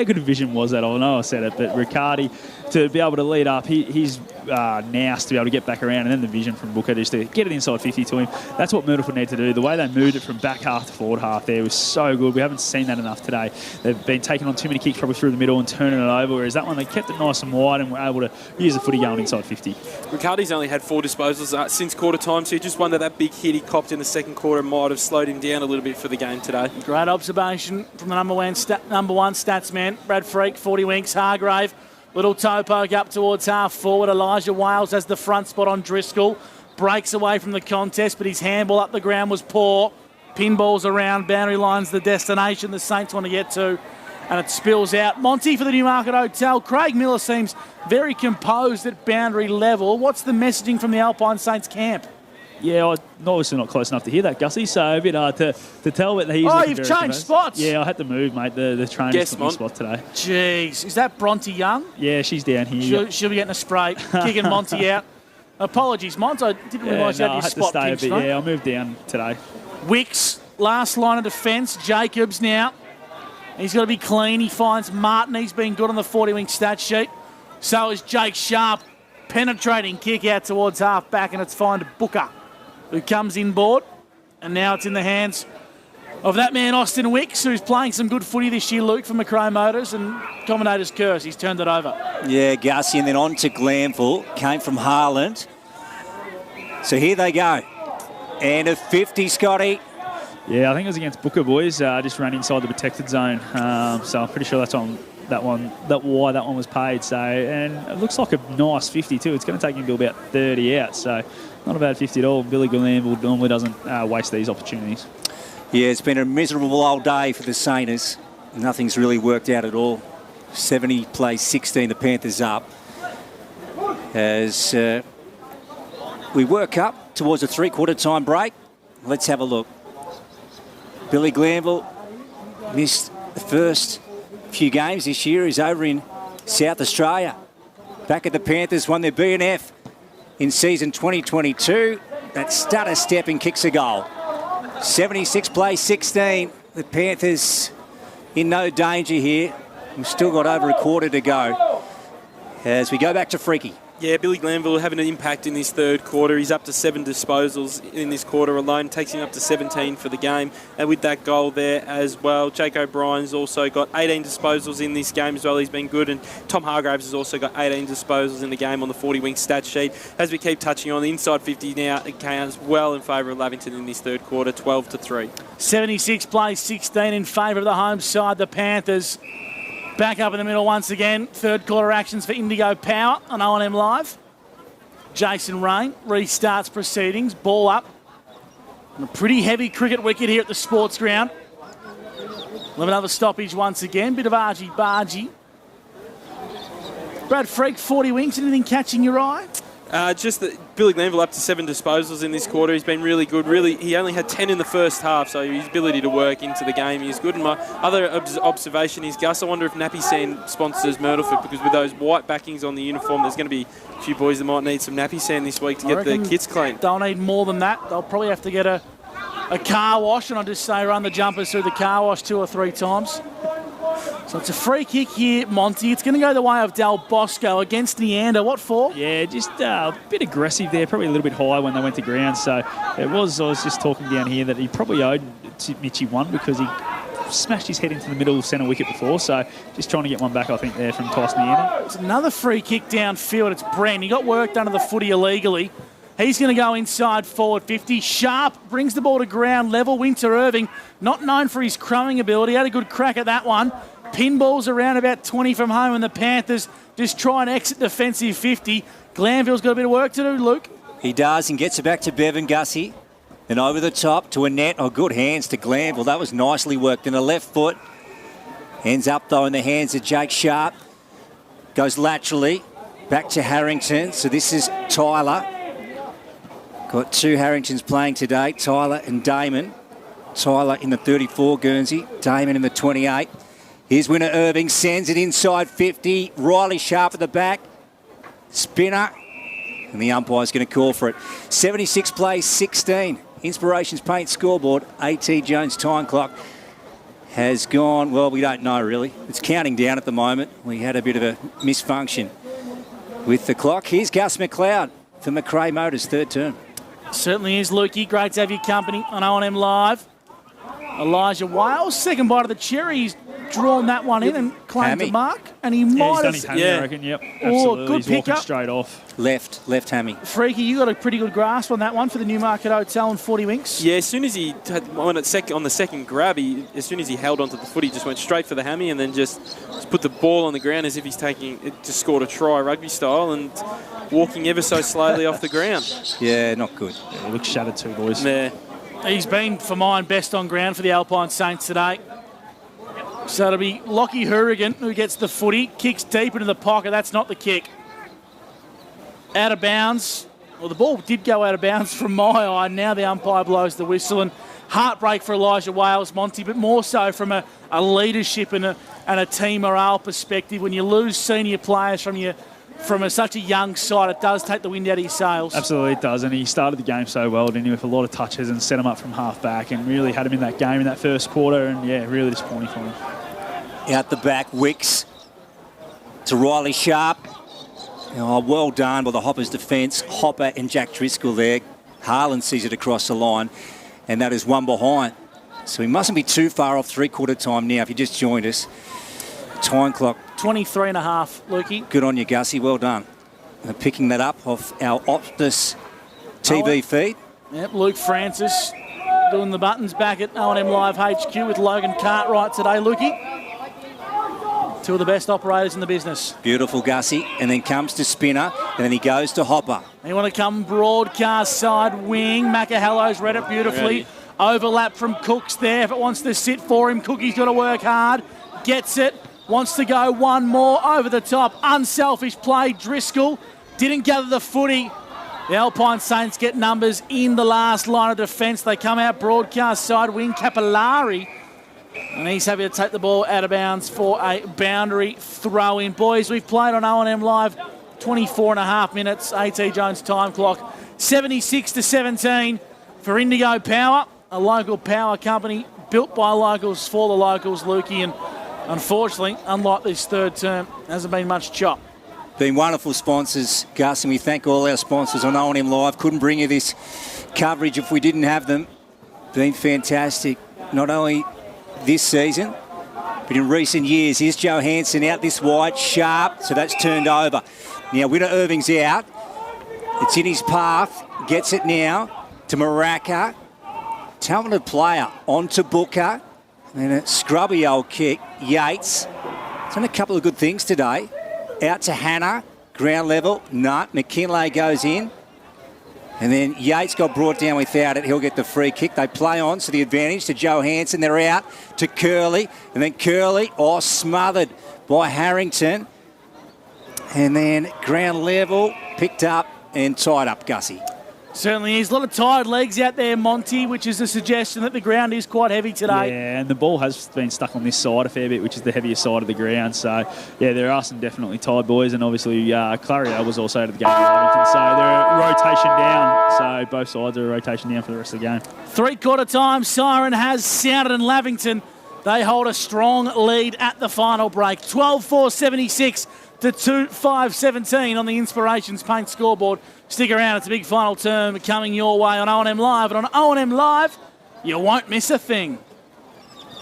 good a vision was that? I know I said it, but Riccardi, to be able to lead up, he's nous to be able to get back around, and then the vision from Booker just to get it inside 50 to him. That's what Myrtleford need to do. The way they moved it from back half to forward half there was so good. We haven't seen that enough today. They've been taking on too many kicks probably through the middle and turning it over, whereas that one they kept it nice and wide and were able to use the footy going inside 50. Riccardi's only had 4 disposals since quarter time, so you just wonder that big hit he copped in the second quarter might have slowed him down a little bit for the game today. Great observation from the number one stats man, Brad Freak, 40 winks, Hargrave. Little toe poke up towards half forward. Elijah Wales has the front spot on Driscoll. Breaks away from the contest, but his handball up the ground was poor. Pinballs around, boundary line's the destination the Saints want to get to. And it spills out. Monty for the Newmarket Hotel. Craig Miller seems very composed at boundary level. What's the messaging from the Alpine Saints camp? Yeah, I'm obviously not close enough to hear that, Gussie, so a bit hard to tell. But he's you've changed spots. Yeah, I had to move, mate. The trainer's took my spot today. Jeez, is that Bronte Young? Yeah, she's down here. She'll be getting a spray, kicking Monty out. Apologies, Monty. I didn't realise you had your spot pinched. Yeah, I moved down today. Wicks, last line of defence. Jacobs now. He's got to be clean. He finds Martin. He's been good on the 40-wing stat sheet. So is Jake Sharp. Penetrating kick out towards half-back, and it's fine to Booker, who comes inboard. And now it's in the hands of that man, Austin Wicks, who's playing some good footy this year, Luke, from Macrae Motors, and commentator's curse. He's turned it over. Yeah, Gussie, and then on to Glanville. Came from Harland. So here they go. And a 50, Scotty. Yeah, I think it was against Booker, boys. Just ran inside the protected zone. So I'm pretty sure that's on why that one was paid. So, and it looks like a nice 50 too. It's going to take him to about 30 out. So not a bad 50 at all. Billy Glanville normally doesn't waste these opportunities. Yeah, it's been a miserable old day for the Sainers. Nothing's really worked out at all. 70 plays 16, the Panthers up. As we work up towards a three-quarter time break, let's have a look. Billy Glanville missed the first few games this year. He's over in South Australia. Back at the Panthers, won their BNF in season 2022. That stutter step and kicks a goal. 76 plays 16. The Panthers in no danger here. We've still got over a quarter to go as we go back to Freaky. Yeah, Billy Glanville having an impact in this third quarter. He's up to 7 disposals in this quarter alone, takes him up to 17 for the game. And with that goal there as well, Jake O'Brien's also got 18 disposals in this game as well. He's been good. And Tom Hargraves has also got 18 disposals in the game on the 40-wing stat sheet. As we keep touching on, the inside 50 now counts well in favour of Lavington in this third quarter, 12-3. 76 plays 16 in favour of the home side, the Panthers. Back up in the middle once again. Third quarter actions for Indigo Power on O&M Live. Jason Rain restarts proceedings. Ball up. And a pretty heavy cricket wicket here at the sports ground. We'll have another stoppage once again. Bit of argy-bargy. Brad Freak, 40 wings. Anything catching your eye? Just that Billy Glanville up to 7 disposals in this quarter. He's been really good. Really, he only had 10 in the first half, so his ability to work into the game is good. And my other observation is, Gus, I wonder if Nappy Sand sponsors Myrtleford, because with those white backings on the uniform, there's going to be a few boys that might need some Nappy Sand this week to get their kits clean. They'll need more than that. They'll probably have to get a car wash, and I'll just say run the jumpers through the car wash 2 or 3 times. So it's a free kick here, Monty. It's going to go the way of Del Bosco against Neander. What for? Yeah, just a bit aggressive there, probably a little bit high when they went to ground. So I was just talking down here that he probably owed Mitchie one because he smashed his head into the middle centre wicket before. So just trying to get one back, I think, there from Tyson Neander. It's another free kick downfield. It's Bren. He got worked under the footy illegally. He's going to go inside forward 50. Sharp brings the ball to ground level. Winter Irving, not known for his crumbing ability, had a good crack at that one. Pinballs around about 20 from home, and the Panthers just try and exit defensive 50. Glanville's got a bit of work to do, Luke. He does, and gets it back to Bevan Gussie. Then over the top to a net. Oh, good hands to Glanville. That was nicely worked. And a left foot. Ends up, though, in the hands of Jake Sharp. Goes laterally. Back to Harrington. So this is Tyler. Got 2 Harringtons playing today, Tyler and Damon. Tyler in the 34, Guernsey. Damon in the 28. Here's Winter Irving, sends it inside 50. Riley Sharp at the back. Spinner. And the umpire's going to call for it. 76 plays 16. Inspirations Paint scoreboard. A.T. Jones time clock has gone, well, we don't know really. It's counting down at the moment. We had a bit of a misfunction. with the clock. Here's Gus McLeod for McRae Motors, third term. Certainly is, Lukey. Great to have your company on O&M Live. Elijah Wales, second bite of the cherry. He's drawn that one in and claimed the mark. And he might he's done have... his hammy, I reckon. Yep, absolutely. Oh, good he's walking pickup. straight off. Left hammy. Freaky, you got a pretty good grasp on that one for the Newmarket Hotel and 40 Winks. Yeah, as soon as he on the second grab, as soon as he held onto the foot, he just went straight for the hammy and then just put the ball on the ground as if he's taking it, just scored a try rugby style and walking ever so slowly off the ground. Yeah, not good. Yeah, he looks shattered too, boys. Yeah. He's been, for mine, best on ground for the Alpine Saints today. So it'll be Lockie Hourigan who gets the footy, kicks deep into the pocket. That's not the kick. Out of bounds. Well, the ball did go out of bounds from my eye. Now the umpire blows the whistle. And heartbreak for Elijah Wales, Monty, but more so from a leadership and a team morale perspective. When you lose senior players from such a young side, it does take the wind out of your sails. Absolutely it does, and he started the game so well, didn't he, with a lot of touches and set him up from half back and really had him in that game in that first quarter, and yeah, really disappointing for him. Out the back, Wicks to Riley Sharp. Oh, well done by the Hoppers' defence. Hopper and Jack Driscoll there. Harlan sees it across the line, and that is one behind. So he mustn't be too far off three-quarter time now if you just joined us. Time clock. 23 and a half, Lukey. Good on you, Gussie. Well done. And picking that up off our Optus TV feed. Yep, Luke Francis doing the buttons back at O&M Live HQ with Logan Cartwright today, Lukey. Two of the best operators in the business. Beautiful, Gussie. And then comes to Spinner, and then he goes to Hopper. They want to come broadcast side wing. Macahallow's read it beautifully. Ready. Overlap from Cooks there. If it wants to sit for him, Cookie's got to work hard. Gets it. Wants to go one more over the top. Unselfish play. Driscoll didn't gather the footy. The Alpine Saints get numbers in the last line of defence. They come out broadcast side wing. Capillari. And he's happy to take the ball out of bounds for a boundary throw-in. Boys, we've played on O&M Live 24 and a half minutes. A.T. Jones time clock. 76-17 for Indigo Power, a local power company built by locals for the locals, Lukey. And unfortunately, unlike this third term, hasn't been much chop. Been wonderful sponsors, Gus, and we thank all our sponsors on O&M Live. Couldn't bring you this coverage if we didn't have them. Been fantastic. Not only this season, but in recent years. Here's Joe Hansen out this wide, Sharp, so that's turned over. Now, Winner Irving's out. It's in his path. Gets it now to Maraca. Talented player on to Booker. And a scrubby old kick. Yates. He's done a couple of good things today. Out to Hannah. Ground level. No. McKinlay goes in. And then Yates got brought down without it. He'll get the free kick. They play on, so the advantage to Joe Hansen. They're out to Curley. And then Curley, smothered by Harrington. And then ground level, picked up and tied up, Gussie. Certainly is. A lot of tired legs out there, Monty, which is a suggestion that the ground is quite heavy today. Yeah, and the ball has been stuck on this side a fair bit, which is the heavier side of the ground. So, yeah, there are some definitely tired boys. And obviously, Clario was also out of the game in Lavington. So they're a rotation down. So both sides are a rotation down for the rest of the game. Three-quarter time, siren has sounded in Lavington. They hold a strong lead at the final break. 12-4-76 to 2-5-17 on the Inspirations Paint scoreboard. Stick around, it's a big final term coming your way on O&M Live. And on O&M Live, you won't miss a thing.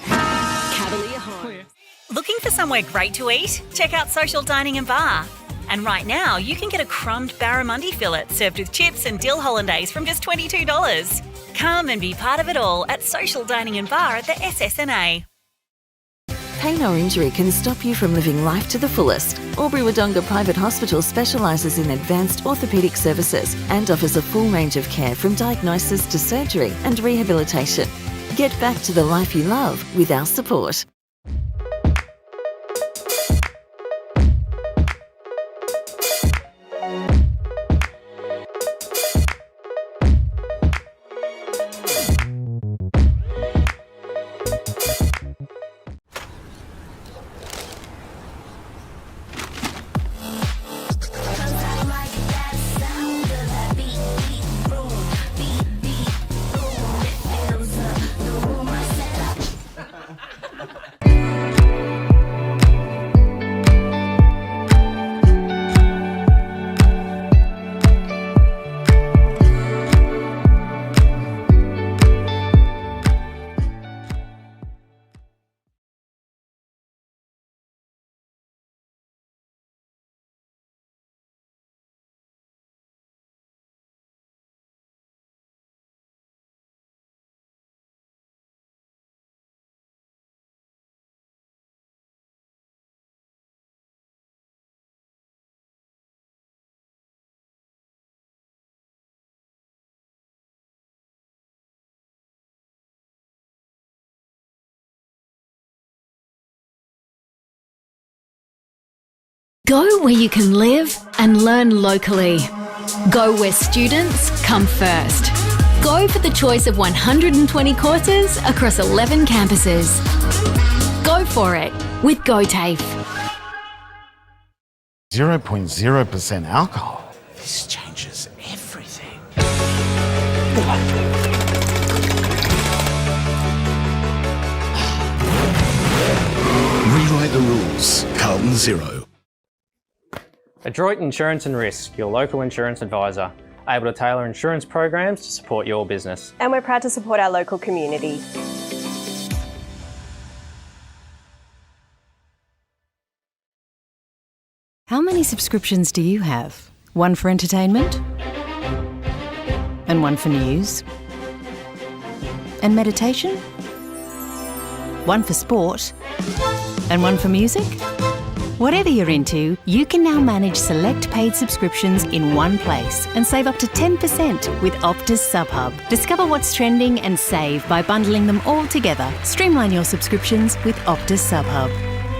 Cavalier Home. Looking for somewhere great to eat? Check out Social Dining and Bar. And right now, you can get a crumbed barramundi fillet served with chips and dill hollandaise from just $22. Come and be part of it all at Social Dining and Bar at the SSNA. Pain or injury can stop you from living life to the fullest. Albury-Wodonga Private Hospital specialises in advanced orthopaedic services and offers a full range of care from diagnosis to surgery and rehabilitation. Get back to the life you love with our support. Go where you can live and learn locally. Go where students come first. Go for the choice of 120 courses across 11 campuses. Go for it with GoTAFE. 0.0% alcohol. This changes everything. Rewrite the rules. Carlton 0. Adroit Insurance and Risk, your local insurance advisor, able to tailor insurance programs to support your business. And we're proud to support our local community. How many subscriptions do you have? One for entertainment? And one for news? And meditation? One for sport? And one for music? Whatever you're into, you can now manage select paid subscriptions in one place and save up to 10% with Optus SubHub. Discover what's trending and save by bundling them all together. Streamline your subscriptions with Optus SubHub.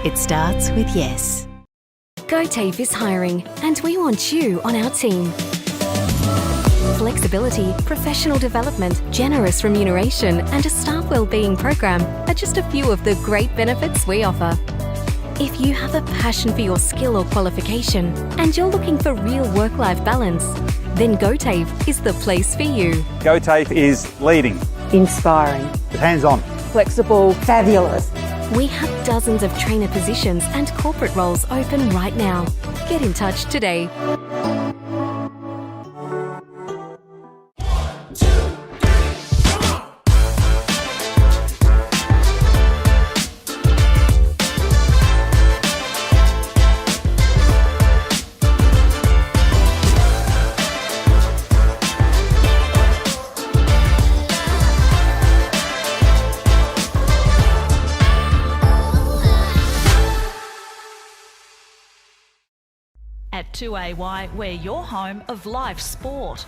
It starts with yes. GoTAFE is hiring, and we want you on our team. Flexibility, professional development, generous remuneration, and a staff wellbeing program are just a few of the great benefits we offer. If you have a passion for your skill or qualification and you're looking for real work-life balance, then GoTAFE is the place for you. GoTAFE is leading, Inspiring. hands-on, Flexible. Fabulous. We have dozens of trainer positions and corporate roles open right now. Get in touch today. At 2AY, we're your home of live sport.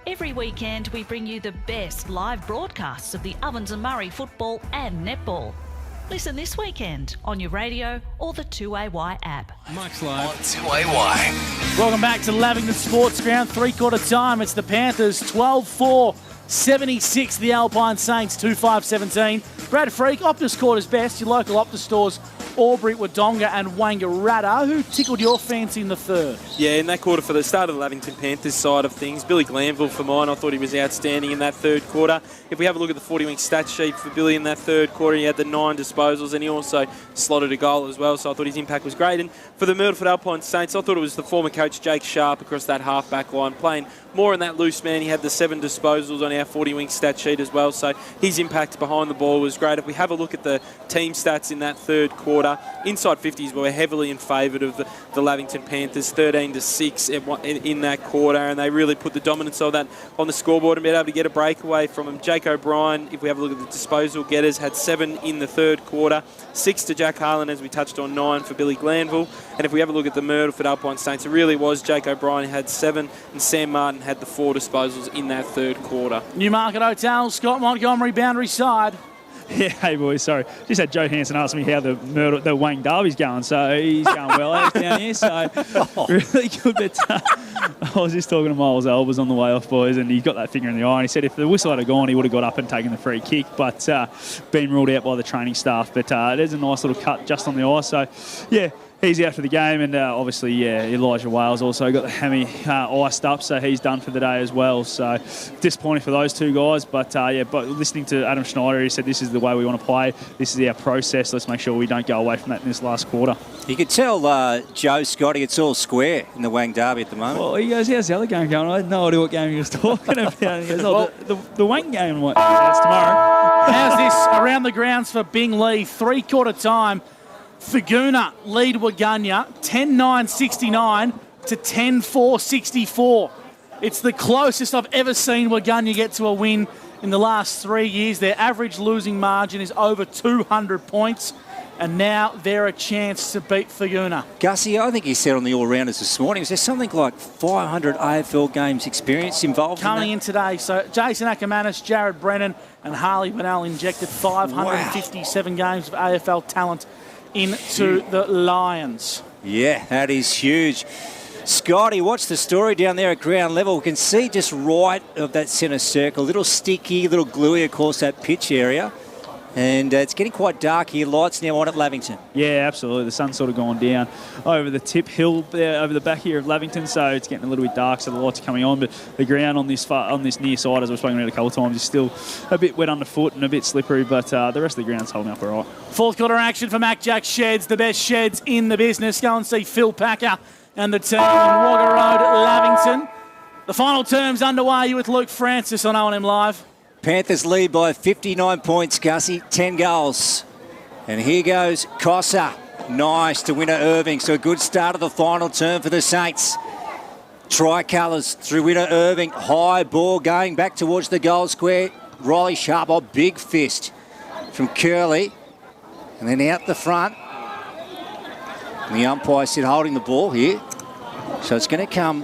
Every weekend we bring you the best live broadcasts of the Ovens and Murray football and netball. Listen this weekend on your radio or the 2AY app. Mike's live on 2AY. Welcome back to Lavington Sports Ground. Three-quarter time. It's the Panthers 12-4, 76 the Alpine Saints 2-5-17. Brad Freak, Optus scored his best. Your local Optus stores, Albury, Wodonga and Wangaratta. Who tickled your fancy in the third? Yeah, in that quarter for the start of the Lavington Panthers side of things, Billy Glanville for mine, I thought he was outstanding in that third quarter. If we have a look at the 40-wing stat sheet for Billy in that third quarter, he had the 9 disposals and he also slotted a goal as well, so I thought his impact was great. And for the Myrtleford Alpine Saints, I thought it was the former coach Jake Sharp across that half-back line, playing more in that loose man. He had the 7 disposals on our 40-wing stat sheet as well, so his impact behind the ball was great. If we have a look at the team stats in that third quarter, inside 50s were heavily in favour of the Lavington Panthers, 13-6 in that quarter, and they really put the dominance of that on the scoreboard and been able to get a breakaway from them. Jake O'Brien, if we have a look at the disposal getters, had 7 in the third quarter, 6 to Jack Harlan, as we touched on, 9 for Billy Glanville. And if we have a look at the Myrtleford Alpine Saints, it really was Jake O'Brien had 7 and Sam Martin had the 4 disposals in that third quarter. Newmarket Hotel, Scott Montgomery, boundary side. Yeah, hey boys, sorry. Just had Joe Hansen ask me how the Wang Derby's going, so he's going well out down here, so really good. But I was just talking to Miles Albers on the way off, boys, and he got that finger in the eye, and he said if the whistle had gone, he would have got up and taken the free kick, but been ruled out by the training staff. But there's a nice little cut just on the eye, so yeah. He's out for the game, and obviously, yeah, Elijah Wales also got the hammy iced up, so he's done for the day as well. So disappointing for those two guys, but but listening to Adam Schneider, he said this is the way we want to play. This is our process. Let's make sure we don't go away from that in this last quarter. You could tell Joe Scotty it's all square in the Wang Derby at the moment. Well, he goes, how's the other game going? I had no idea what game he was talking about. He goes, oh, the Wang game. What? That's tomorrow. How's this around the grounds for Bing Lee? Three-quarter time. Faguna lead Waganya 10-9-69 to 10-4-64. It's the closest I've ever seen Waganya get to a win in the last 3 years. Their average losing margin is over 200 points, and now they're a chance to beat Faguna. Gussie, I think he said on the All-Rounders this morning, was there something like 500 AFL games experience involved coming in in today? So Jason Ackermanis, Jared Brennan and Harley Bennell injected 557 games of AFL talent into the Lions. Yeah, that is huge. Scotty, what's the story down there at ground level? We can see just right of that centre circle, a little sticky, a little gluey, of course, that pitch area. And it's getting quite dark here. Lights now on at Lavington. Yeah, absolutely. The sun's sort of gone down over the tip hill there, over the back here of Lavington, so it's getting a little bit dark, so the lights are coming on. But the ground on this near side, as we've spoken about a couple of times, is still a bit wet underfoot and a bit slippery, but the rest of the ground's holding up all right. Fourth quarter action for Mac Jack Sheds, the best sheds in the business. Go and see Phil Packer and the team in Wagga Road, Lavington. The final term's underway. You with Luke Francis on O&M Live. Panthers lead by 59 points, Gussie, 10 goals. And here goes Cossa. Nice to winner Irving. So a good start of the final term for the Saints. Tricolours through winner Irving. High ball going back towards the goal square. Riley Sharp, a big fist from Curley. And then out the front. And the umpire said holding the ball here. So it's going to come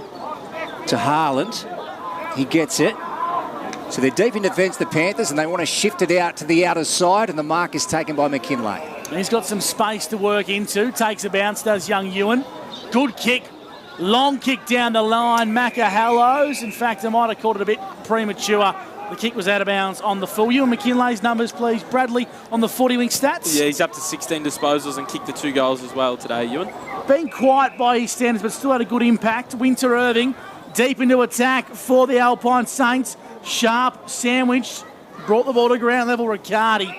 to Haaland. He gets it. So they're deep in defence, the Panthers, and they want to shift it out to the outer side, and the mark is taken by McKinlay. He's got some space to work into. Takes a bounce, does young Ewan. Good kick. Long kick down the line. Macca Hallows. In fact, I might have called it a bit premature. The kick was out of bounds on the full. Ewan McKinlay's numbers, please. Bradley on the 40-wing stats. Yeah, he's up to 16 disposals and kicked the 2 goals as well today, Ewan. Been quiet by his standards, but still had a good impact. Winter Irving deep into attack for the Alpine Saints. Sharp sandwich, brought the ball to ground level. Riccardi,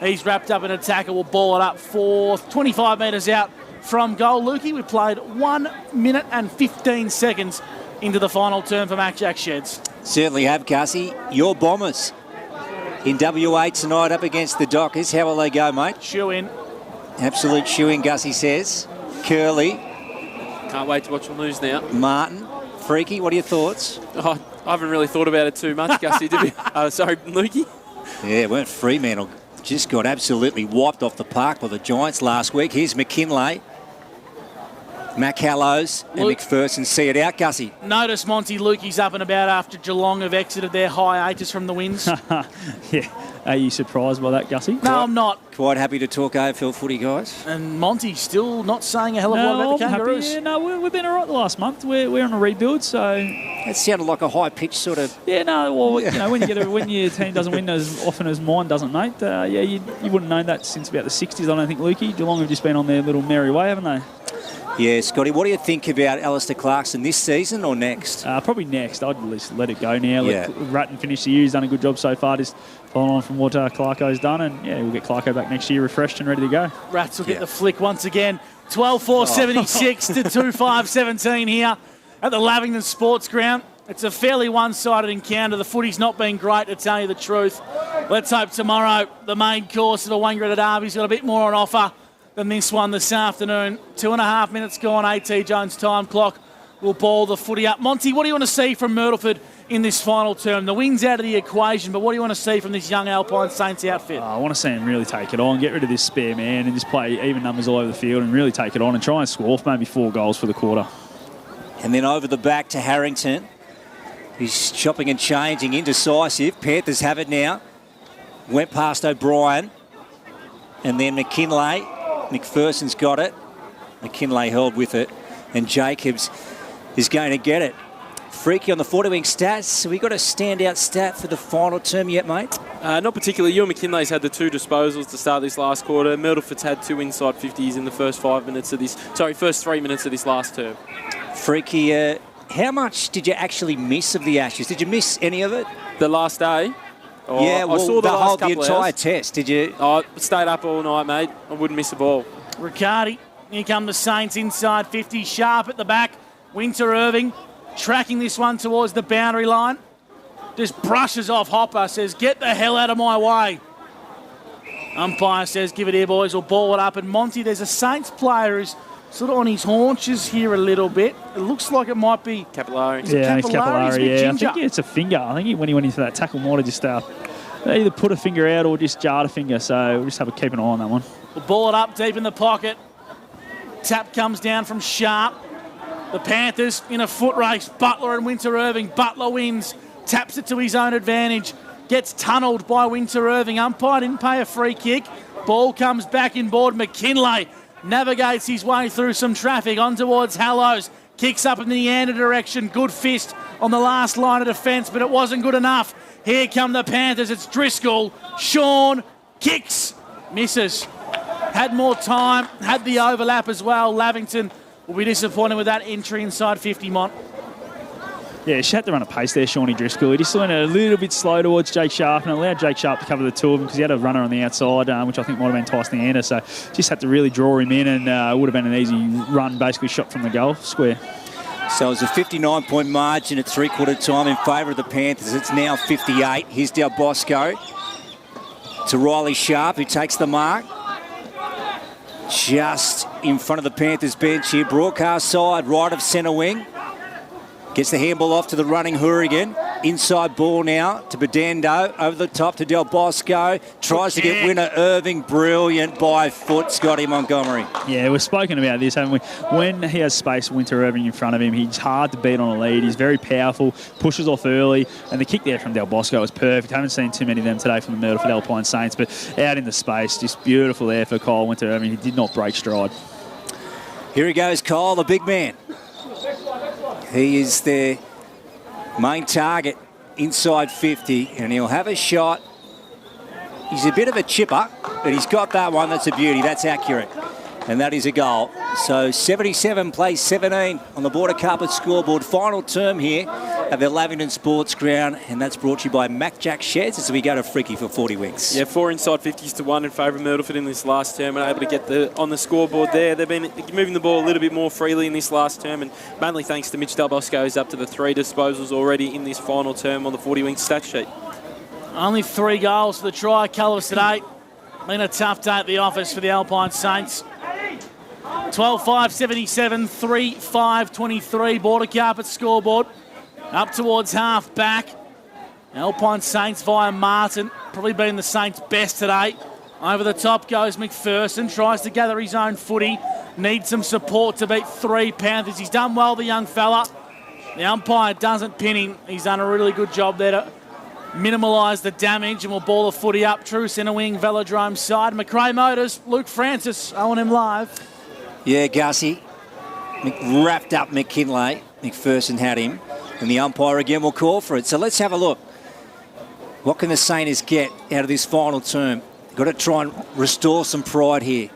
he's wrapped up in a tackle, will ball it up for 25 metres out from goal. Lukey, we've played 1 minute and 15 seconds into the final term for Mac Jack Sheds. Certainly have, Gussie. Your Bombers in WA tonight up against the Dockers. How will they go, mate? Shoe in. Absolute shoe in, Gussie says. Curley. Can't wait to watch them lose now. Martin. Freaky, what are your thoughts? Oh, I haven't really thought about it too much, Gussie, did we? Sorry, Lukey. Yeah, it weren't Fremantle. Just got absolutely wiped off the park by the Giants last week. Here's McKinlay. Mac Hallows and McPherson see it out, Gussie. Notice Monty Lukey's up and about after Geelong have exited their hiatus from the wins. Yeah. Are you surprised by that, Gussie? No, I'm not. Quite happy to talk AFL footy, guys. And Monty's still not saying a hell of a lot about the Kangaroos. Yeah, no, we've been all right the last month. We're on a rebuild, so... That sounded like a high-pitched sort of... Yeah, no, well, you know, when your team doesn't win as often as mine doesn't, mate, yeah, you wouldn't know that since about the 60s, I don't think, Lukey. Geelong have just been on their little merry way, haven't they? Yeah, Scotty, what do you think about Alistair Clarkson this season or next? Probably next. I'd just let it go now. Let Ratton finish the year. He's done a good job so far, just following on from what Clarko's done. And, yeah, we'll get Clarko back next year refreshed and ready to go. Rats will get the flick once again. 12-4-76 to 2-5-17 here at the Lavington Sports Ground. It's a fairly one-sided encounter. The footy's not been great, to tell you the truth. Let's hope tomorrow the main course of the Wangaratta Derby's got a bit more on offer than this one this afternoon. 2.5 minutes gone, A.T. Jones time clock will ball the footy up. Monty, what do you want to see from Myrtleford in this final term? The win's out of the equation, but what do you want to see from this young Alpine Saints outfit? I want to see him really take it on, get rid of this spare man and just play even numbers all over the field and really take it on and try and score maybe 4 goals for the quarter. And then over the back to Harrington. He's chopping and changing, indecisive. Panthers have it now. Went past O'Brien. And then McKinlay. McPherson's got it. McKinlay held with it. And Jacobs is going to get it. Freaky on the 40-wing stats. Have we got a standout stat for the final term yet, mate? Not particularly. Ewan McKinlay's had the 2 disposals to start this last quarter. Myrtleford's had 2 inside 50s in the first 3 minutes of this last term. Freaky, how much did you actually miss of the Ashes? Did you miss any of it? The last day? Oh, yeah, well, I saw the entire test, did you? I stayed up all night, mate. I wouldn't miss a ball. Riccardi, here come the Saints inside 50. Sharp at the back. Winter Irving tracking this one towards the boundary line. Just brushes off Hopper, says, get the hell out of my way. Umpire says, give it here, boys, or ball it up. And Monty, there's a Saints player who's sort of on his haunches here a little bit. It looks like it might be... Capillary. Yeah, it's Capillary, yeah. I think it's a finger. I think when he went into that tackle, might have just either put a finger out or just jarred a finger. So we'll just keep an eye on that one. We'll ball it up deep in the pocket. Tap comes down from Sharp. The Panthers in a foot race. Butler and Winter Irving. Butler wins. Taps it to his own advantage. Gets tunnelled by Winter Irving. Umpire didn't pay a free kick. Ball comes back inboard. McKinlay navigates his way through some traffic on towards Hallows. Kicks up in the Neander direction. Good fist on the last line of defence, but it wasn't good enough. Here come the Panthers. It's Driscoll. Sean kicks. Misses. Had more time. Had the overlap as well. Lavington will be disappointed with that entry inside 50, Mont. Yeah, she had to run a pace there, Shawnee Driscoll. He just went a little bit slow towards Jake Sharp and allowed Jake Sharp to cover the two of them because he had a runner on the outside, which I think might have been Tyson Neander. So just had to really draw him in, and it would have been an easy run, basically shot from the goal square. So it's a 59-point margin at three-quarter time in favour of the Panthers. It's now 58. Here's Del Bosco to Riley Sharp, who takes the mark. Just in front of the Panthers bench here. Broadcast side, right of centre wing. Gets the handball off to the running Hourigan. Inside ball now to Bedendo. Over the top to Del Bosco. Tries to get winner Irving. Brilliant by foot, Scotty Montgomery. Yeah, we've spoken about this, haven't we? When he has space, Winter Irving in front of him, he's hard to beat on a lead. He's very powerful, pushes off early, and the kick there from Del Bosco was perfect. Haven't seen too many of them today from the Myrtleford Alpine Saints, but out in the space, just beautiful there for Kyle Winter Irving. He did not break stride. Here he goes, Kyle, the big man. He is their main target inside 50, and he'll have a shot. He's a bit of a chipper, but he's got that one. That's a beauty. That's accurate. And that is a goal. So 77 plays 17 on the Border Carpet scoreboard. Final term here at the Lavington Sports Ground, and that's brought to you by Mac Jack Sheds as we go to Freaky for 40 winks. Yeah, 4 inside 50s to 1 in favour of Myrtleford in this last term, and able to get on the scoreboard there. They've been moving the ball a little bit more freely in this last term, and mainly thanks to Mitch Del Bosco, who's up to the 3 disposals already in this final term on the 40 wing stat sheet. Only 3 goals for the Tricolours today. Been a tough day at the office for the Alpine Saints. 12-5-77, 3-5-23, Border Carpet scoreboard. Up towards half back. Alpine Saints via Martin. Probably been the Saints' best today. Over the top goes McPherson. Tries to gather his own footy. Needs some support to beat 3 Panthers. He's done well, the young fella. The umpire doesn't pin him. He's done a really good job there to minimalise the damage, and will ball the footy up. True centre wing, Velodrome side. McRae Motors, Luke Francis, O&M Live. Yeah, Gussie. Wrapped up McKinlay. McPherson had him. And the umpire again will call for it. So let's have a look. What can the Saints get out of this final term? Got to try and restore some pride here.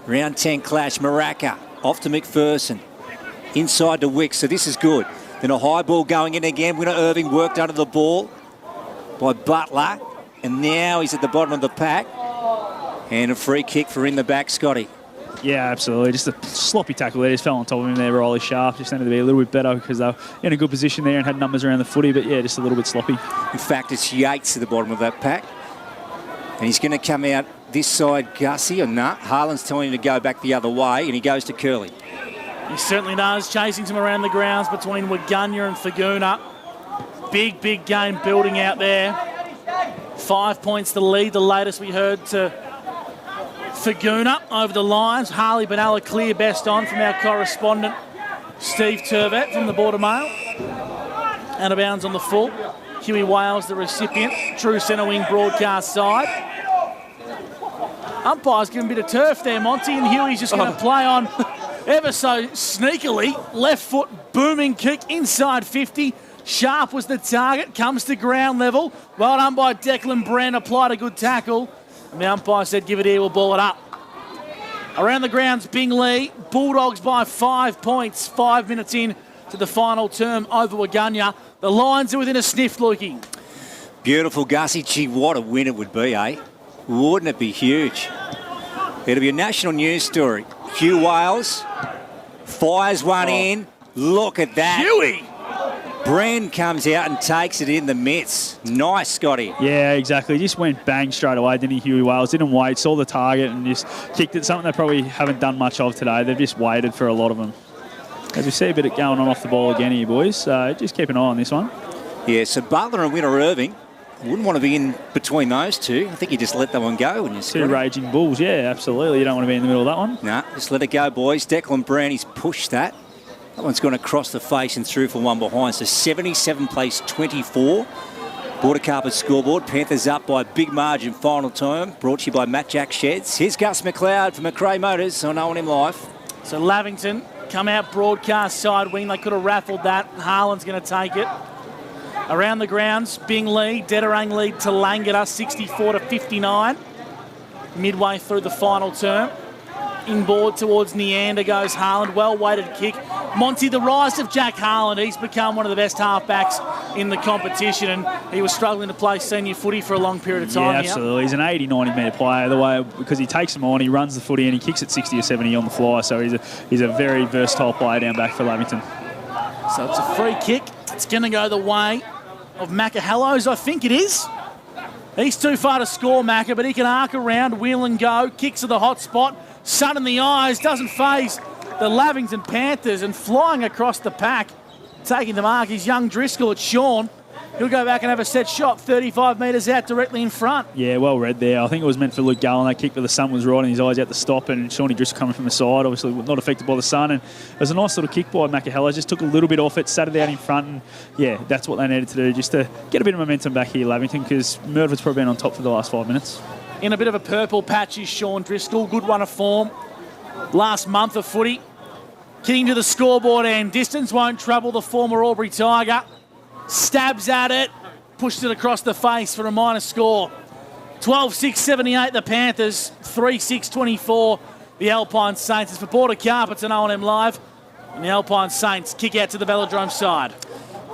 Round 10 clash. Maraca off to McPherson. Inside to Wicks. So this is good. Then a high ball going in again. Winner Irving worked under the ball by Butler. And now he's at the bottom of the pack. And a free kick for in the back, Scotty. Yeah, absolutely. Just a sloppy tackle there. Just fell on top of him there, Riley Sharp. Just needed to be a little bit better because they were in a good position there and had numbers around the footy. But, yeah, just a little bit sloppy. In fact, it's Yates at the bottom of that pack. And he's going to come out this side, Gussie, or not. Harlan's telling him to go back the other way, and he goes to Curley. He certainly does. Chasing some around the grounds between Waguna and Faguna. Big, big game building out there. 5 points to lead. The latest we heard to Faguna over the lines. Harley Benalla clear best on from our correspondent Steve Turvett from the Border Mail. Out of bounds on the full. Huey Wales the recipient. True centre wing broadcast side. Umpire's given a bit of turf there, Monty, and Huey's just going to play on ever so sneakily. Left foot booming kick inside 50. Sharp was the target. Comes to ground level. Well done by Declan Brand. Applied a good tackle. And the umpire said, give it here, we'll ball it up. Around the grounds, Bingley. Bulldogs by 5 points. 5 minutes in to the final term over Waguna. The Lions are within a sniff, Lukey. Beautiful, Gussie. Gee, what a win it would be, eh? Wouldn't it be huge? It'll be a national news story. Hugh Wales fires one in. Look at that. Huey! Brand comes out and takes it in the mitts. Nice, Scotty. Yeah, exactly. Just went bang straight away, didn't he, Huey Wales? Didn't wait, saw the target and just kicked it. Something they probably haven't done much of today. They've just waited for a lot of them. As we see a bit of going on off the ball again here, boys. So just keep an eye on this one. Yeah, so Butler and Winner Irving. Wouldn't want to be in between those two. I think you just let that one go. When you're two raging bulls, yeah, absolutely. You don't want to be in the middle of that one. No, just let it go, boys. Declan Brown, he's pushed that. That one's gone across the face and through for one behind. So 77 plays 24. Border Carpet scoreboard. Panthers up by a big margin final time. Brought to you by Matt Jack Sheds. Here's Gus McLeod from McRae Motors on O&M Live. So Lavington come out broadcast side wing. They could have raffled that. Harlan's going to take it. Around the grounds, Bing lead. Dedarang lead to Langata, 64 to 59. Midway through the final term. Inboard towards Neander goes Harlan. Well-weighted kick. Monty, the rise of Jack Harlan. He's become one of the best halfbacks in the competition, and he was struggling to play senior footy for a long period of time. Yeah, absolutely. He's an 80, 90-metre player. The way because he takes them on, he runs the footy, and he kicks at 60 or 70 on the fly. So he's a very versatile player down back for Lavington. So it's a free kick. It's going to go the way of Macahellos, I think it is. He's too far to score, Macca, but he can arc around, wheel and go. Kicks to the hot spot. Sun in the eyes, doesn't faze the Lavington Panthers, and flying across the pack, taking the mark is young Driscoll. It's Sean. He'll go back and have a set shot 35 metres out directly in front. Yeah, well read there. I think it was meant for Luke Gallen. That kick, but the sun was right in his eyes out the stop, and Shawnee Driscoll coming from the side, obviously not affected by the sun. And it was a nice little kick by Macahella. Just took a little bit off it, sat it out in front, and yeah, that's what they needed to do, just to get a bit of momentum back here, Lavington, because Myrtleford's probably been on top for the last 5 minutes. In a bit of a purple patch is Sean Driscoll. Good run of form. Last month of footy. Kicking to the scoreboard and distance. Won't trouble the former Albury Tiger. Stabs at it. Pushed it across the face for a minor score. 12-6-78 the Panthers. 3-6-24 the Alpine Saints. It's for Border Carpets and O&M Live. And the Alpine Saints kick out to the Velodrome side.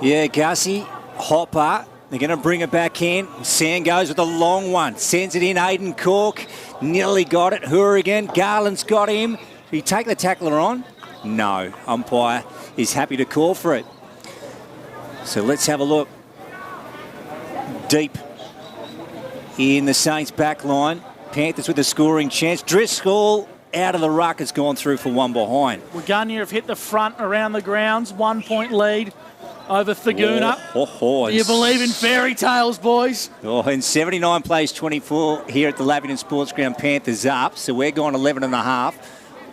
Yeah, Gussie, Hopper. They're going to bring it back in. Sam goes with a long one. Sends it in. Aiden Cork nearly got it. Hourigan. Garland's got him. Did he take the tackler on? No. Umpire is happy to call for it. So let's have a look. Deep in the Saints back line. Panthers with a scoring chance. Driscoll out of the ruck has gone through for one behind. Waganya have hit the front around the grounds. 1 point lead over Thaguna. Do you believe in fairy tales, boys? Oh, and 79 plays 24 here at the Lavington Sports Ground. Panthers up. So we're going 11 and a half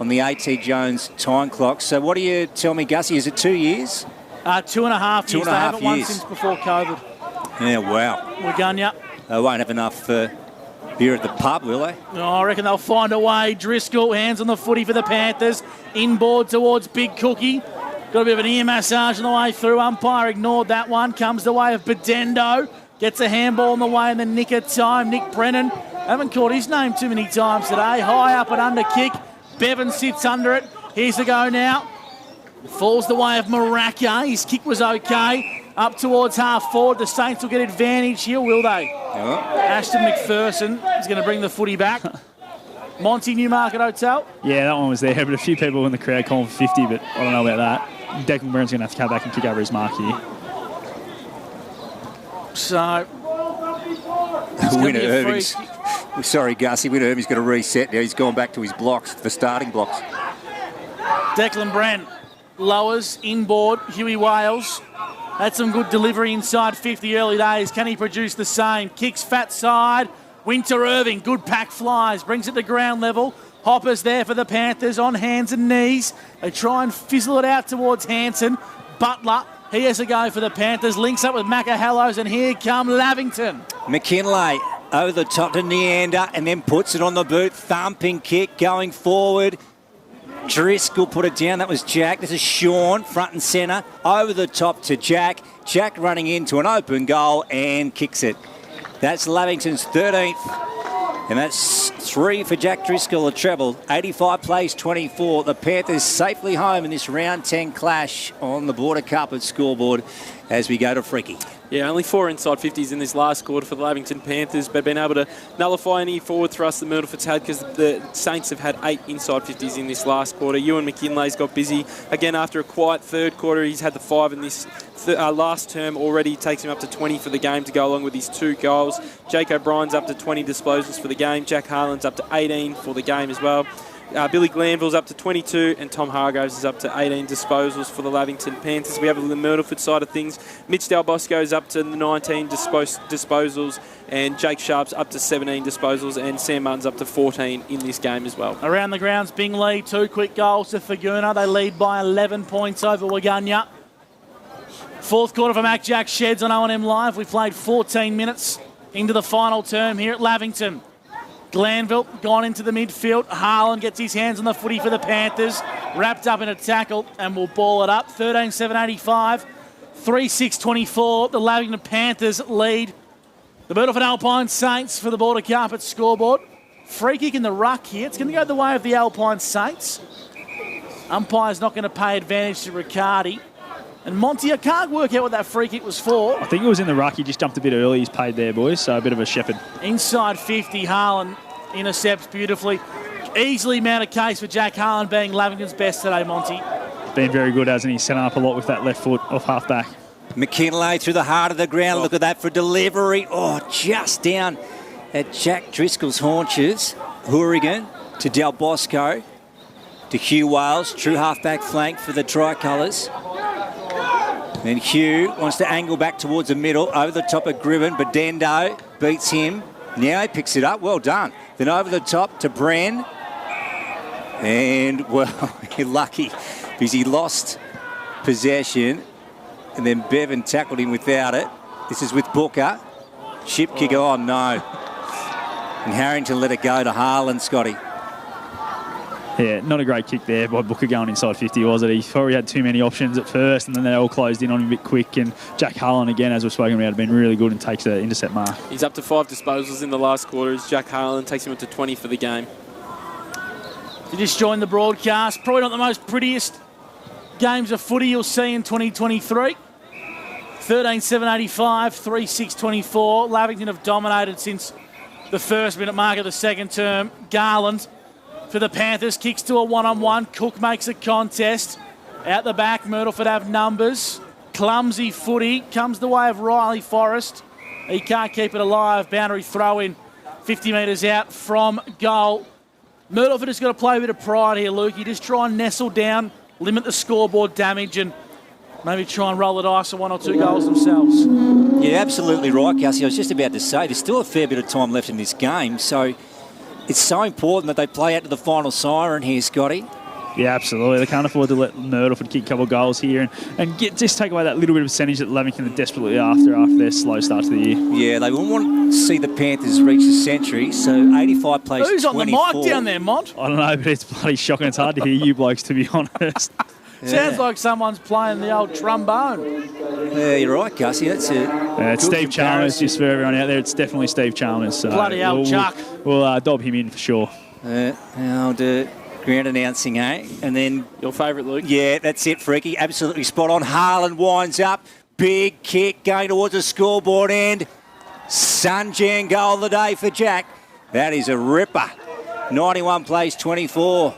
on the A.T. Jones time clock. So what do you tell me, Gussie? Is it 2 years? 2.5 years. They haven't won since before COVID. Yeah, wow. Waganya. They won't have enough beer at the pub, will they? Oh, I reckon they'll find a way. Driscoll, hands on the footy for the Panthers. Inboard towards Big Cookie. Got a bit of an ear massage on the way through. Umpire ignored that one. Comes the way of Bedendo. Gets a handball in the way in the nick of time. Nick Brennan. Haven't caught his name too many times today. High up and under kick. Bevan sits under it. Here's the go now. Falls the way of Maraka. His kick was okay. Up towards half forward. The Saints will get advantage here, will they? Ashton McPherson is going to bring the footy back. Monty, Newmarket Hotel. Yeah, that one was there, but a few people in the crowd calling for 50, but I don't know about that. Declan Brown's going to have to come back and kick over his mark here. So, Winner Irving's. Sorry, Gussie. Winner Irving's going to reset now. He's gone back to his blocks, the starting blocks. Declan Brand lowers inboard. Huey Wales had some good delivery inside 50 early days. Can he produce the same? Kicks fat side. Winter Irving, good pack flies, brings it to ground level. Hopper's there for the Panthers on hands and knees. They try and fizzle it out towards Hanson. Butler, he has a go for the Panthers. Links up with Macahellos, and here come Lavington. McKinlay over the top to Neander and then puts it on the boot. Thumping kick going forward. Driscoll put it down. That was Jack. This is Sean, front and centre. Over the top to Jack. Jack running into an open goal and kicks it. That's Lavington's 13th. And that's 3 for Jack Driscoll, a treble. 85 plays 24. The Panthers safely home in this round 10 clash on the Border Carpet scoreboard as we go to Freaky. Yeah, only 4 inside 50s in this last quarter for the Lavington Panthers, but been able to nullify any forward thrust that Myrtleford's had because the Saints have had 8 inside 50s in this last quarter. Ewan McKinlay's got busy. Again, after a quiet third quarter, he's had the 5 in this last term already. Takes him up to 20 for the game to go along with his 2 goals. Jake O'Brien's up to 20 disposals for the game. Jack Harlan's up to 18 for the game as well. Billy Glanville's up to 22 and Tom Hargraves is up to 18 disposals for the Lavington Panthers. We have the Myrtleford side of things. Mitch Del Bosco's up to 19 disposals and Jake Sharp's up to 17 disposals and Sam Martin's up to 14 in this game as well. Around the grounds, Bing lead, 2 quick goals to Thaguna. They lead by 11 points over Waganya. Fourth quarter for Mac Jack Sheds on O&M Live. We played 14 minutes into the final term here at Lavington. Glanville gone into the midfield. Harlan gets his hands on the footy for the Panthers. Wrapped up in a tackle and will ball it up. 13-7-85. 3-6-24. The Lavington Panthers lead the Myrtleford Alpine Saints for the Border Carpet scoreboard. Free kick in the ruck here. It's going to go the way of the Alpine Saints. Umpire's not going to pay advantage to Riccardi. And Monty, I can't work out what that free kick was for. I think it was in the ruck. He just jumped a bit early. He's paid there, boys, so a bit of a shepherd. Inside 50, Harlan intercepts beautifully. Easily mount a case for Jack Harlan being Lavington's best today, Monty. Been very good, hasn't he? Set up a lot with that left foot off half-back. McKinlay through the heart of the ground. Look at that for delivery. Oh, just down at Jack Driscoll's haunches. Hourigan to Del Bosco to Hugh Wales. True half-back flank for the Tricolours. And Hugh wants to angle back towards the middle, over the top of Gribben. Bedendo beats him. Now he picks it up. Well done. Then over the top to Bren. And, well, you're lucky because he lost possession. And then Bevan tackled him without it. This is with Booker. Chip kick. Oh, no. And Harrington let it go to Harlan, Scotty. Yeah, not a great kick there by Booker going inside 50, was it? He probably had too many options at first, and then they all closed in on him a bit quick. And Jack Harlan, again, as we've spoken about, have been really good and takes the intercept mark. He's up to 5 disposals in the last quarter as Jack Harlan takes him up to 20 for the game. If you just joined the broadcast, probably not the most prettiest games of footy you'll see in 2023. 13-7-85, 3-6-24. Lavington have dominated since the first minute mark of the second term. Garland for the Panthers, kicks to a one-on-one. Cook makes a contest. Out the back, Myrtleford have numbers. Clumsy footy, comes the way of Riley Forrest. He can't keep it alive. Boundary throw in 50 metres out from goal. Myrtleford has got to play a bit of pride here, Luke. You just try and nestle down, limit the scoreboard damage, and maybe try and roll the dice for 1 or 2 goals themselves. Yeah, absolutely right, Gussie. I was just about to say, there's still a fair bit of time left in this game, so it's so important that they play out to the final siren here, Scotty. Yeah, absolutely. They can't afford to let Myrtleford kick a couple of goals here and just take away that little bit of percentage that Lavington are desperately after their slow start to the year. Yeah, they wouldn't want to see the Panthers reach the century, so 85 plays 24. Who's on the mic down there, Mont? I don't know, but it's bloody shocking. It's hard to hear you blokes, to be honest. Yeah. Sounds like someone's playing the old trombone. Yeah, you're right, Gussie. That's it. It's Steve Chalmers, just for everyone out there. It's definitely Steve Chalmers. So bloody hell, Chuck. We'll dob him in for sure. I'll do ground announcing, eh? And then your favourite, Luke? Yeah, that's it, Freaky. Absolutely spot on. Harlan winds up. Big kick going towards the scoreboard end. Sunjan goal of the day for Jack. That is a ripper. 91 plays 24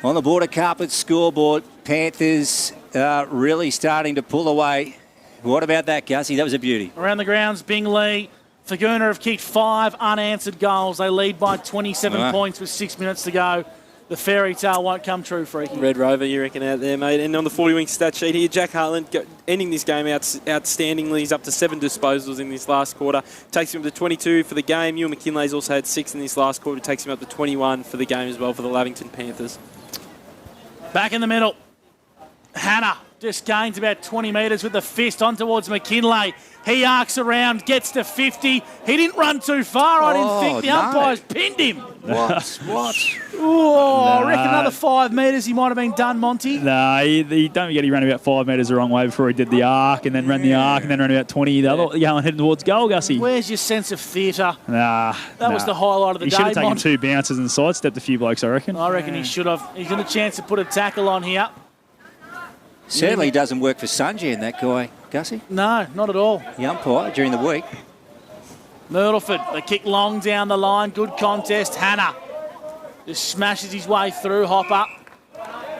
on the Border Carpet scoreboard. Panthers really starting to pull away. What about that, Gussie? That was a beauty. Around the grounds, Bingley, Faguna have kicked 5 unanswered goals. They lead by 27 points with 6 minutes to go. The fairy tale won't come true, Freaky. Red Rover, you reckon, out there, mate. And on the 40-wing stat sheet here, Jack Harlan ending this game outstandingly. He's up to 7 disposals in this last quarter. Takes him up to 22 for the game. Ewan McKinlay's also had 6 in this last quarter. Takes him up to 21 for the game as well for the Lavington Panthers. Back in the middle. Hannah just gains about 20 metres with the fist on towards McKinlay. He arcs around, gets to 50. He didn't run too far, I didn't think. The umpires pinned him. What? I reckon another 5 metres he might have been done, Monty. No, he don't forget he ran about 5 metres the wrong way before he did the arc, and then ran the arc, and then ran about 20. The other going heading towards goal, Gussie. Where's your sense of theatre? That was the highlight of the day, He should have taken 2 bounces and sidestepped a few blokes, I reckon. I reckon he should have. He's got a chance to put a tackle on here. Certainly doesn't work for Sunjan, that guy, Gussie. No, not at all. The umpire during the week. Myrtleford, they kick long down the line. Good contest. Hannah just smashes his way through. Hop up.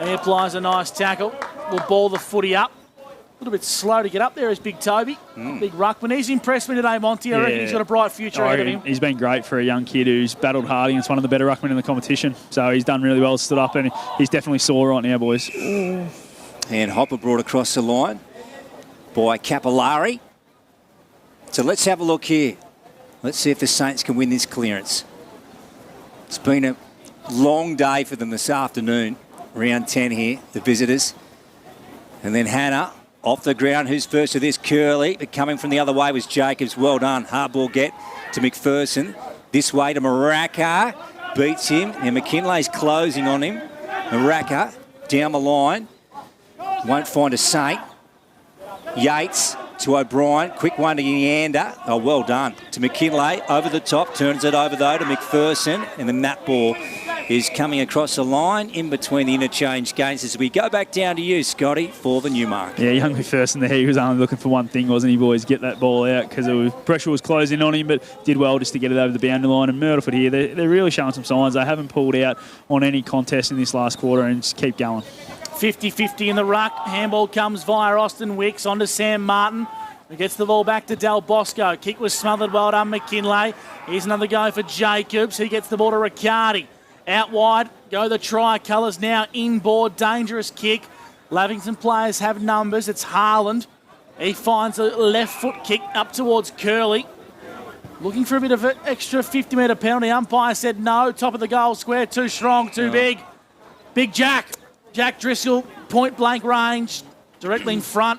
He applies a nice tackle. Will ball the footy up. A little bit slow to get up there is Big Toby. Big ruckman. He's impressed me today, Monty. I reckon he's got a bright future ahead of him. He's been great for a young kid who's battled hard against one of the better ruckmen in the competition. So he's done really well, stood up, and he's definitely sore right now, boys. And Hopper brought across the line by Capillari. So let's have a look here. Let's see if the Saints can win this clearance. It's been a long day for them this afternoon. Round 10 here, the visitors. And then Hannah Off the ground, who's first to this? Curley. But coming from the other way was Jacobs. Well done. Hard ball get to McPherson. This way to Maraka. Beats him. And McKinlay's closing on him. Maraka down the line. Won't find a Saint. Yates to O'Brien. Quick one to Neander. Oh, well done. To McKinlay. Over the top. Turns it over, though, to McPherson. And then that ball is coming across the line in between the interchange games as we go back down to you, Scotty, for the new mark. Yeah, young McPherson there, he was only looking for one thing, wasn't he, boys? Get that ball out because pressure was closing on him, but did well just to get it over the boundary line. And Myrtleford here, they're really showing some signs. They haven't pulled out on any contest in this last quarter and just keep going. 50-50 in the ruck. Handball comes via Austin Wicks onto Sam Martin, who gets the ball back to Del Bosco. Kick was smothered, well done, McKinlay. Here's another go for Jacobs. He gets the ball to Riccardi. Out wide, go the tricolours now inboard, dangerous kick. Lavington players have numbers. It's Haaland. He finds a left foot kick up towards Curley. Looking for a bit of an extra 50-metre penalty. Umpire said no. Top of the goal square, too strong, too big. Big Jack. Jack Driscoll, point blank range, directly in front.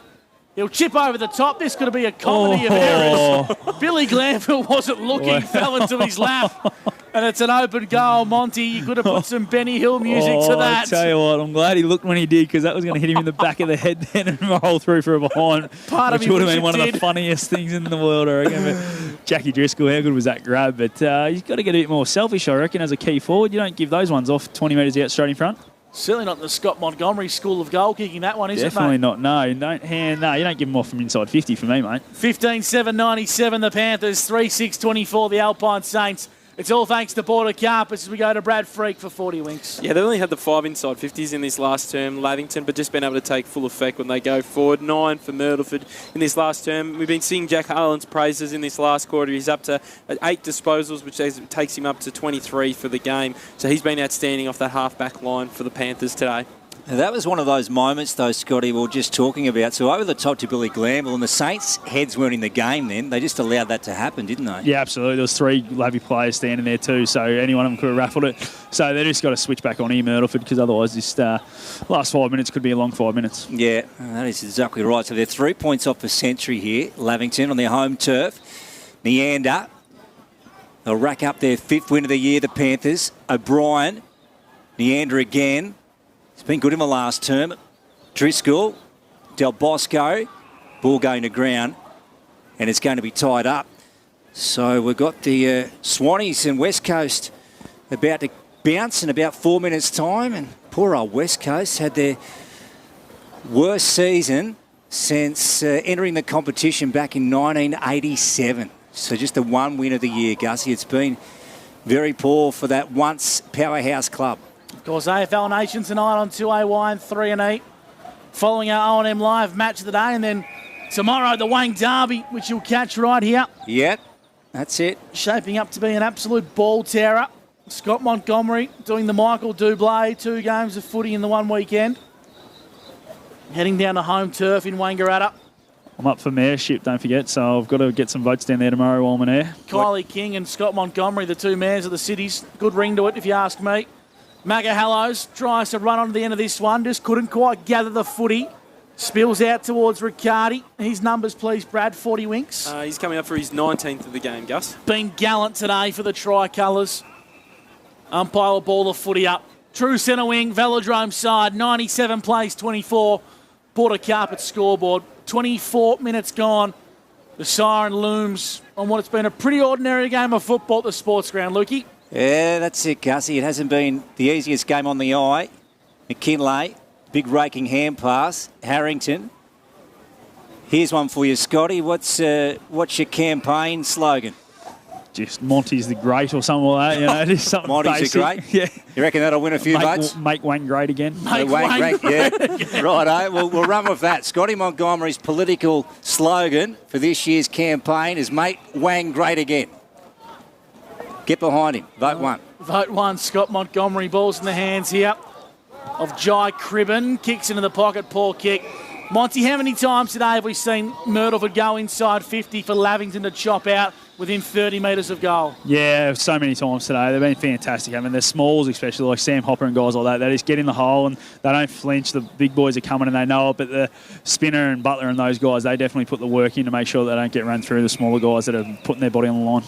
He'll chip over the top. This could be a comedy of errors. Billy Glanville wasn't looking, fell into his lap. And it's an open goal, Monty. You could have put some Benny Hill music to that. I tell you what, I'm glad he looked when he did because that was going to hit him in the back of the head then and roll through for a behind, which would have been one of the funniest things in the world, I reckon. But Jackie Driscoll, how good was that grab? But he's got to get a bit more selfish, I reckon, as a key forward. You don't give those ones off 20 metres out straight in front. Certainly not in the Scott Montgomery school of goal kicking, that one, is Definitely it, mate? not. No, you don't give them off from inside 50 for me, mate. 15-7-97, the Panthers. 3-6-24, the Alpine Saints. It's all thanks to Border Carpets as we go to Brad Freak for 40 winks. Yeah, they only had the 5 inside 50s in this last term, Lavington, but just been able to take full effect when they go forward. 9 for Myrtleford in this last term. We've been seeing Jack Harlan's praises in this last quarter. He's up to 8 disposals, which takes him up to 23 for the game. So he's been outstanding off that half-back line for the Panthers today. That was one of those moments, though, Scotty, we were just talking about. So over the top to Billy Glanville, and the Saints' heads weren't in the game then. They just allowed that to happen, didn't they? Yeah, absolutely. There was 3 Lavy players standing there too, so any one of them could have raffled it. So they just got to switch back on here, Myrtleford, because otherwise this last 5 minutes could be a long 5 minutes. Yeah, that is exactly right. So they're 3 points off the century here, Lavington, on their home turf. Neander, they'll rack up their 5th win of the year, the Panthers. O'Brien, Neander again. It's been good in the last term. Driscoll, Del Bosco, ball going to ground, and it's going to be tied up. So we've got the Swannies and West Coast about to bounce in about 4 minutes' time, and poor old West Coast had their worst season since entering the competition back in 1987. So just the 1 win of the year, Gussie. It's been very poor for that once powerhouse club. Of course, AFL Nation tonight on 2AY and 3 and 8. Following our O&M Live match of the day. And then tomorrow, the Wang Derby, which you'll catch right here. Yep, that's it. Shaping up to be an absolute ball terror. Scott Montgomery doing the Michael Dublé, 2 games of footy in the one weekend. Heading down to home turf in Wangaratta. I'm up for mayorship, don't forget, so I've got to get some votes down there tomorrow while I'm in there. Kylie King and Scott Montgomery, the 2 mayors of the cities. Good ring to it, if you ask me. Magahallows tries to run on to the end of this one, just couldn't quite gather the footy. Spills out towards Riccardi. His numbers, please, Brad, 40 winks. He's coming up for his 19th of the game, Gus. Been gallant today for the Tricolours. Umpire will ball the footy up. True centre wing, Velodrome side, 97 plays 24. Border Carpet scoreboard, 24 minutes gone. The siren looms on what it's been a pretty ordinary game of football at the sports ground, Lukey. Yeah, that's it, Gussie. It hasn't been the easiest game on the eye. McKinlay, big raking hand pass. Harrington. Here's one for you, Scotty. What's your campaign slogan? Just Monty's the great or something like that, you know. Just something Monty's basic. the great? Yeah. You reckon that'll win a few votes? Make Wang great again. Make Wang great. Yeah. Righto. We'll run with that. Scotty Montgomery's political slogan for this year's campaign is Make Wang Great Again. Get behind him. Vote 1. Vote 1. Scott Montgomery. Balls in the hands here of Jai Cribben. Kicks into the pocket. Poor kick. Monty, how many times today have we seen Myrtleford go inside 50 for Lavington to chop out? within 30 metres of goal. Yeah, so many times today. They've been fantastic. I mean, the smalls, especially like Sam Hopper and guys like that, they just get in the hole and they don't flinch. The big boys are coming and they know it, but the Spinner and Butler and those guys, they definitely put the work in to make sure they don't get run through the smaller guys that are putting their body on the line.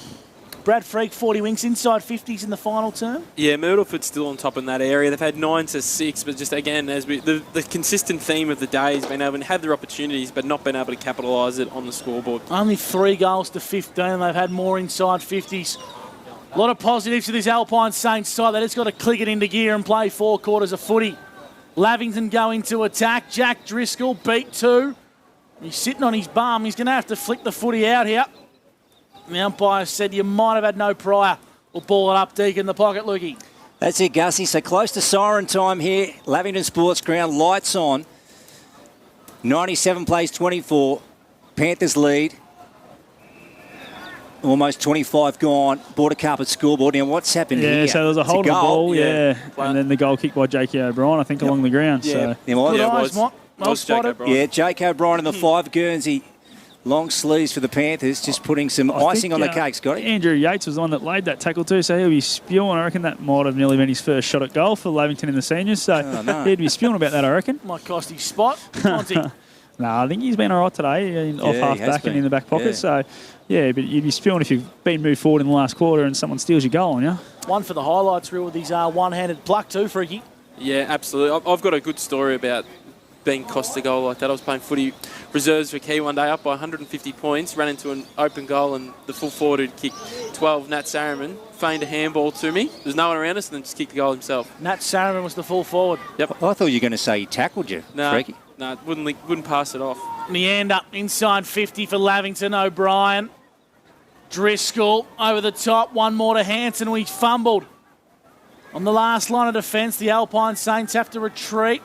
Brad Freak, 40 winks, inside 50s in the final term. Yeah, Myrtleford's still on top in that area. They've had 9 to 6, but just again, the consistent theme of the day has been able to have their opportunities, but not been able to capitalise it on the scoreboard. Only 3 goals to 15, and they've had more inside 50s. A lot of positives to this Alpine Saints side. They just got to click it into gear and play 4 quarters of footy. Lavington going to attack. Jack Driscoll beat 2. He's sitting on his bum. He's going to have to flick the footy out here. The umpire said you might have had no prior. We'll ball it up deep in the pocket, Lukey. That's it, Gussie. So close to siren time here. Lavington Sports Ground, lights on. 97 plays 24. Panthers lead. Almost 25 gone. Border carpet scoreboard. Now, what's happened here? Yeah, so there was a hold on the ball, yeah. And then the goal kicked by J.K. O'Brien, I think, along the ground. Yeah, So. Good eyes, Mike. Well spotted. Yeah, J.K. O'Brien in the 5 Guernsey. Long sleeves for the Panthers, just putting some icing on the cake, Scotty. Andrew Yates was the one that laid that tackle too, so he'll be spewing. I reckon that might have nearly been his first shot at goal for Lavington in the seniors, so he'd be spewing about that, I reckon. Might cost his spot. Monty. No, I think he's been all right today, off half-back and in the back pocket, so, yeah, but you'd be spewing if you've been moved forward in the last quarter and someone steals your goal on you. One for the highlights reel with his one-handed pluck too, Freaky. Yeah, absolutely. I've got a good story about being cost a goal like that. I was playing footy reserves for Key one day, up by 150 points, ran into an open goal and the full forward who'd kicked 12, Nat Sarriman, feigned a handball to me. There's no one around us and then just kicked the goal himself. Nat Sarriman was the full forward. Yep. I thought you were going to say he tackled you, Freaky. No, wouldn't pass it off. Neander inside 50 for Lavington. O'Brien. Driscoll over the top. One more to Hanson, who he fumbled. On the last line of defence, the Alpine Saints have to retreat.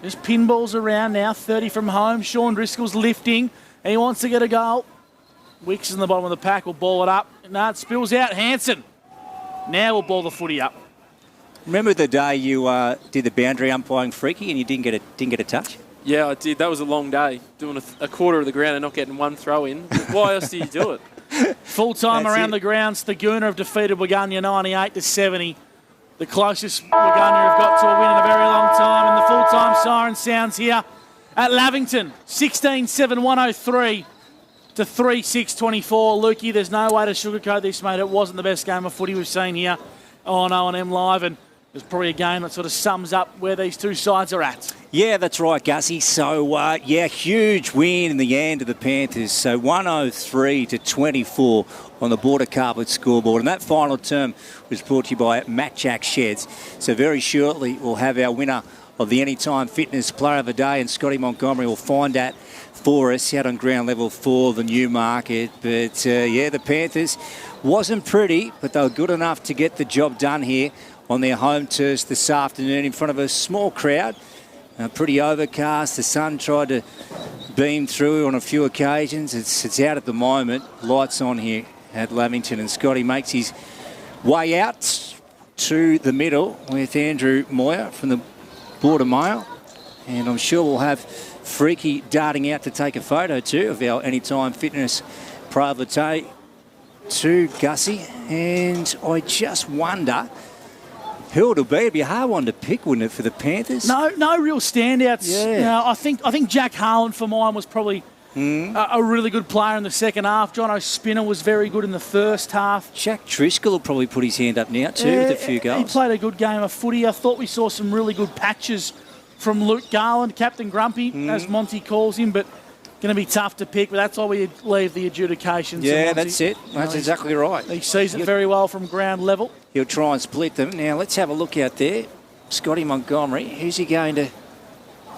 Just pinballs around now, 30 from home. Sean Driscoll's lifting, and he wants to get a goal. Wicks in the bottom of the pack will ball it up. No, it spills out. Hanson. Now we'll ball the footy up. Remember the day you did the boundary umpiring, Freaky, and you didn't get a touch? Yeah, I did. That was a long day, doing a quarter of the ground and not getting one throw in. Why else do you do it? Full time around the ground. Staguna have defeated Waganya 98-70. The closest Waganya have got to a win in a very long time. And the full-time siren sounds here at Lavington. 16-7, 103 to 3-6, 24. Lukey, there's no way to sugarcoat this, mate. It wasn't the best game of footy we've seen here on O&M Live. And it's probably a game that sort of sums up where these two sides are at. Yeah, that's right, Gussie. So, huge win in the end of the Panthers. So 103 to 24 on the Border Carpet scoreboard. And that final term was brought to you by Matt Jack Sheds. So very shortly we'll have our winner of the Anytime Fitness Player of the Day, and Scotty Montgomery will find that for us out on ground level for the Newmarket. But, the Panthers wasn't pretty, but they were good enough to get the job done here on their home turf this afternoon in front of a small crowd. Pretty overcast. The sun tried to beam through on a few occasions. It's out at the moment. Lights on here at Lavington, and Scotty makes his way out to the middle with Andrew Moyer from the Border Mail. And I'm sure we'll have Freaky darting out to take a photo too of our Anytime Fitness Pro of the Day to Gussie. And I just wonder who it'll be. It'd be a hard one to pick, wouldn't it, for the Panthers? No real standouts. Yeah. No, I think Jack Harlan for mine was probably a really good player in the second half. Jono Spinner was very good in the first half. Jack Driscoll will probably put his hand up now too with a few goals. He played a good game of footy. I thought we saw some really good patches from Luke Garland, Captain Grumpy, as Monty calls him, but going to be tough to pick, but that's why we leave the adjudications. Yeah, that's it. That's exactly right. He sees it very well from ground level. He'll try and split them. Now, let's have a look out there. Scotty Montgomery, who's he going to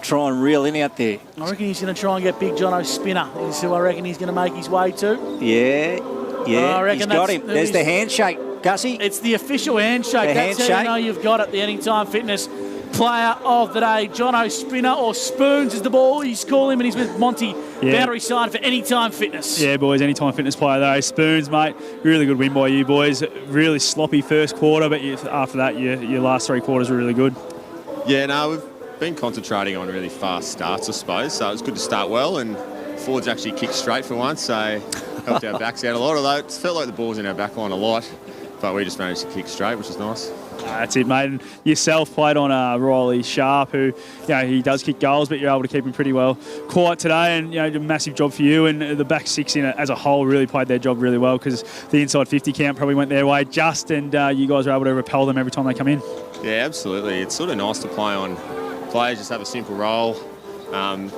try and reel in out there? I reckon he's going to try and get Big Jono Spinner. Is who I reckon he's going to make his way to. Yeah, I reckon he's got him. There's the handshake, Gussie. It's the official handshake. That's how you know you've got it, the Anytime Fitness Player of the Day. Jono Spinner, or Spoons is the ball. He's calling him, and he's with Monty. Boundary side for Anytime Fitness. Yeah, boys, Anytime Fitness Player of the Day. Spoons, mate. Really good win by you, boys. Really sloppy first quarter, but after that, your last 3 quarters were really good. Yeah, no, we've been concentrating on really fast starts, I suppose. So it was good to start well, and forwards actually kicked straight for once. So helped our backs out a lot. Although it felt like the ball's in our back line a lot, but we just managed to kick straight, which is nice. That's it, mate. And yourself played on Riley Sharp, who, he does kick goals, but you're able to keep him pretty well quiet today. And, a massive job for you. And the back six in it as a whole really played their job really well, because the inside 50 count probably went their way and you guys were able to repel them every time they come in. Yeah, absolutely. It's sort of nice to play on players just have a simple role,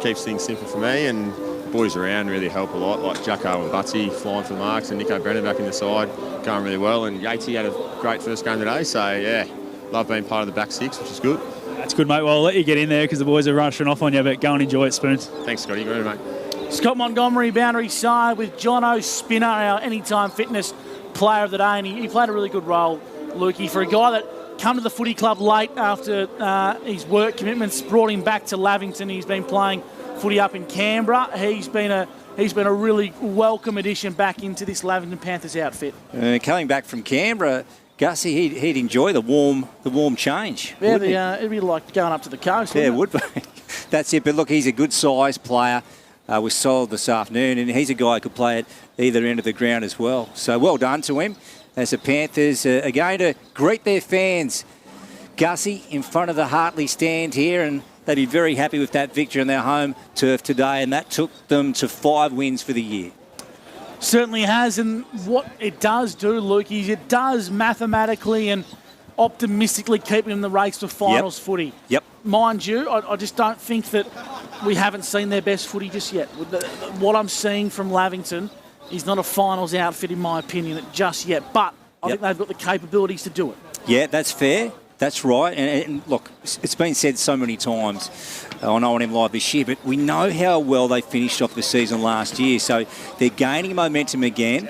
keeps things simple for me, and boys around really help a lot, like Jacko and Butsy flying for the marks, and Nico Brennan back in the side, going really well. And Yatesy had a great first game today, so yeah, love being part of the back six, which is good. That's good, mate. Well, I'll let you get in there because the boys are rushing off on you, but go and enjoy it, Spoons. Thanks, Scotty. Good, mate. Scott Montgomery, boundary side, with Jono Spinner, our Anytime Fitness player of the day, and he played a really good role, Lukey, for a guy that come to the footy club late after his work commitments brought him back to Lavington. He's been playing footy up in Canberra. He's been a really welcome addition back into this Lavington Panthers outfit. Coming back from Canberra, Gussie, he'd enjoy the warm change. Yeah, it'd be like going up to the coast. Yeah, it would be. That's it. But look, he's a good sized player. Was solid this afternoon, and he's a guy who could play at either end of the ground as well. So well done to him. As the Panthers are going to greet their fans, Gussie, in front of the Hartley stand here, and they'd be very happy with that victory on their home turf today, and that took them to 5 wins for the year. Certainly has, and what it does do, Luke, is it does mathematically and optimistically keep them in the race for finals footy. Yep. Mind you, I just don't think that we haven't seen their best footy just yet. What I'm seeing from Lavington is not a finals outfit, in my opinion, just yet, but I think they've got the capabilities to do it. Yeah, that's fair. That's right. And look, it's been said so many times on R10 Live this year, but we know how well they finished off the season last year. So they're gaining momentum again.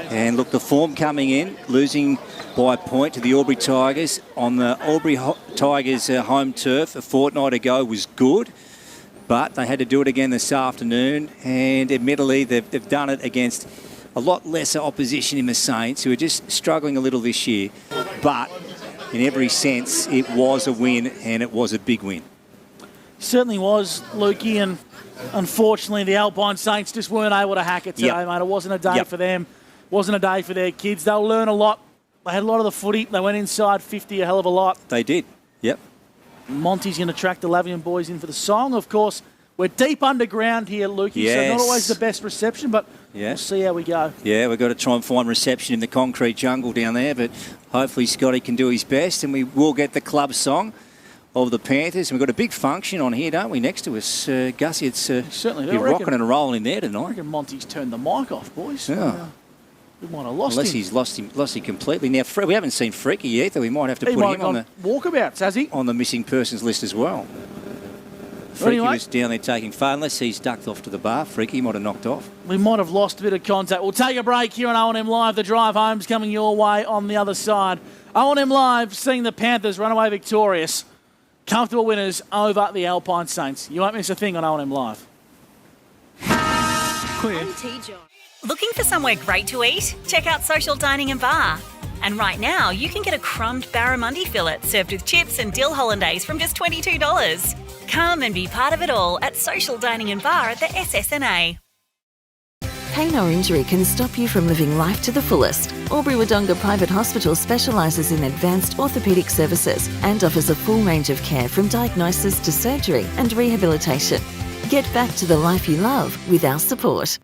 And look, the form coming in, losing by a point to the Albury Tigers on the Albury Tigers home turf a fortnight ago was good. But they had to do it again this afternoon. And admittedly, they've done it against a lot lesser opposition in the Saints, who are just struggling a little this year. But in every sense, it was a win, and it was a big win. Certainly was, Lukey, and unfortunately the Alpine Saints just weren't able to hack it today, mate. It wasn't a day for them. It wasn't a day for their kids. They'll learn a lot. They had a lot of the footy. They went inside 50 a hell of a lot. They did, yep. Monty's going to track the Lavington boys in for the song. Of course, we're deep underground here, Lukey, so not always the best reception, but we'll see how we go. Yeah, we've got to try and find reception in the concrete jungle down there, but hopefully Scotty can do his best, and we will get the club song of the Panthers. We've got a big function on here, don't we, next to us? Gussie, it's certainly you're rocking and rolling in there tonight. I reckon Monty's turned the mic off, boys. Yeah. We might have lost Unless him. he's lost him completely. Now, we haven't seen Freaky yet, though. We might have to put him on the walkabouts, has he? On the missing persons list as well. Freaky was down there taking fun. Unless he's ducked off to the bar, Freaky might have knocked off. We might have lost a bit of contact. We'll take a break here on O&M Live. The drive home's coming your way on the other side. O&M Live seeing the Panthers run away victorious. Comfortable winners over the Alpine Saints. You won't miss a thing on O&M Live. Clear. Looking for somewhere great to eat? Check out Social Dining and Bar. And right now, you can get a crumbed barramundi fillet served with chips and dill hollandaise from just $22. Come and be part of it all at Social Dining and Bar at the SSNA. Pain or injury can stop you from living life to the fullest. Albury-Wodonga Private Hospital specialises in advanced orthopaedic services and offers a full range of care from diagnosis to surgery and rehabilitation. Get back to the life you love with our support.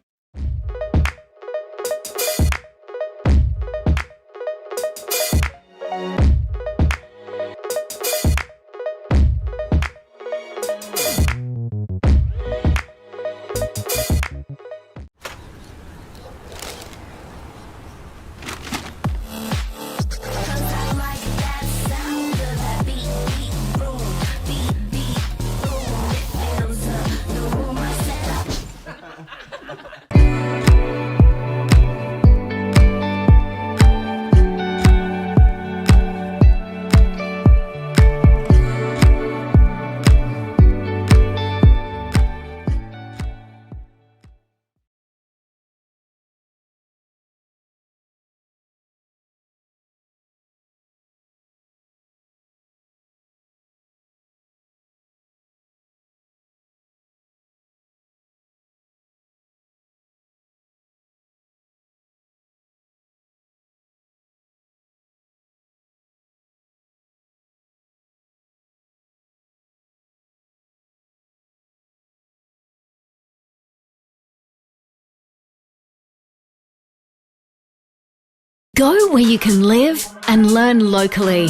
Go where you can live and learn locally.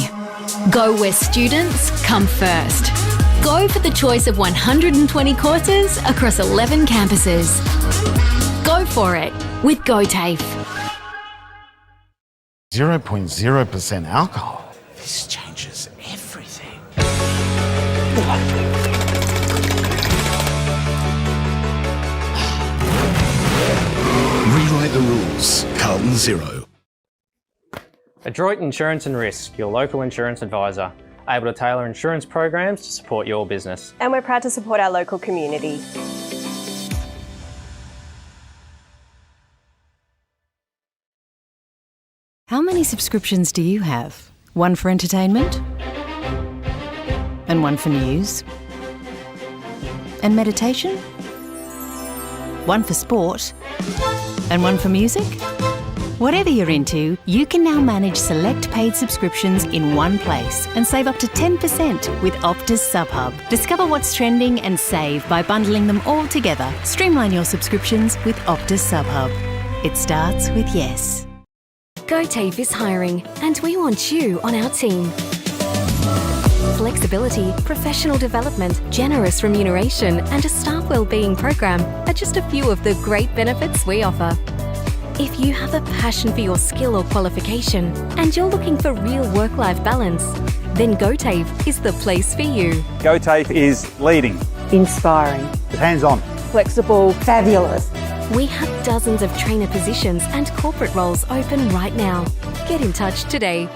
Go where students come first. Go for the choice of 120 courses across 11 campuses. Go for it with GoTAFE. 0.0% alcohol. This changes everything. Rewrite the rules. Carlton Zero. Adroit Insurance and Risk, your local insurance advisor, able to tailor insurance programs to support your business. And we're proud to support our local community. How many subscriptions do you have? One for entertainment? And one for news? And meditation? One for sport? And one for music? Whatever you're into, you can now manage select paid subscriptions in one place and save up to 10% with Optus SubHub. Discover what's trending and save by bundling them all together. Streamline your subscriptions with Optus SubHub. It starts with yes. GoTAFE is hiring, and we want you on our team. Flexibility, professional development, generous remuneration, and a staff wellbeing program are just a few of the great benefits we offer. If you have a passion for your skill or qualification and you're looking for real work-life balance, then GoTAFE is the place for you. GoTAFE is leading, Inspiring. hands-on, Flexible. Fabulous. We have dozens of trainer positions and corporate roles open right now. Get in touch today.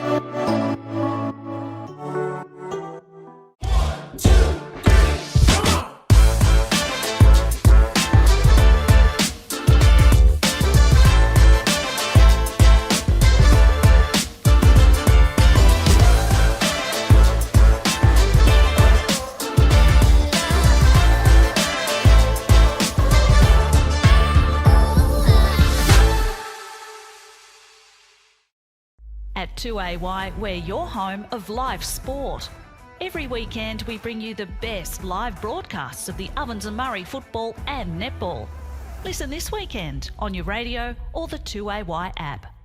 At 2AY, we're your home of live sport. Every weekend we bring you the best live broadcasts of the Ovens and Murray football and netball. Listen this weekend on your radio or the 2AY app.